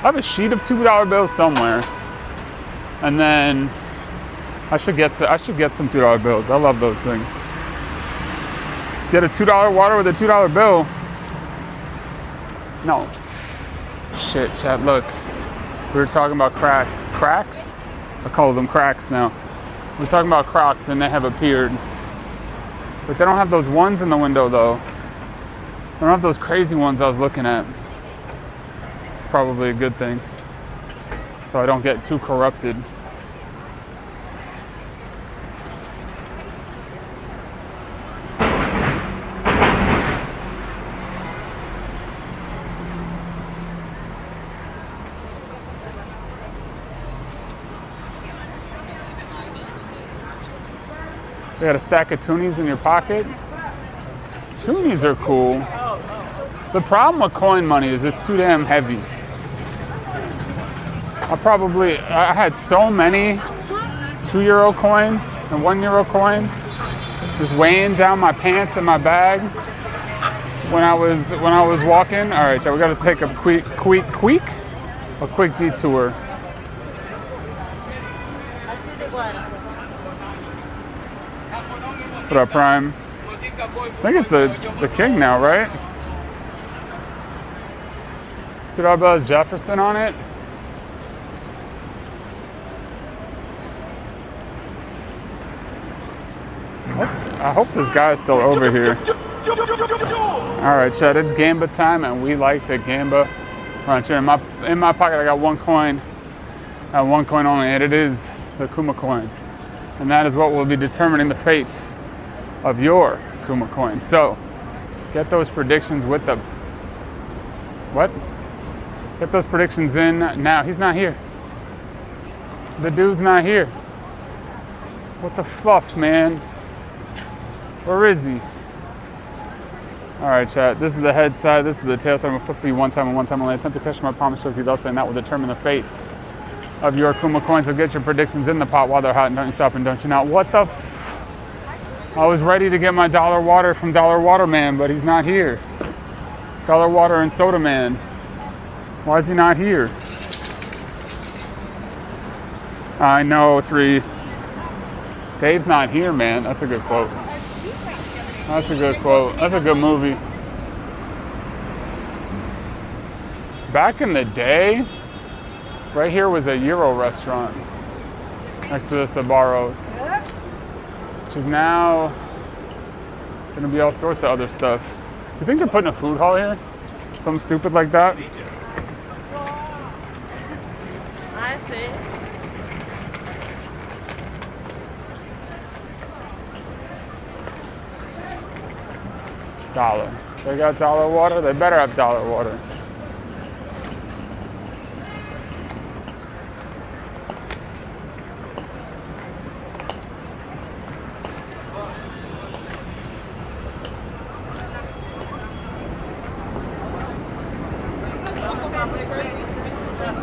have a sheet of $2 bills somewhere, and then I should get some $2 bills. I love those things. Get a $2 water with a $2 bill. No. Shit, chat. Look, we were talking about cracks. I call them cracks now. We were talking about Crocs, and they have appeared, but they don't have those ones in the window though. I don't have those crazy ones I was looking at. It's probably a good thing, so I don't get too corrupted. You got a stack of toonies in your pocket? Toonies are cool. The problem with coin money is it's too damn heavy. I had so many €2 coins and €1 coin just weighing down my pants and my bag when I was walking. All right, so we got to take a quick detour. What up, Prime? I think it's the king now, right? $2 bill has Jefferson on it. I hope this guy's still over here. All right, Chad, it's gamba time, and we like to gamba around here. In my pocket, I got one coin. I have one coin only, and it is the Kuma coin. And that is what will be determining the fate of your Kuma coin. So, get those predictions with the... What? Get those predictions in now. He's not here. The dude's not here. What the fluff, man? Where is he? All right, chat. This is the head side. This is the tail side. I'm gonna flip for you one time and one time only. Attempt to catch my palm shows you thus, and that will determine the fate of your Kuma coin. So get your predictions in the pot while they're hot, and don't you stop and don't you not. What the I was ready to get my dollar water from Dollar Water Man, but he's not here. Dollar Water and Soda Man. Why is he not here? I know, 3. Dave's not here, man. That's a good quote. That's a good quote. That's a good movie. Back in the day, right here was a Euro restaurant next to the Sabaros, which is now gonna be all sorts of other stuff. You think they're putting a food hall here? Something stupid like that? I think. Dollar. They got dollar water? They better have dollar water.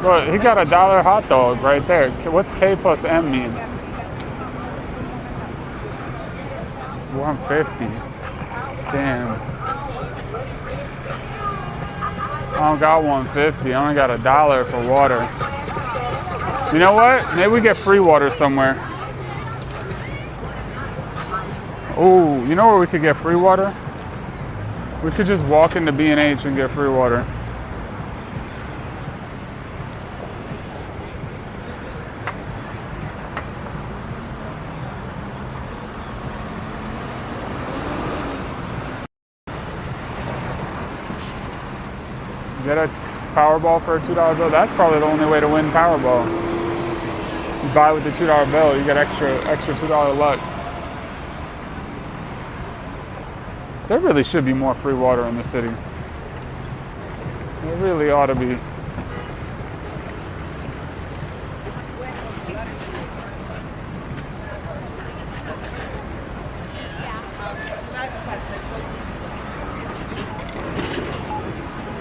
Look, he got $1 hot dog right there. What's K plus M mean? 150. Damn. I don't got 150. I only got $1 for water. You know what? Maybe we get free water somewhere. Oh, you know where we could get free water? We could just walk into B&H and get free water. Get a Powerball for a $2 bill. That's probably the only way to win Powerball. You buy with the $2 bill, you get extra $2 luck. There really should be more free water in the city. There really ought to be.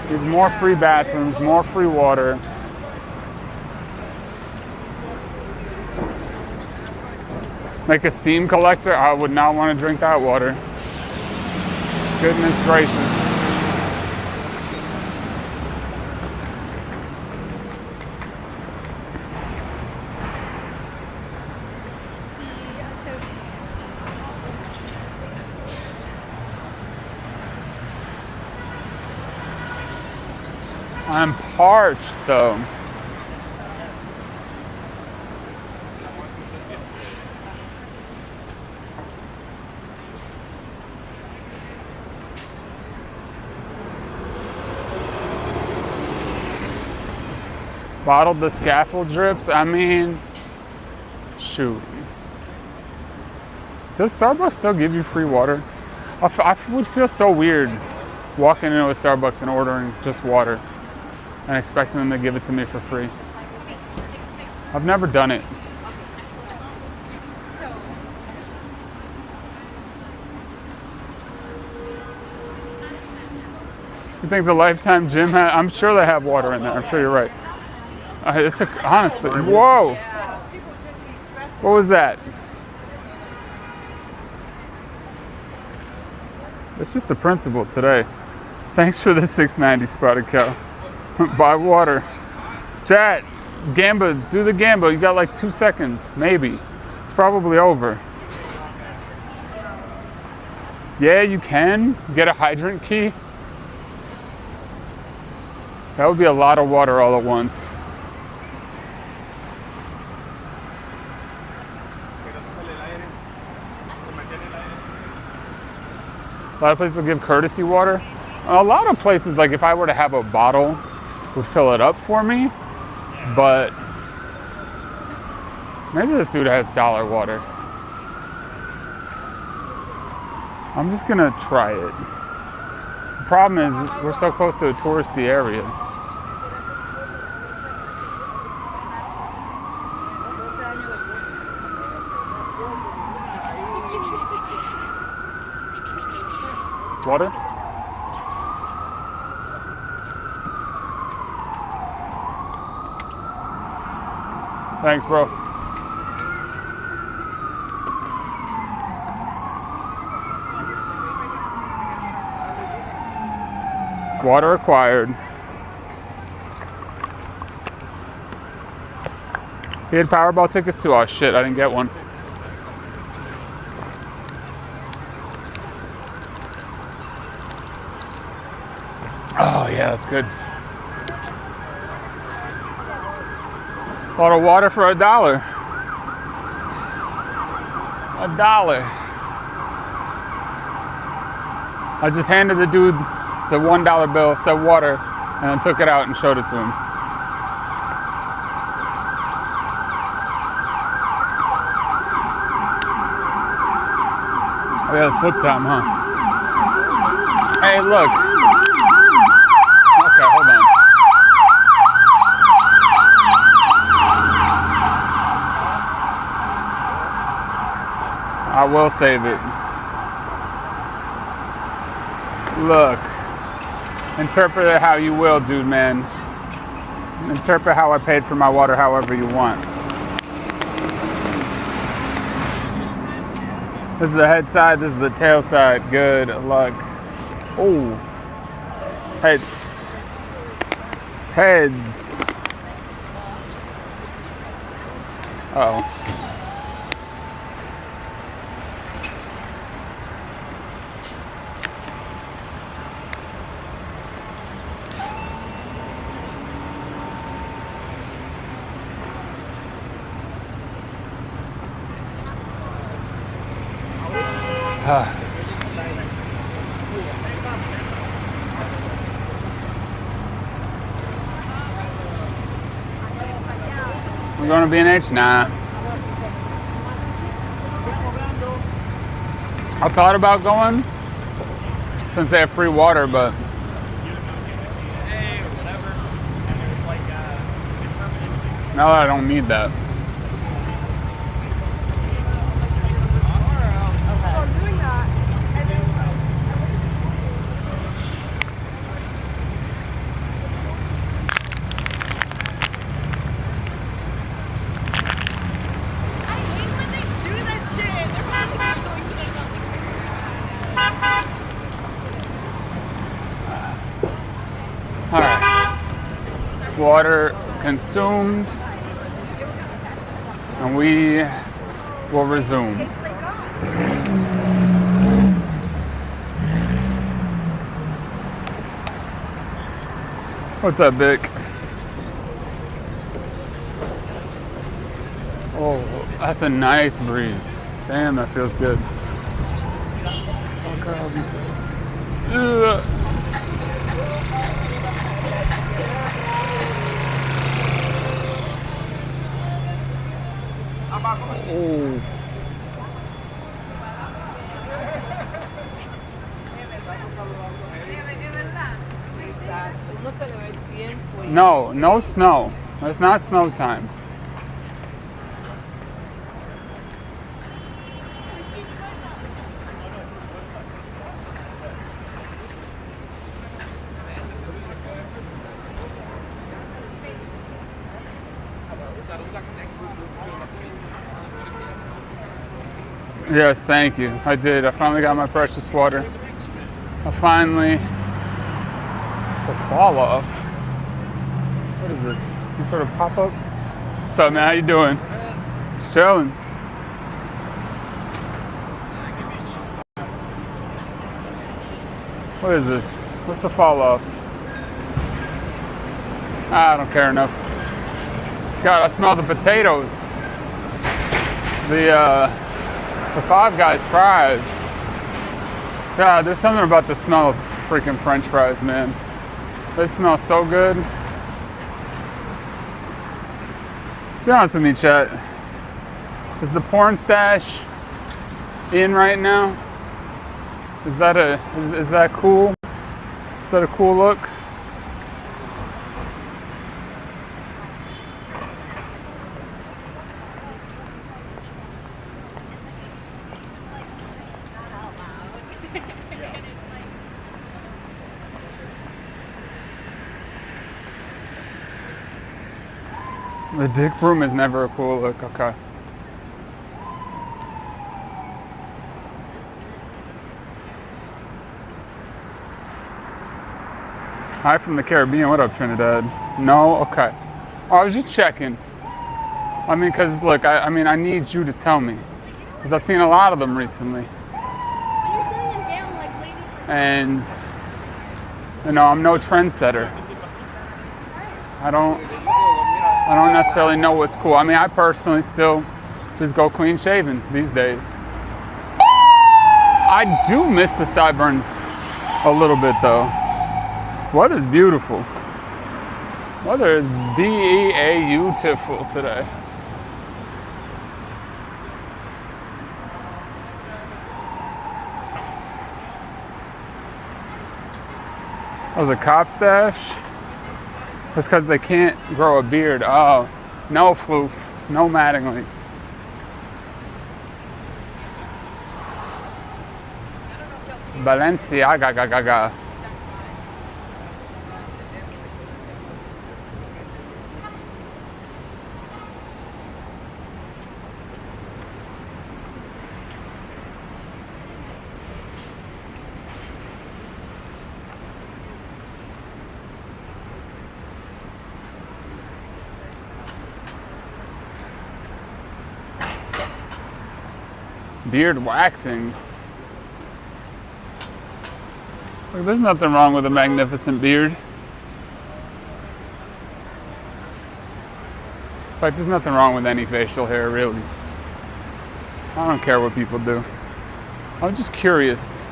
There's more free bathrooms, more free water. Like a steam collector, I would not want to drink that water. Goodness gracious. I'm parched though. Bottled the scaffold drips. I mean, shoot. Does Starbucks still give you free water? I would feel so weird walking into a Starbucks and ordering just water and expecting them to give it to me for free. I've never done it. You think the Lifetime Gym has? I'm sure they have water in there. I'm sure you're right. Honestly, whoa! What was that? It's just the principle today. Thanks for the $6.90 Spotted Cow. Buy water. Chat, Gamba, do the Gamba. You got like 2 seconds, maybe. It's probably over. Yeah, you can get a hydrant key. That would be a lot of water all at once. A lot of places will give courtesy water. A lot of places, like if I were to have a bottle, would fill it up for me. But maybe this dude has dollar water. I'm just gonna try it. The problem is we're so close to a touristy area. Water? Thanks, bro. Water acquired. He had Powerball tickets too. Oh shit, I didn't get one. Oh yeah, that's good. Bought a water for $1. $1. I just handed the dude the $1 bill, said water, and then took it out and showed it to him. Oh yeah, it's flip time, huh? Hey, look. Okay, hold on. I will save it. Look. Interpret it how you will, dude, man. Interpret how I paid for my water however you want. This is the head side, this is the tail side. Good luck. Oh. Heads. Heads. Uh-oh. We're going to B&H? Nah. I thought about going since they have free water, but now I don't need that. All right, water consumed, and we will resume. What's up, Vic? Oh, that's a nice breeze. Damn, that feels good. Ugh. Oh. No, no snow. It's not snow time. Yes, thank you. I did. I finally got my precious water. I finally... The fall off. What is this? Some sort of pop-up? What's up, man? How you doing? Chilling. What is this? What's the fall off? I don't care enough. God, I smell the potatoes. The Five Guys fries. God, there's something about the smell of freaking French fries, man. They smell so good. Be honest with me, chat. Is the porn stash in right now? Is that cool? Is that a cool look? The dick broom is never a cool look, okay. Hi from the Caribbean, what up, Trinidad? No, okay. Oh, I was just checking. I mean, cause look, I mean, I need you to tell me. Cause I've seen a lot of them recently. And, you know, I'm no trendsetter. I don't necessarily know what's cool. I mean, I personally still just go clean shaven these days. I do miss the sideburns a little bit though. Weather's beautiful. Weather is beautiful today. That was a cop stash? That's because they can't grow a beard. Oh, no floof, no Mattingly. Balenciaga. Beard waxing. Look, there's nothing wrong with a magnificent beard. In fact, there's nothing wrong with any facial hair, really. I don't care what people do. I'm just curious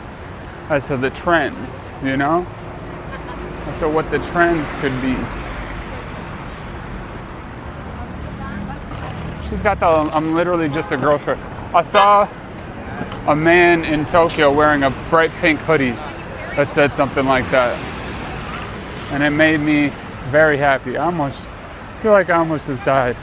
as to the trends, you know? As to what the trends could be. She's got the, I'm literally just a girl shirt. I saw a man in Tokyo wearing a bright pink hoodie that said something like that. And it made me very happy. I feel like I almost just died.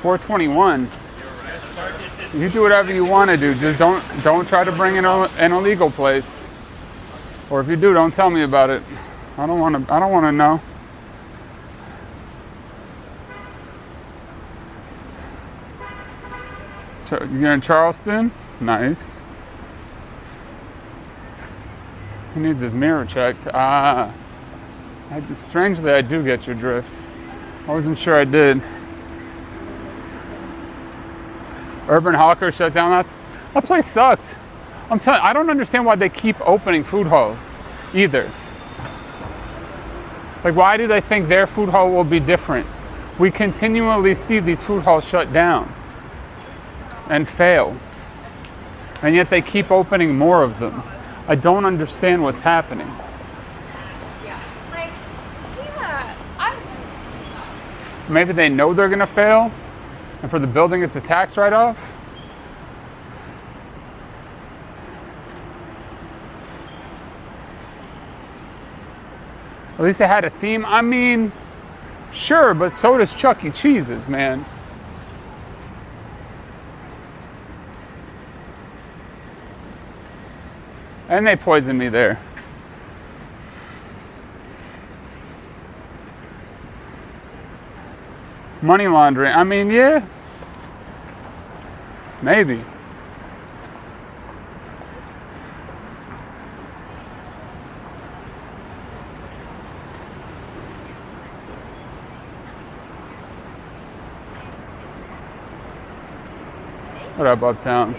$4.21. You do whatever you want to do. Just don't try to bring in an illegal place. Or if you do, don't tell me about it. I don't want to know. You're in Charleston? Nice. He needs his mirror checked. Strangely, I do get your drift. I wasn't sure I did. Urban Hawker shut down last. That place sucked. I'm telling you, I don't understand why they keep opening food halls either. Like, why do they think their food hall will be different? We continually see these food halls shut down and fail. And yet they keep opening more of them. I don't understand what's happening. Yeah. Like, Maybe they know they're gonna fail, and for the building it's a tax write-off? At least they had a theme. I mean, sure, but so does Chuck E. Cheese's, man. And they poisoned me there. Money laundering. I mean, yeah. Maybe. What up, Uptown?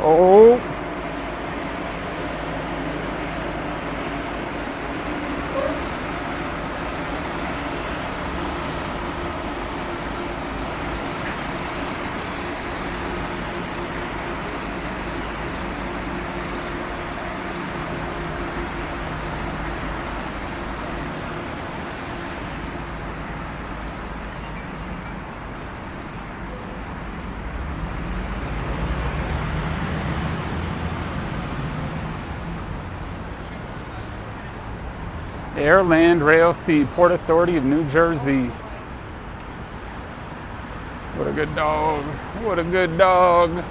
Oh. Air, Land, Rail, Sea, Port Authority of New Jersey. What a good dog. What a good dog.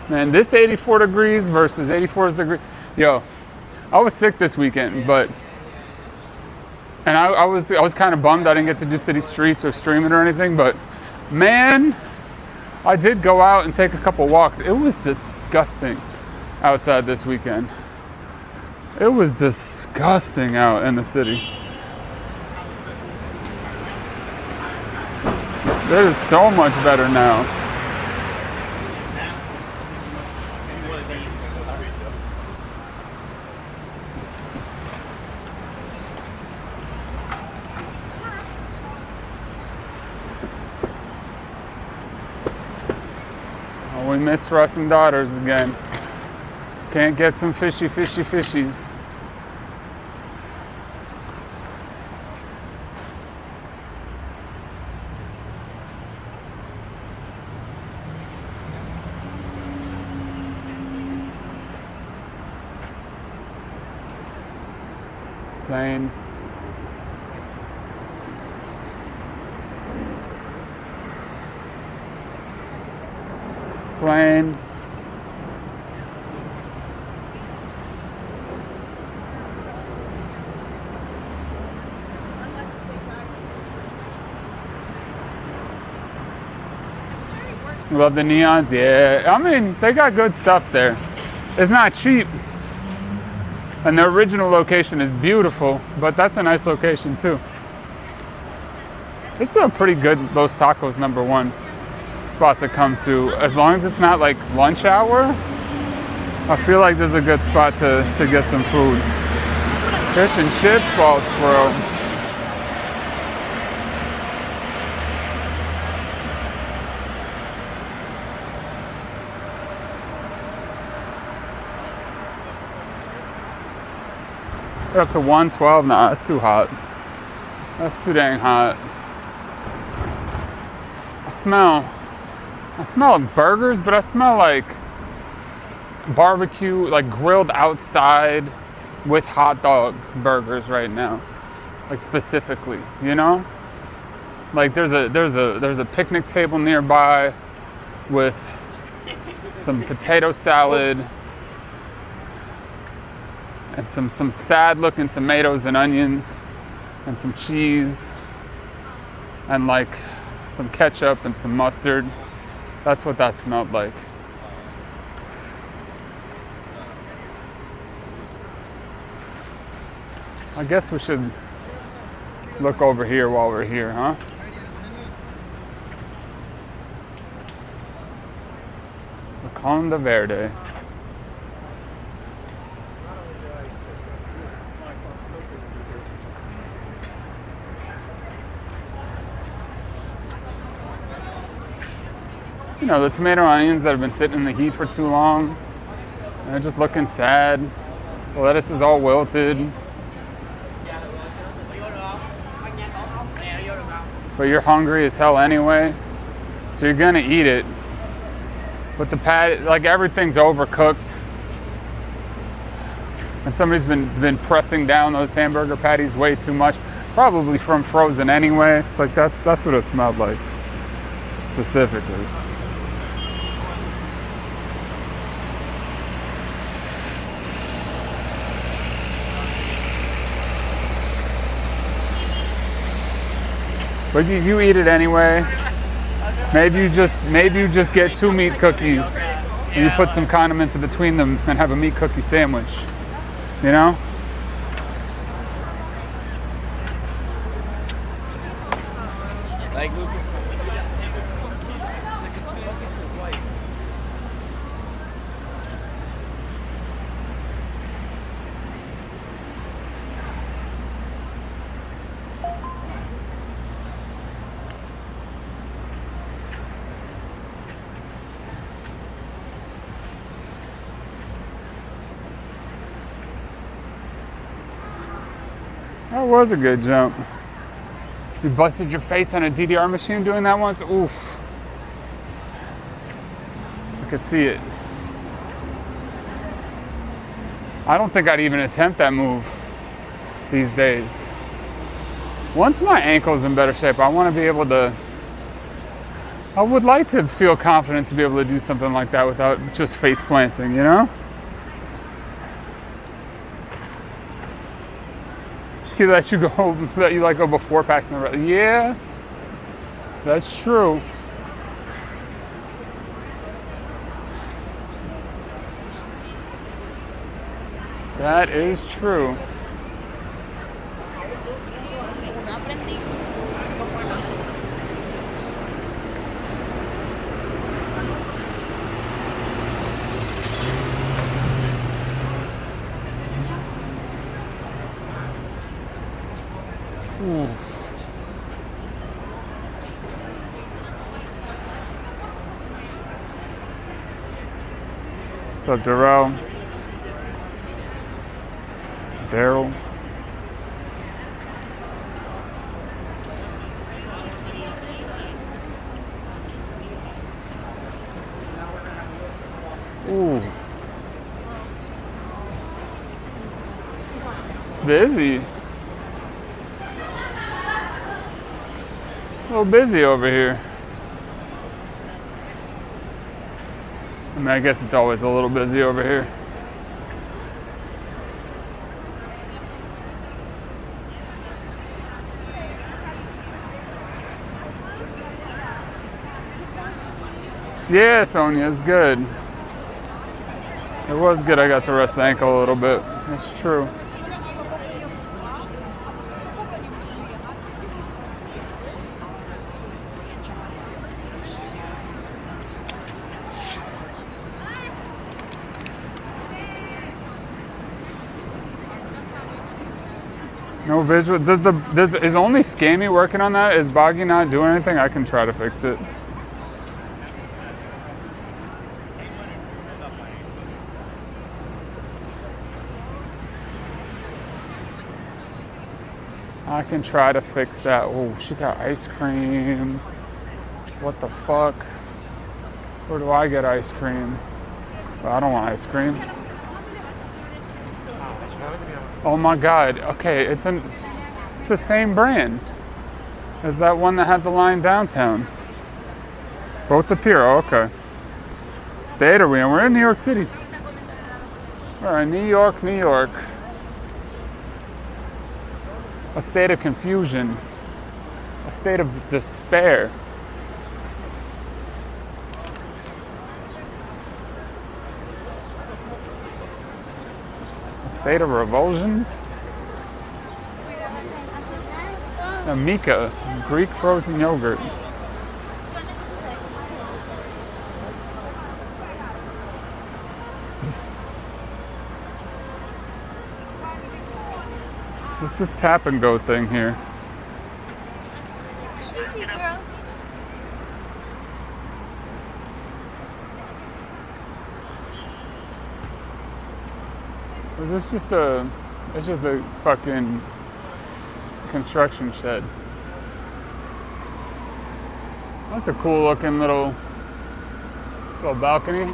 Man, this 84 degrees versus 84 degrees. Yo, I was sick this weekend, but I was kind of bummed I didn't get to do City Streets or stream it or anything, but man, I did go out and take a couple walks. It was disgusting outside this weekend. It was disgusting out in the city. It is so much better now. We missed Russ and Daughters again. Can't get some fishies. Plane. Plane. Love the neons. Yeah, I mean, they got good stuff there. It's not cheap. And the original location is beautiful, but that's a nice location too. This is a pretty good Los Tacos #1 spot to come to. As long as it's not like lunch hour, I feel like this is a good spot to get some food. Fish and chips, balls, bro. We're up to 112. Nah, that's too hot. That's too dang hot. I smell burgers, but I smell like barbecue, like grilled outside with hot dogs burgers right now. Like specifically, you know? Like there's a picnic table nearby with some potato salad and some sad looking tomatoes and onions and some cheese and like some ketchup and some mustard. That's what that smelled like. I guess we should look over here while we're here, huh? La Conda Verde. You know, the tomato onions that have been sitting in the heat for too long. They're just looking sad. The lettuce is all wilted. But you're hungry as hell anyway, so you're gonna eat it. But the patty, like everything's overcooked. And somebody's been pressing down those hamburger patties way too much. Probably from frozen anyway. Like that's what it smelled like, specifically. But you eat it anyway. Maybe you just get 2 meat cookies and you put some condiments in between them and have a meat cookie sandwich. You know? Like Lucas. That was a good jump. You busted your face on a DDR machine doing that once? Oof. I could see it. I don't think I'd even attempt that move these days. Once my ankle's in better shape, I want to be able to... I would like to feel confident to be able to do something like that without just face planting, you know? Let you like go before passing the rest. Yeah, that's true. That is true. What's up, Darrell? Daryl? Ooh. It's busy. A little busy over here. I mean, I guess it's always a little busy over here. Yeah, Sonia, it's good. It was good I got to rest the ankle a little bit. It's true. No visual. Is only Scammy working on that? Is Boggy not doing anything? I can try to fix it. I can try to fix that. Oh, she got ice cream. What the fuck? Where do I get ice cream? Well, I don't want ice cream. Oh my god. Okay, it's the same brand as that one that had the line downtown. Both appear. Oh, okay. State are we in? We're in New York City. All right, New York, New York. A state of confusion, a state of despair. A state of revulsion. Mika, Greek frozen yogurt. What's this tap and go thing here? Easy, girl. Is this just it's just a fucking construction shed. That's a cool looking little balcony.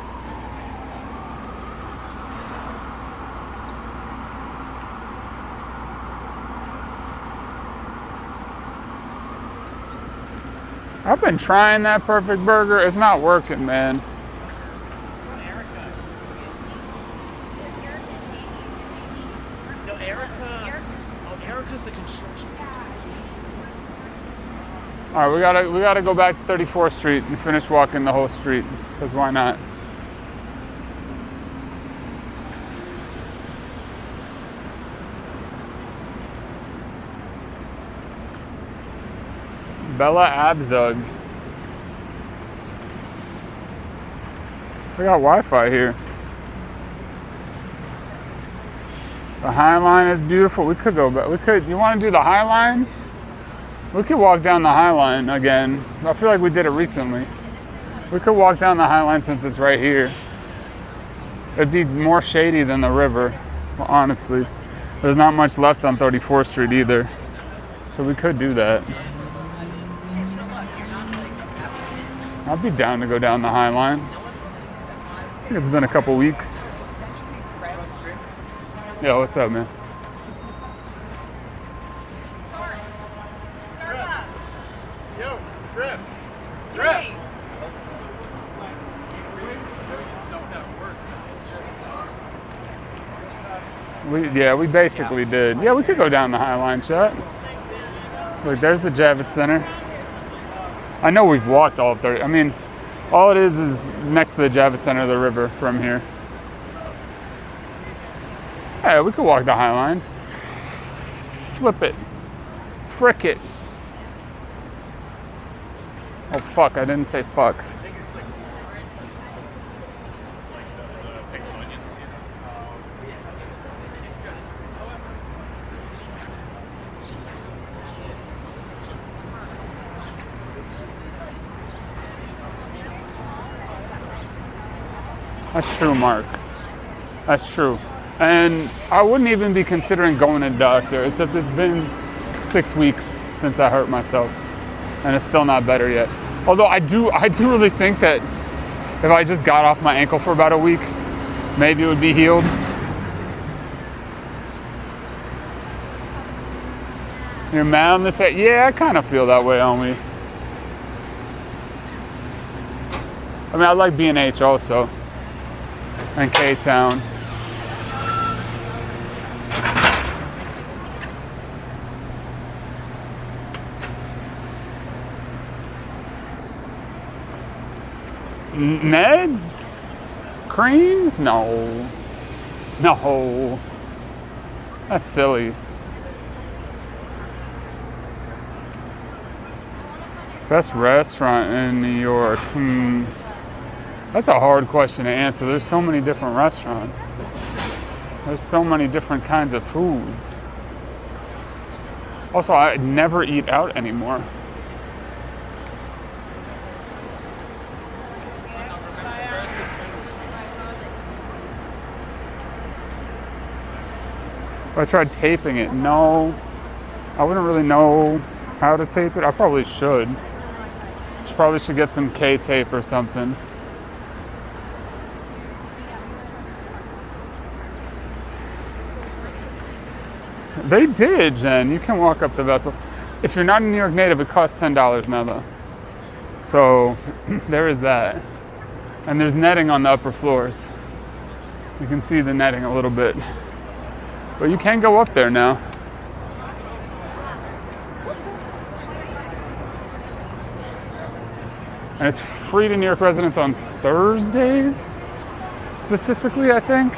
I've been trying that perfect burger. It's not working, man. No, Erica. Oh, Erica's the construction. All right, we gotta go back to 34th Street and finish walking the whole street. Cause why not? Bella Abzug. We got Wi-Fi here. The High Line is beautiful. We could go back. You want to do the High Line? We could walk down the High Line again. I feel like we did it recently. We could walk down the High Line since it's right here. It'd be more shady than the river, honestly. There's not much left on 34th Street either. So we could do that. I'd be down to go down the High Line. I think it's been a couple weeks. Yo, what's up, man? Yo, Drift. We basically did. Yeah, we could go down the High Line, chat. Look, there's the Javits Center. I know we've walked all of 30. I mean, all it is next to the Javits Center of the river from here. Yeah, we could walk the High Line. Flip it. Frick it. Oh, fuck. I didn't say fuck. That's true, Mark. That's true. And I wouldn't even be considering going to the doctor, except it's been 6 weeks since I hurt myself, and it's still not better yet. Although I do really think that if I just got off my ankle for about a week, maybe it would be healed. You're mad on this? Yeah, I kind of feel that way, homie. I mean, I like B&H also. And K-Town. Ned's? Creams? No. No. That's silly. Best restaurant in New York? That's a hard question to answer. There's so many different restaurants. There's so many different kinds of foods. Also, I never eat out anymore. If I tried taping it, no. I wouldn't really know how to tape it. I probably should. Probably should get some K-tape or something. They did, Jen. You can walk up the vessel. If you're not a New York native, it costs $10 now, though. So there is that. And there's netting on the upper floors. You can see the netting a little bit. But you can go up there now. And it's free to New York residents on Thursdays, specifically, I think.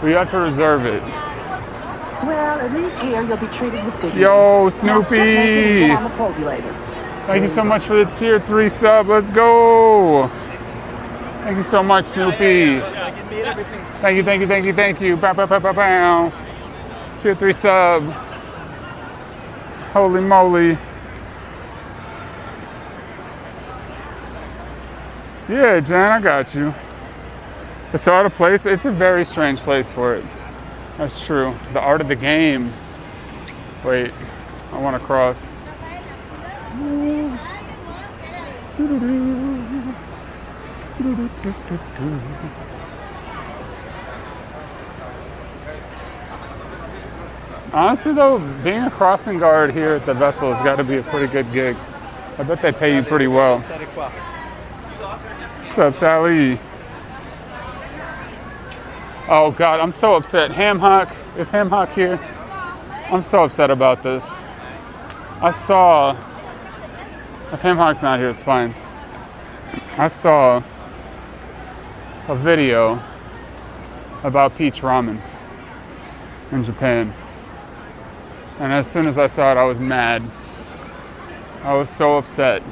But you have to reserve it. Well, at least here you'll be treated with dignity. Yo, Snoopy! Thank you so much for the tier 3 sub. Let's go! Thank you so much, Snoopy. Thank you, thank you, thank you, thank you. Bow, bow, bow, bow, bow. Tier 3 sub. Holy moly. Yeah, Jen, I got you. It's out of place. It's a very strange place for it. That's true. The art of the game. Wait, I want to cross. Honestly though, being a crossing guard here at the vessel has got to be a pretty good gig. I bet they pay you pretty well. What's up, Sally? Oh God, I'm so upset. Ham Hock, is Ham Hock here? I'm so upset about this. I saw, if Ham Hock's not here, it's fine. I saw a video about peach ramen in Japan. And as soon as I saw it, I was mad. I was so upset.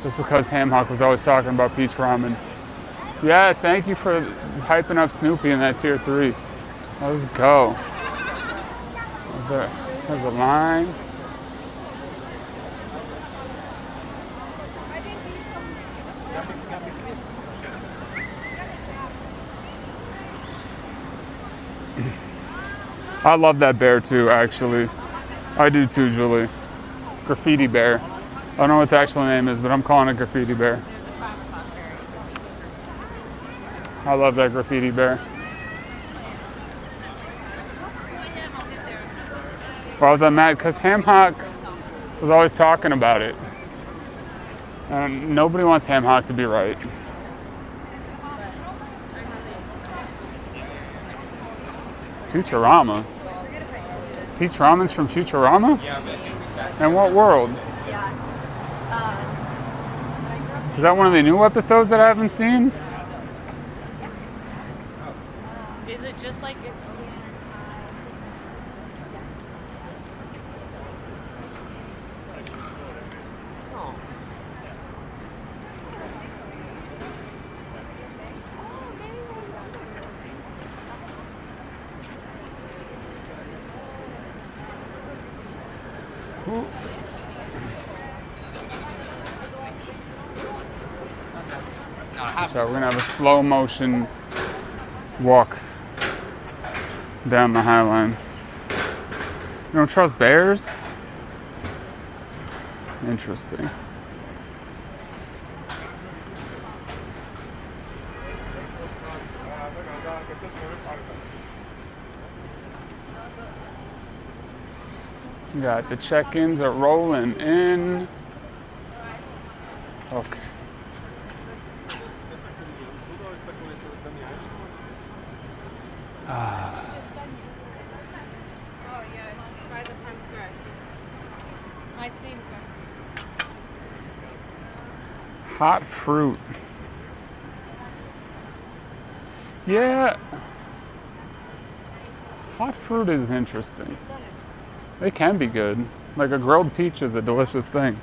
Just because Ham Hock was always talking about peach ramen. Yes, thank you for hyping up Snoopy in that tier 3. Let's go. There's a line. I love that bear too, actually. I do too, Julie. Graffiti bear. I don't know what its actual name is, but I'm calling it Graffiti Bear. I love that Graffiti Bear. Why was I mad? Because Ham Hock was always talking about it. And nobody wants Ham Hock to be right. Futurama? Peach Ramen's from Futurama? Yeah, but I think that's In what world? Is that one of the new episodes that I haven't seen? Is it just like it's So we're gonna have a slow motion walk down the High Line. You don't trust bears? Interesting. Got the check-ins are rolling in. Okay. Oh yeah, it's by the Times Square. I think. Hot fruit. Yeah. Hot fruit is interesting. They can be good. Like a grilled peach is a delicious thing.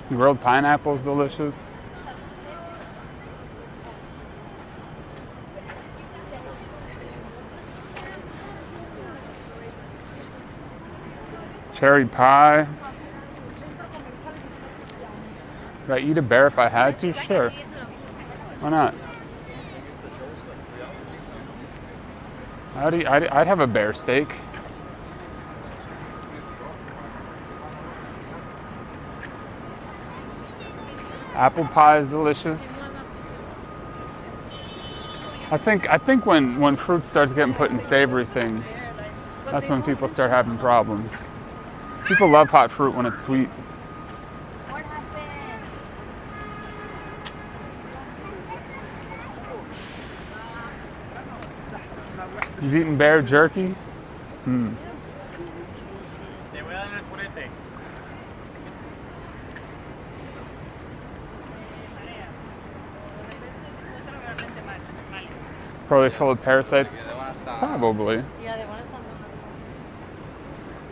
Grilled pineapple is delicious. Cherry pie. Would I eat a bear if I had to? Sure. Why not? I'd have a bear steak. Apple pie is delicious. I think when fruit starts getting put in savory things, that's when people start having problems. People love hot fruit when it's sweet. You've eaten bear jerky? Probably full of parasites? Probably.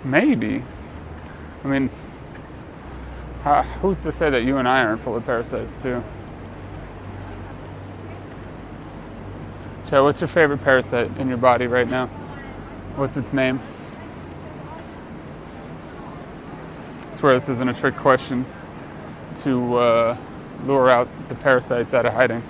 Maybe. I mean, who's to say that you and I aren't full of parasites too? So what's your favorite parasite in your body right now? What's its name? I swear this isn't a trick question to lure out the parasites out of hiding.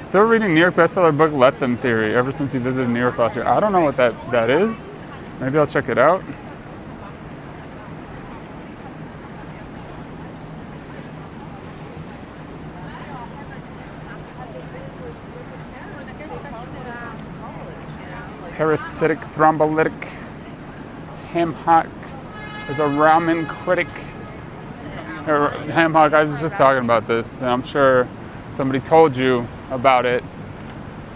Still reading New York bestseller book Let Them Theory ever since you visited New York last year. I don't know what that is. Maybe I'll check it out. Parasitic, thrombolytic, ham hock. There's a ramen critic. Ham hock, I was just talking about this, and I'm sure somebody told you about it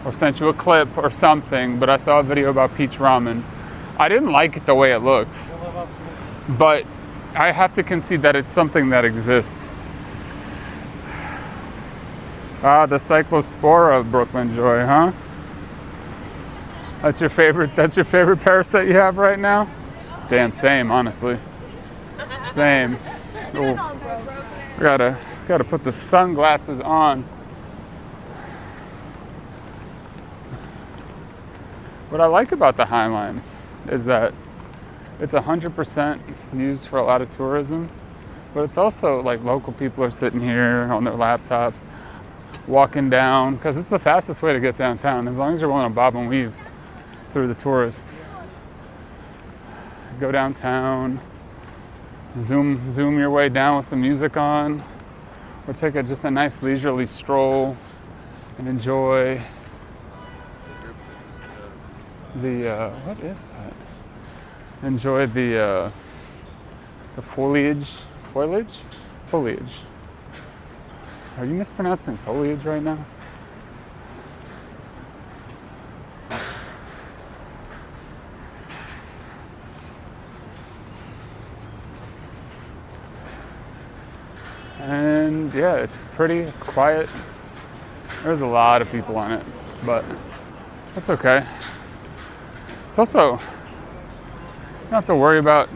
or sent you a clip or something, but I saw a video about peach ramen. I didn't like it the way it looked, but I have to concede that it's something that exists. Ah, the Cyclospora of Brooklyn Joy, huh? That's your favorite parasite you have right now? Damn, same, honestly. Same. Ooh. Gotta put the sunglasses on. What I like about the High Line is that it's 100% used for a lot of tourism, but it's also like local people are sitting here on their laptops, walking down, because it's the fastest way to get downtown, as long as you're willing to bob and weave through the tourists. Go downtown, zoom your way down with some music on, or take just a nice leisurely stroll and enjoy the what is that? Enjoy the foliage. Are you mispronouncing foliage right now? And yeah, it's pretty, it's quiet. There's a lot of people on it, but that's okay. It's also, you don't have to worry about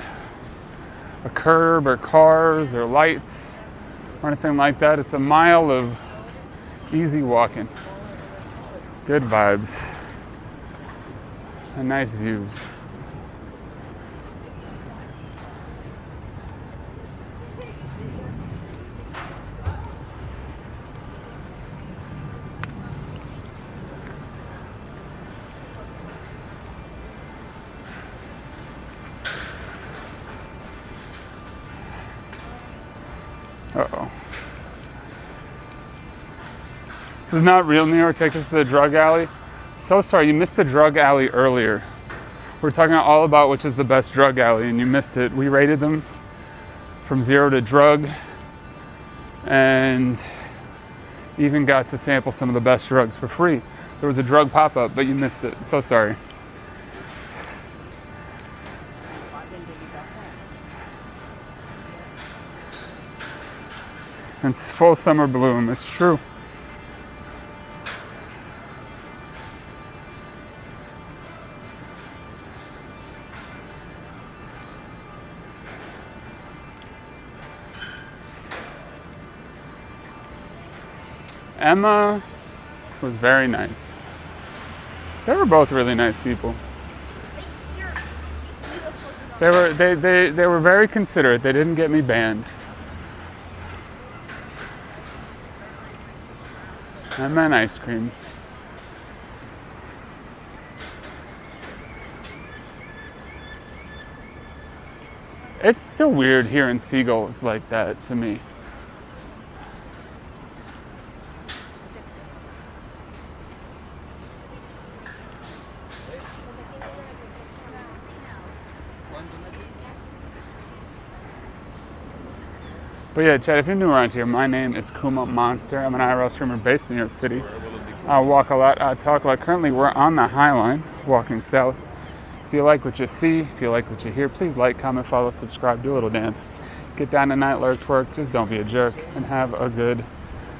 a curb or cars or lights or anything like that. It's a mile of easy walking. Good vibes and nice views. Uh-oh. This is not real New York. Take us to the drug alley. So sorry, you missed the drug alley earlier. We're talking all about which is the best drug alley, and you missed it. We rated them from 0 to drug, and Even got to sample some of the best drugs for free. There was a drug pop-up, but you missed it. So sorry. It's full summer bloom. It's true. Emma was very nice. They were both really nice people. They were very considerate. They didn't get me banned. Emma and ice cream. It's still weird hearing seagulls like that to me. But yeah, Chad, if you're new around here, my name is Kumamonster. I'm an IRL streamer based in New York City. I walk a lot, I talk a lot. Currently, we're on the High Line, walking south. If you like what you see, if you like what you hear, please like, comment, follow, subscribe, do a little dance. Get down tonight, lurk, twerk, just don't be a jerk, and have a good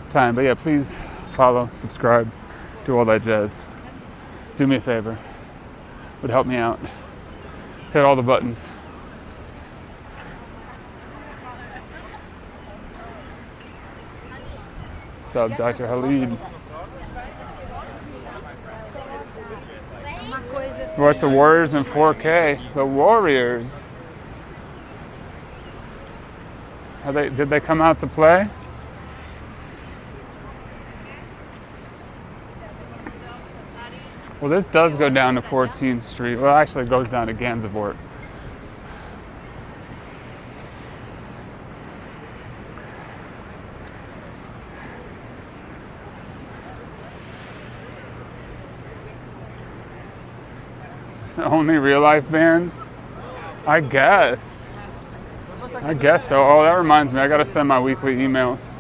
time. But yeah, please follow, subscribe, do all that jazz. Do me a favor. Would help me out. Hit all the buttons. What's up, Dr. Khalid? Watch the Warriors in 4K. The Warriors. Did they come out to play? Well, this does go down to 14th Street. Well, actually, it goes down to Gansevoort. Only real life bands? I guess so. Oh, that reminds me, I gotta send my weekly emails.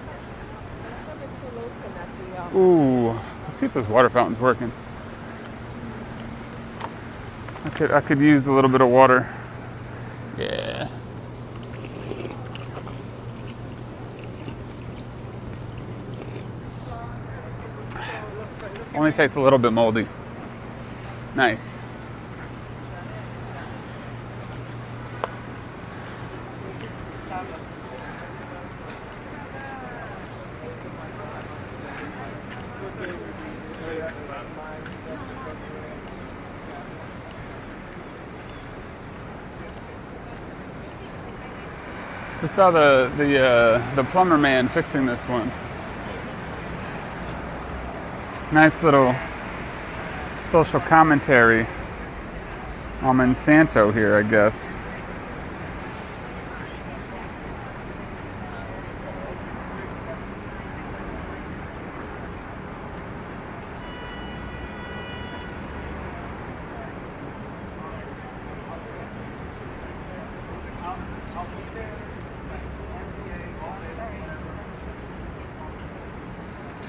Ooh, let's see if this water fountain's working. I could use a little bit of water. Yeah. Only tastes a little bit moldy. Nice. We saw the plumber man fixing this one. Nice little social commentary on Monsanto here, I guess.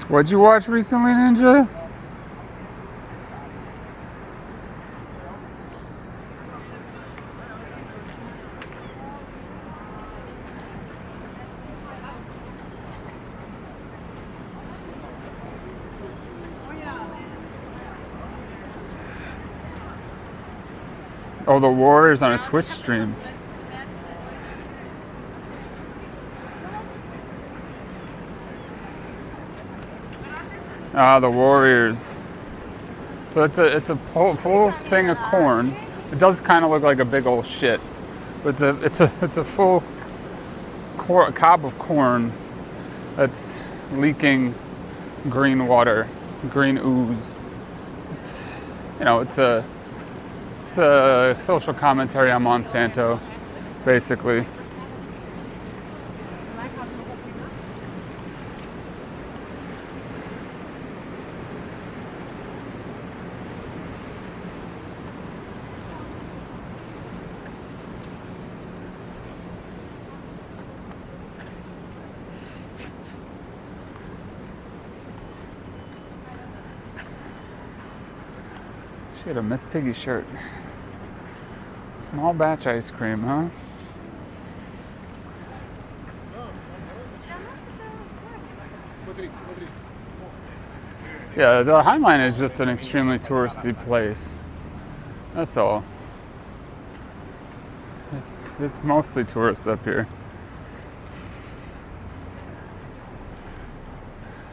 What'd you watch recently, Ninja? Oh, the Warriors on a Twitch stream. Ah, the Warriors. So it's a full thing of corn. It does kind of look like a big old shit, but it's a full cob of corn that's leaking green water, green ooze. It's a social commentary on Monsanto, basically. She had a Miss Piggy shirt. Small batch ice cream, huh? Yeah, the High Line is just an extremely touristy place. That's all. It's mostly tourists up here.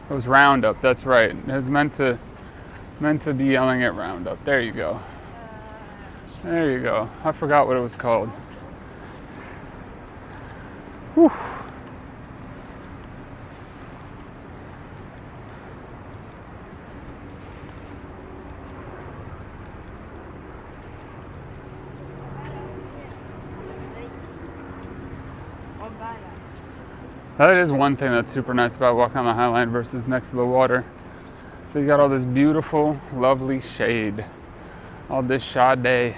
It was Roundup, that's right. It was meant to be yelling at Roundup. There you go. There you go. I forgot what it was called. Whew. That is one thing that's super nice about walking on the High Line versus next to the water. So you got all this beautiful, lovely shade. All this shade.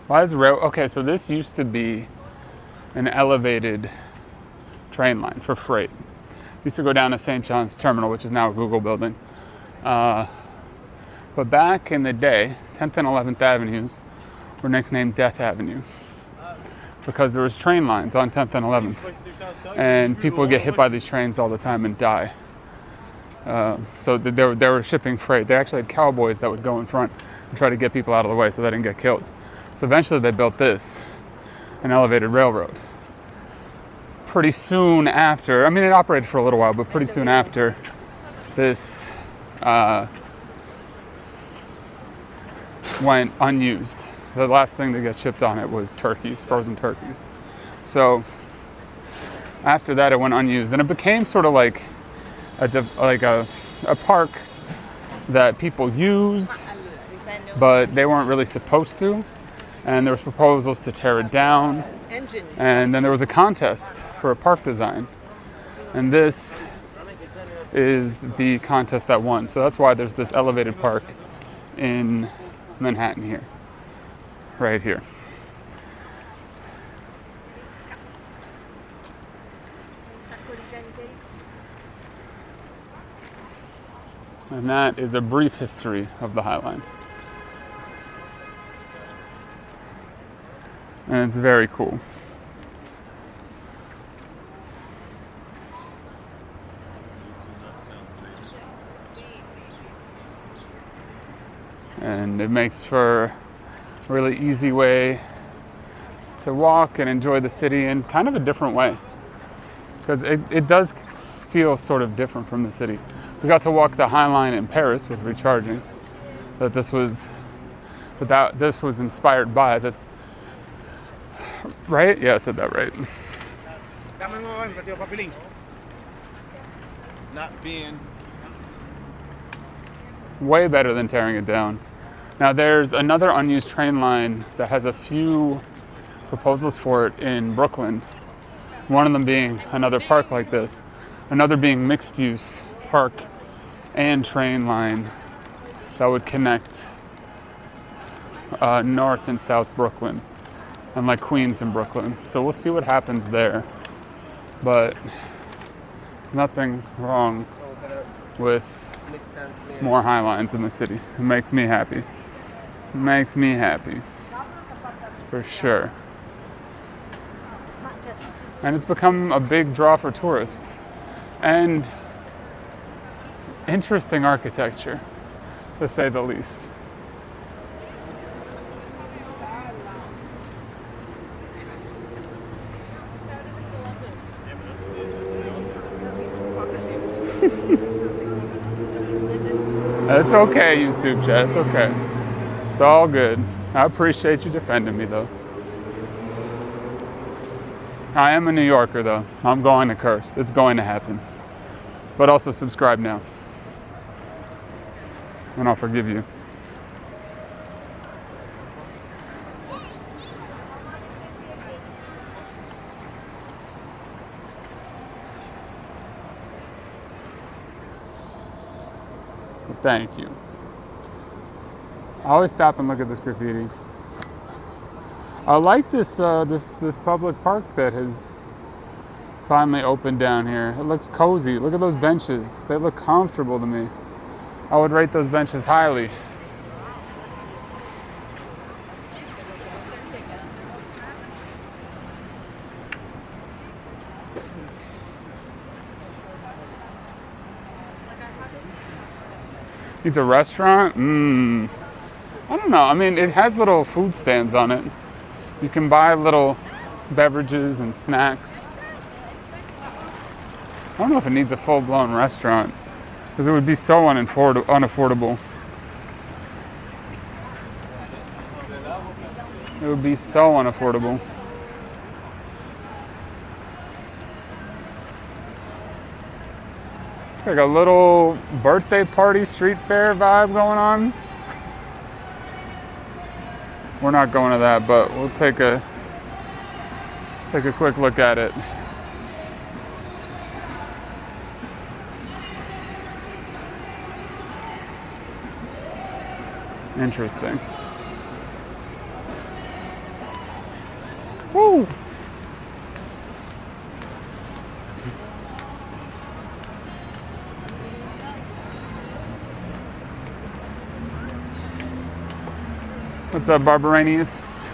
Why is rail? Okay, so this used to be an elevated train line for freight. Used to go down to St. John's Terminal, which is now a Google building. But back in the day, 10th and 11th Avenues were nicknamed Death Avenue because there was train lines on 10th and 11th, and people would get hit by these trains all the time and die. So they were shipping freight. They actually had cowboys that would go in front and try to get people out of the way so they didn't get killed. So eventually they built this, an elevated railroad. Pretty soon after, I mean it operated for a little while, but pretty soon after this went unused. The last thing that got shipped on it was turkeys, frozen turkeys. So after that it went unused, and it became sort of like a park that people used, but they weren't really supposed to. And there was proposals to tear it down. And then there was a contest for a park design. And this is the contest that won. So that's why there's this elevated park in Manhattan here, right here. And that is a brief history of the High Line. And it's very cool. And it makes for a really easy way to walk and enjoy the city in kind of a different way. Because it does feel sort of different from the city. We got to walk the High Line in Paris with recharging. This was inspired by that. Right? Yeah, I said that right. Not being way better than tearing it down. Now there's another unused train line that has a few proposals for it in Brooklyn. One of them being another park like this, another being mixed use park and train line that would connect North and South Brooklyn. And like Queens and Brooklyn. So we'll see what happens there. But nothing wrong with more High Lines in the city. It makes me happy. It makes me happy. For sure. And it's become a big draw for tourists. And interesting architecture, to say the least. It's okay, YouTube chat. It's okay. It's all good. I appreciate you defending me, though. I am a New Yorker, though. I'm going to curse. It's going to happen. But also subscribe now. And I'll forgive you. But thank you. I always stop and look at this graffiti. I like this this public park that has finally opened down here. It looks cozy. Look at those benches. They look comfortable to me. I would rate those benches highly. It's a restaurant? I don't know. I mean, it has little food stands on it. You can buy little beverages and snacks. I don't know if it needs a full-blown restaurant, because it would be so unaffordable. It would be so unaffordable. It's like a little birthday party street fair vibe going on. We're not going to that, but we'll take a quick look at it. Interesting. Woo! What's up, Barbaranius?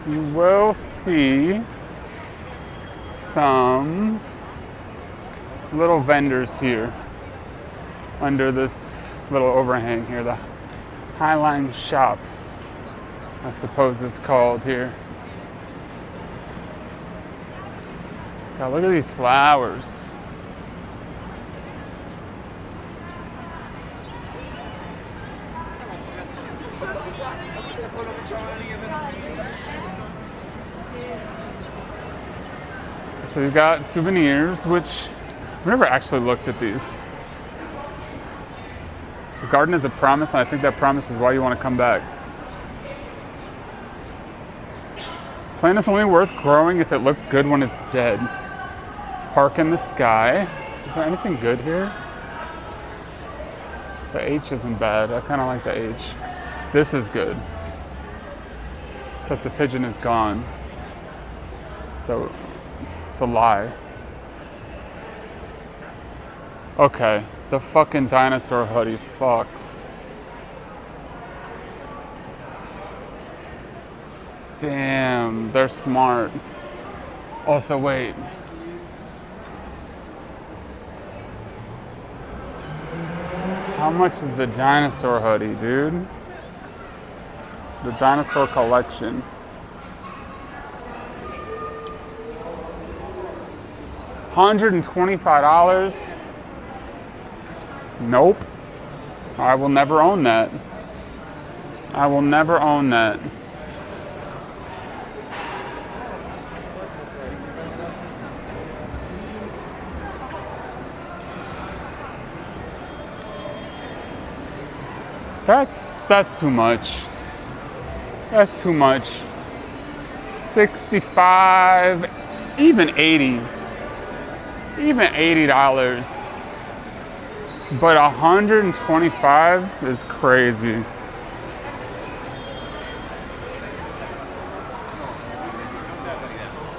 You will see some little vendors here under this little overhang here, the Highline Shop, I suppose it's called here. God, look at these flowers. So you've got souvenirs, which I've never actually looked at these. The garden is a promise, and I think that promise is why you want to come back. Plant is only worth growing if it looks good when it's dead. Park in the sky. Is there anything good here? The H isn't bad. I kind of like the H. This is good. Except the pigeon is gone. So it's a lie. Okay, the fucking dinosaur hoodie fucks. Damn, they're smart. Also, wait. How much is the dinosaur hoodie, dude? The dinosaur collection. $125? Nope. I will never own that. I will never own that. That's too much. That's too much. 65, even 80. Even $80. But 125 is crazy.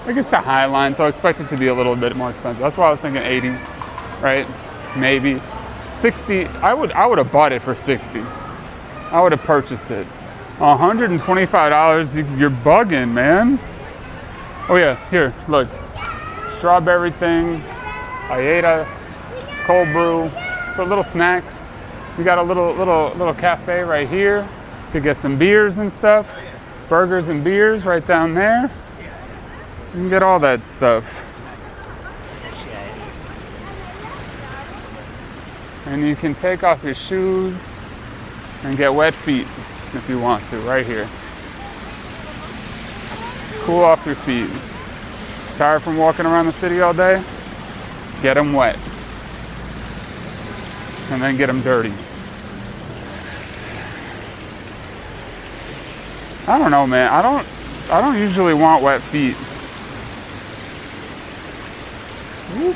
I guess the Highline, so I expect it to be a little bit more expensive. That's why I was thinking 80, right? Maybe 60. I would have bought it for 60. I would have purchased it. $125, you're bugging, man. Oh yeah, here, look. Strawberry thing. I ate a cold brew. So little snacks. We got a little cafe right here. You could get some beers and stuff. Burgers and beers right down there. You can get all that stuff. And you can take off your shoes and get wet feet if you want to, right here. Cool off your feet. Tired from walking around the city all day? Get them wet. And then get them dirty. I don't know, man. I don't usually want wet feet. Whoop.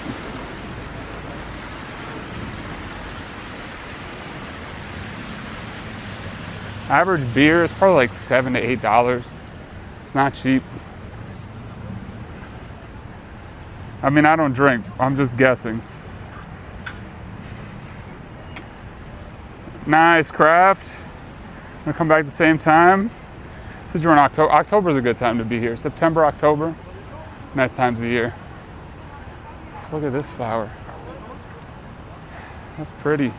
Average beer is probably like $7 to $8. It's not cheap. I mean, I don't drink. I'm just guessing. Nice craft. I'm gonna come back at the same time. Since you're in October. October's a good time to be here. September, October. Nice times of year. Look at this flower. That's pretty.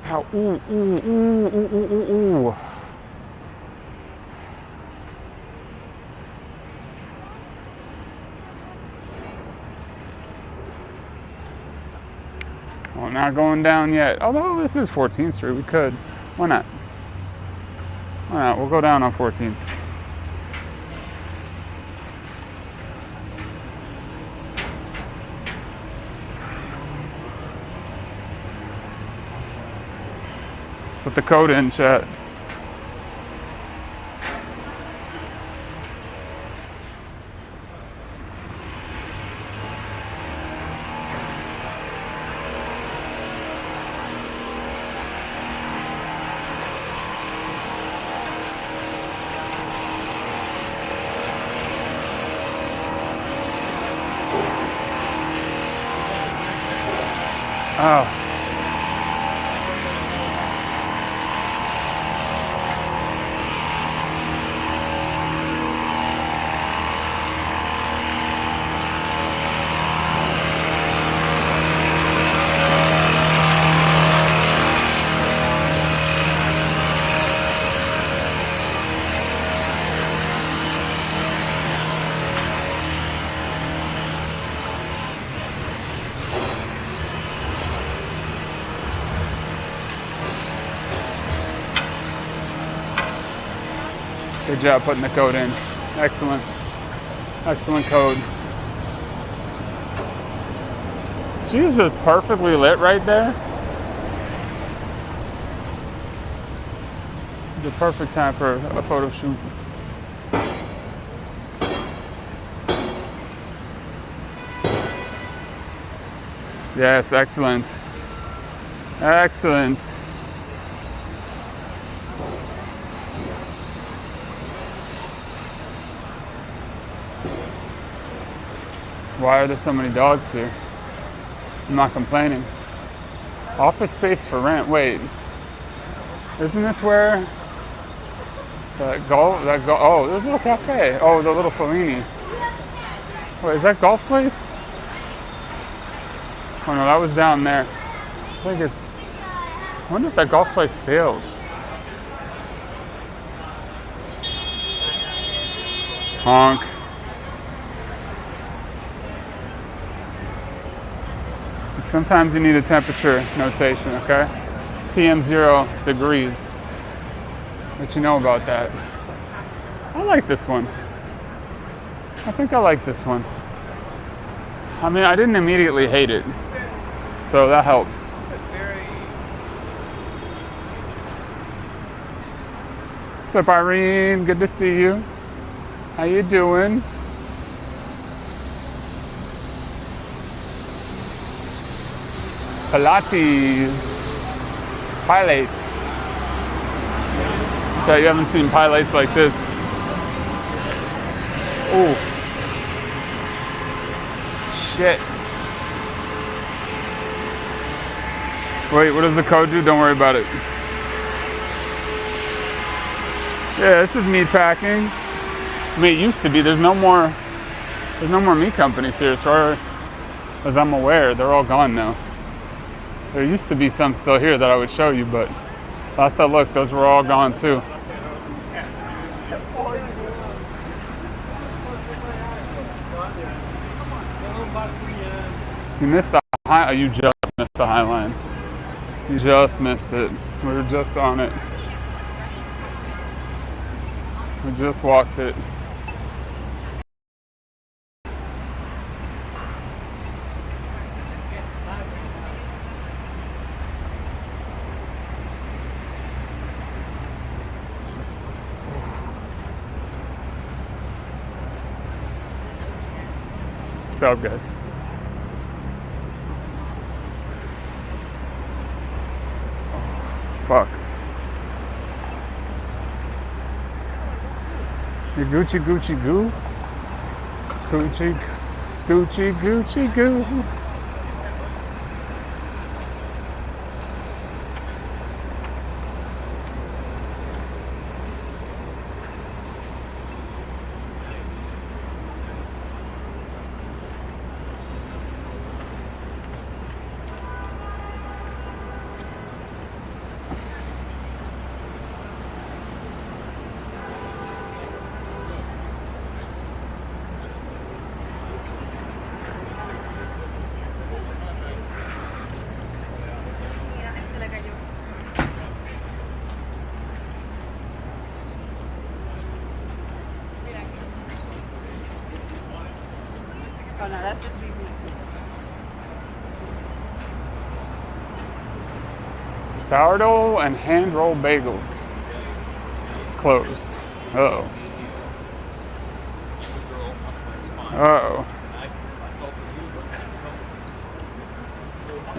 Ow, ooh, ooh, ooh, ooh, ooh, ooh, ooh. Well, not going down yet. Although this is 14th Street, we could. Why not? Why not? We'll go down on 14th. Put the code in, chat. Oh. Good job putting the code in. Excellent. Excellent code. She's just perfectly lit right there. The perfect time for a photo shoot. Yes, excellent. Excellent. Why are there so many dogs here? I'm not complaining. Office space for rent. Wait, isn't this where oh, there's a little cafe. Oh, the little Fellini. Wait, is that golf place? Oh no, that was down there. I wonder if that golf place failed. Honk. Sometimes you need a temperature notation, okay? PM 0 degrees. Let you know about that. I like this one. I think I like this one. I mean, I didn't immediately hate it, so that helps. What's up, Irene? Good to see you. How you doing? Pilates. Pilates. So you haven't seen pilates like this. Oh. Shit. Wait, what does the code do? Don't worry about it. Yeah, this is meat packing. I mean, it used to be. There's no more meat companies here, as far as I'm aware. They're all gone now. There used to be some still here that I would show you, but last I looked, those were all gone too. You missed the high. You just missed the High Line. You just missed it. We were just on it. We just walked it. What's up, guys? Fuck. Your Gucci Gucci goo? Gucci Gucci Gucci goo. Oh no, that's just BBC. Sourdough and hand roll bagels. Closed. Uh-oh. Uh-oh.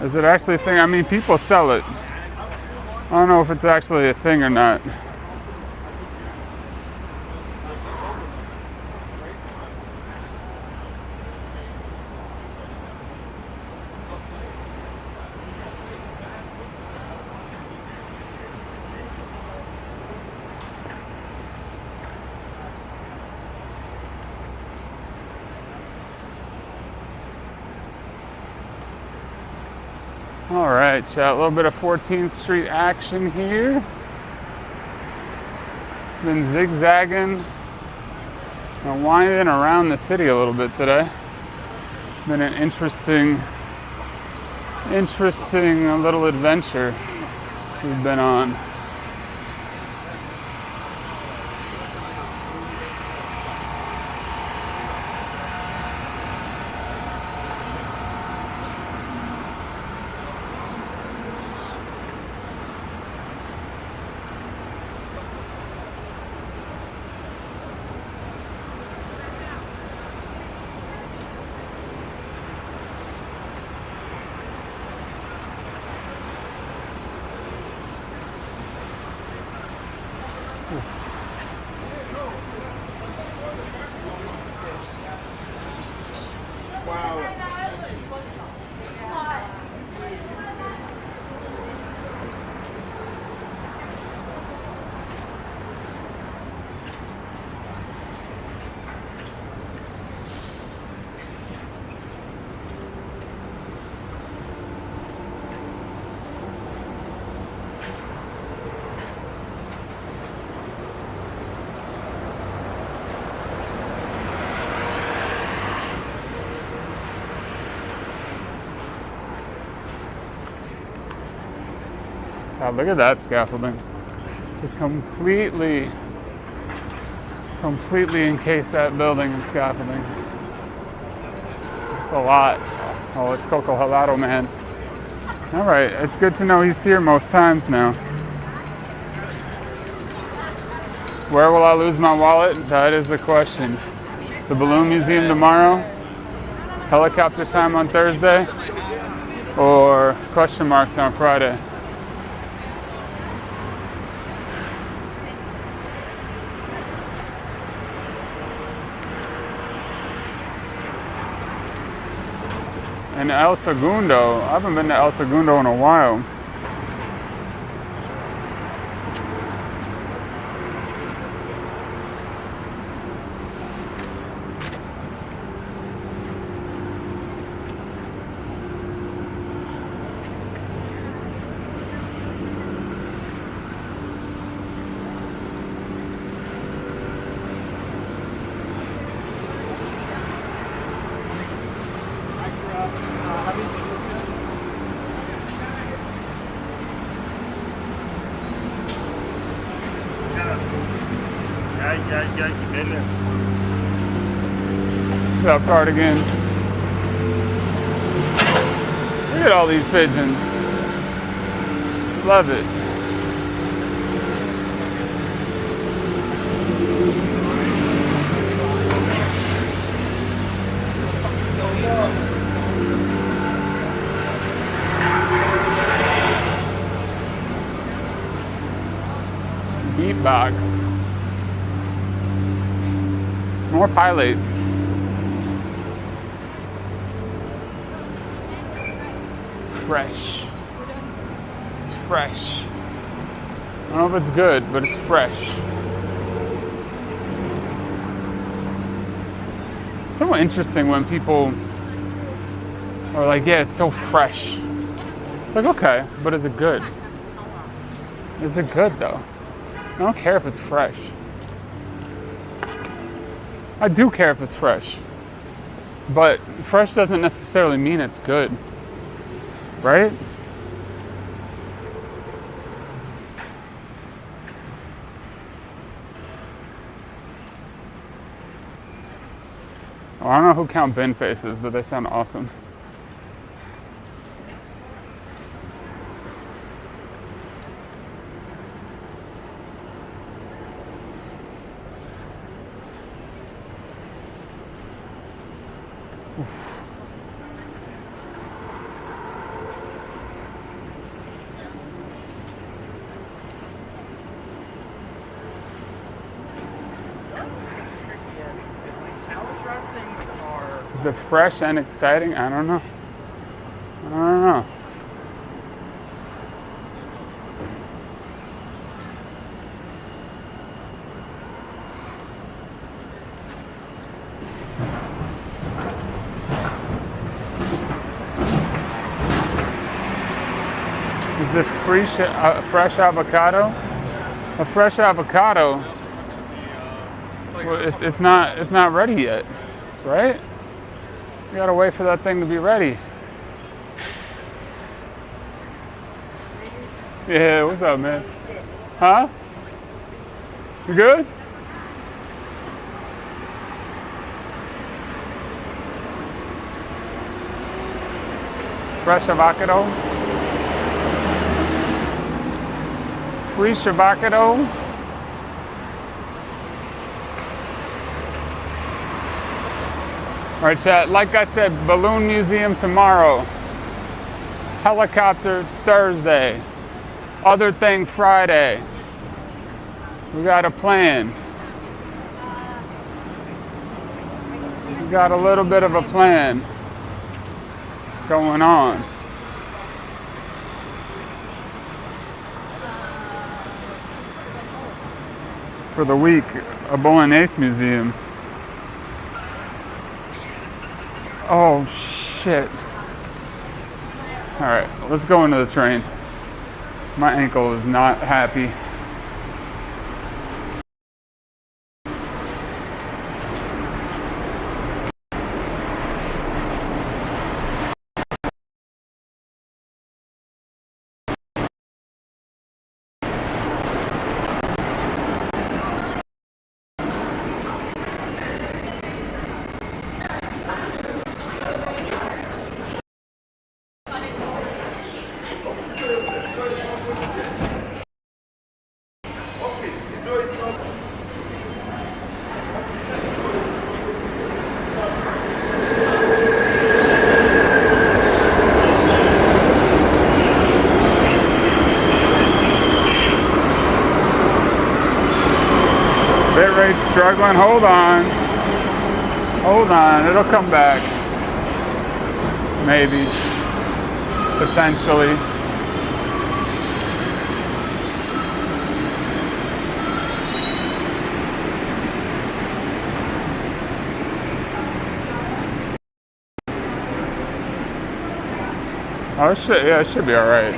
Is it actually a thing? I mean, people sell it. I don't know if it's actually a thing or not. All right, chat, a little bit of 14th Street action here. Been zigzagging and winding around the city a little bit today. Been an interesting little adventure we've been on. God, look at that scaffolding. Just completely encased that building in scaffolding. It's a lot. Oh, it's Coco Halado, man. All right, it's good to know he's here most times now. Where will I lose my wallet? That is the question. The Balloon Museum tomorrow, helicopter time on Thursday, or question marks on Friday. And El Segundo, I haven't been to El Segundo in a while. What's up, Cardigan? Look at all these pigeons. Love it. Beatbox. More pilots. Fresh. It's fresh. I don't know if it's good, but it's fresh. It's so interesting when people are like, yeah, it's so fresh. It's like, okay, but is it good? Is it good though? I don't care if it's fresh. I do care if it's fresh. But fresh doesn't necessarily mean it's good. Right? Well, I don't know who Count Bin faces, but they sound awesome. Is it fresh and exciting? I don't know. I don't know. Is the fresh avocado? A fresh avocado? Well, it's not ready yet, right? You gotta wait for that thing to be ready. Yeah, what's up, man? Huh? You good? Fresh avocado? Fresh avocado? All right, chat, like I said, Balloon Museum tomorrow. Helicopter Thursday. Other thing Friday. We got a plan. We got a little bit of a plan going on. For the week, a Bolognese museum. Oh shit. Alright, let's go into the train. My ankle is not happy. Bitrate's struggling. Hold on. Hold on. It'll come back. Maybe. Potentially. Oh, it should be alright.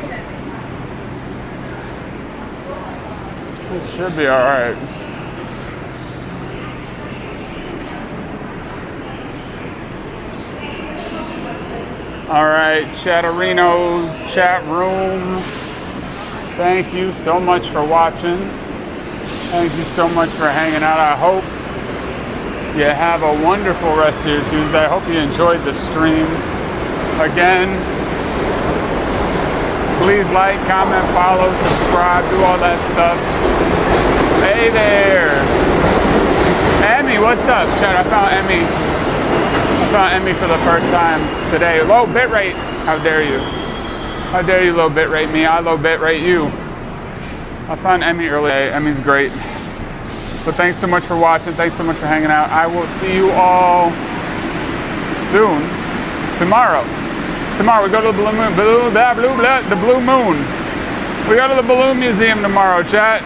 It should be alright. Alright, Chatterinos, chat room. Thank you so much for watching. Thank you so much for hanging out. I hope you have a wonderful rest of your Tuesday. I hope you enjoyed the stream. Again, please like, comment, follow, subscribe, do all that stuff. Hey there. Emmy, what's up, chat? I found Emmy for the first time today. Low bitrate. How dare you? How dare you low bitrate me? I low bitrate you. I found Emmy earlier. Emmy's great. But thanks so much for watching. Thanks so much for hanging out. I will see you all soon. Tomorrow we go to the Blue Moon. The Blue Moon. We go to the Balloon Museum tomorrow, chat.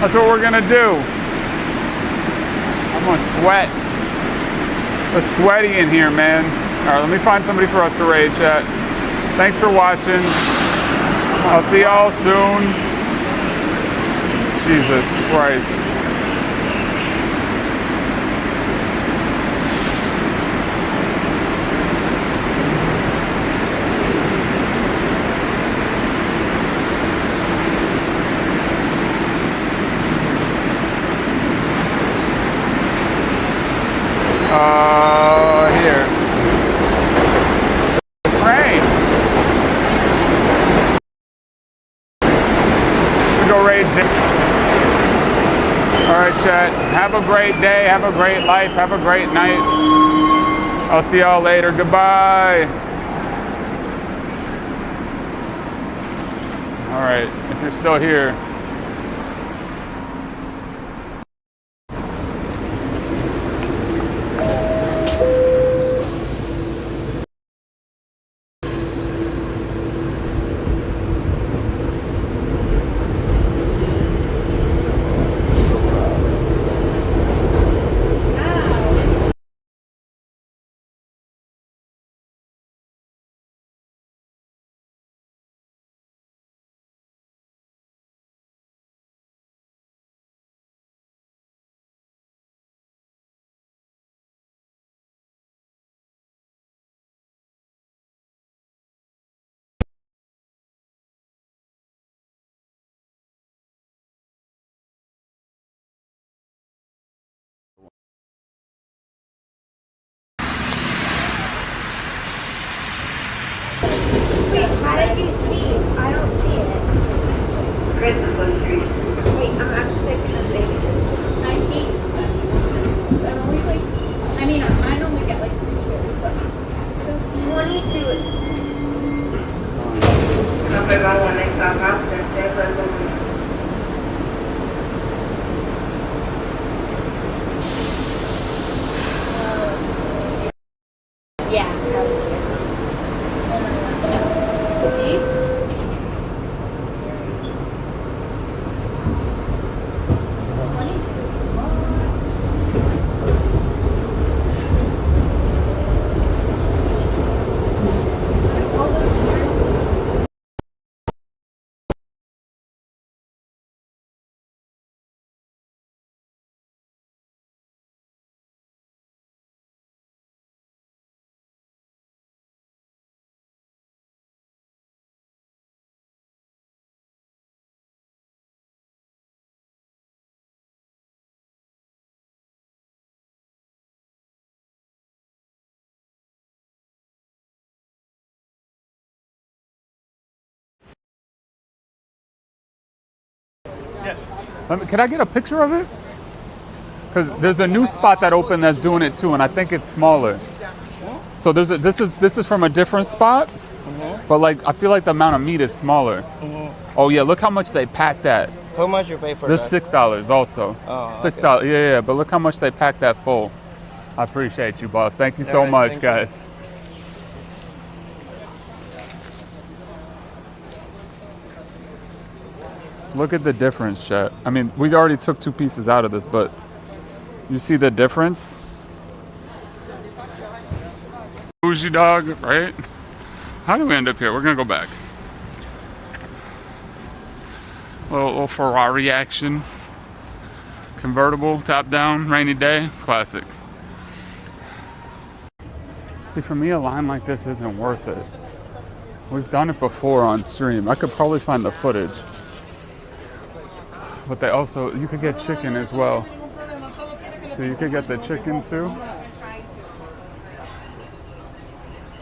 That's what we're gonna do. I'm gonna sweat. It's sweaty in here, man. All right, let me find somebody for us to raid, chat. Thanks for watching. I'll see y'all soon. Jesus Christ. Here. Rain. We go raid. All right, chat. Have a great day. Have a great life. Have a great night. I'll see y'all later. Goodbye. All right. If you're still here. How did you see? I don't see it. Wait, I'm actually kind of anxious. I hate that. So I'm always like, I mean, I normally get like 3 shares, but so 22. Yeah. See? Can I get a picture of it? Because there's a new spot that opened that's doing it too, and I think it's smaller. So this is from a different spot, but like I feel like the amount of meat is smaller. Oh yeah, look how much they packed that. How much you pay for this? that? $6 also. Oh, $6. Yeah. But look how much they packed that full. I appreciate you, boss. Thank you so much, guys. Look at the difference, chat. I mean, we already took 2 pieces out of this, but you see the difference? Bougie dog, right? How do we end up here? We're gonna go back. Little Ferrari action. Convertible, top down, rainy day, classic. See, for me, a line like this isn't worth it. We've done it before on stream. I could probably find the footage. But they also, you could get chicken as well. So you could get the chicken too.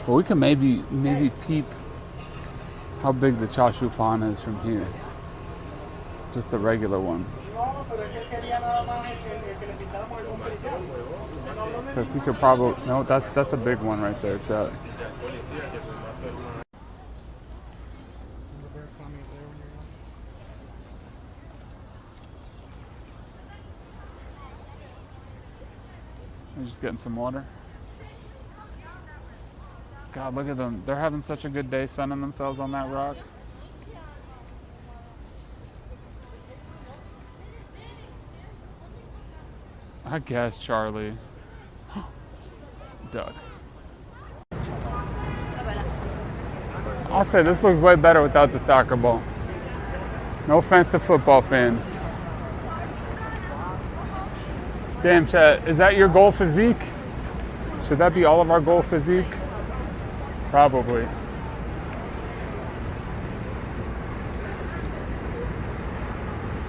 Well, we can maybe peep how big the chashu fan is from here. Just the regular one. Because he could probably, no, that's a big one right there, chat. I'm just getting some water. God, look at them. They're having such a good day sunning themselves on that rock. I guess, Charlie. Duck. I'll say this looks way better without the soccer ball. No offense to football fans. Damn, chat, is that your goal physique? Should that be all of our goal physique? Probably.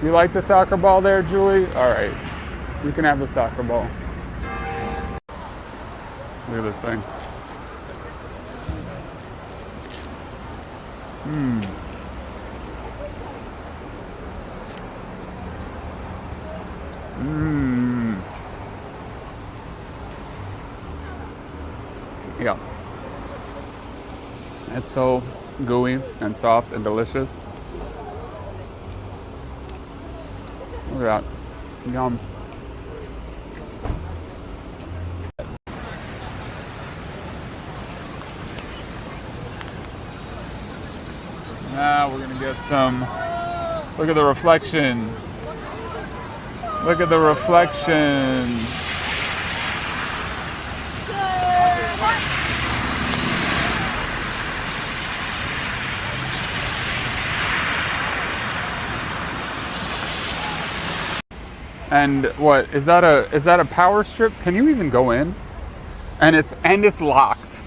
You like the soccer ball there, Julie? All right, you can have the soccer ball. Look at this thing. Yeah. It's so gooey and soft and delicious. Look at that. Yum. Now we're gonna get some, look at the reflection. Look at the reflection. And what is that a power strip? Can you even go in? And it's locked.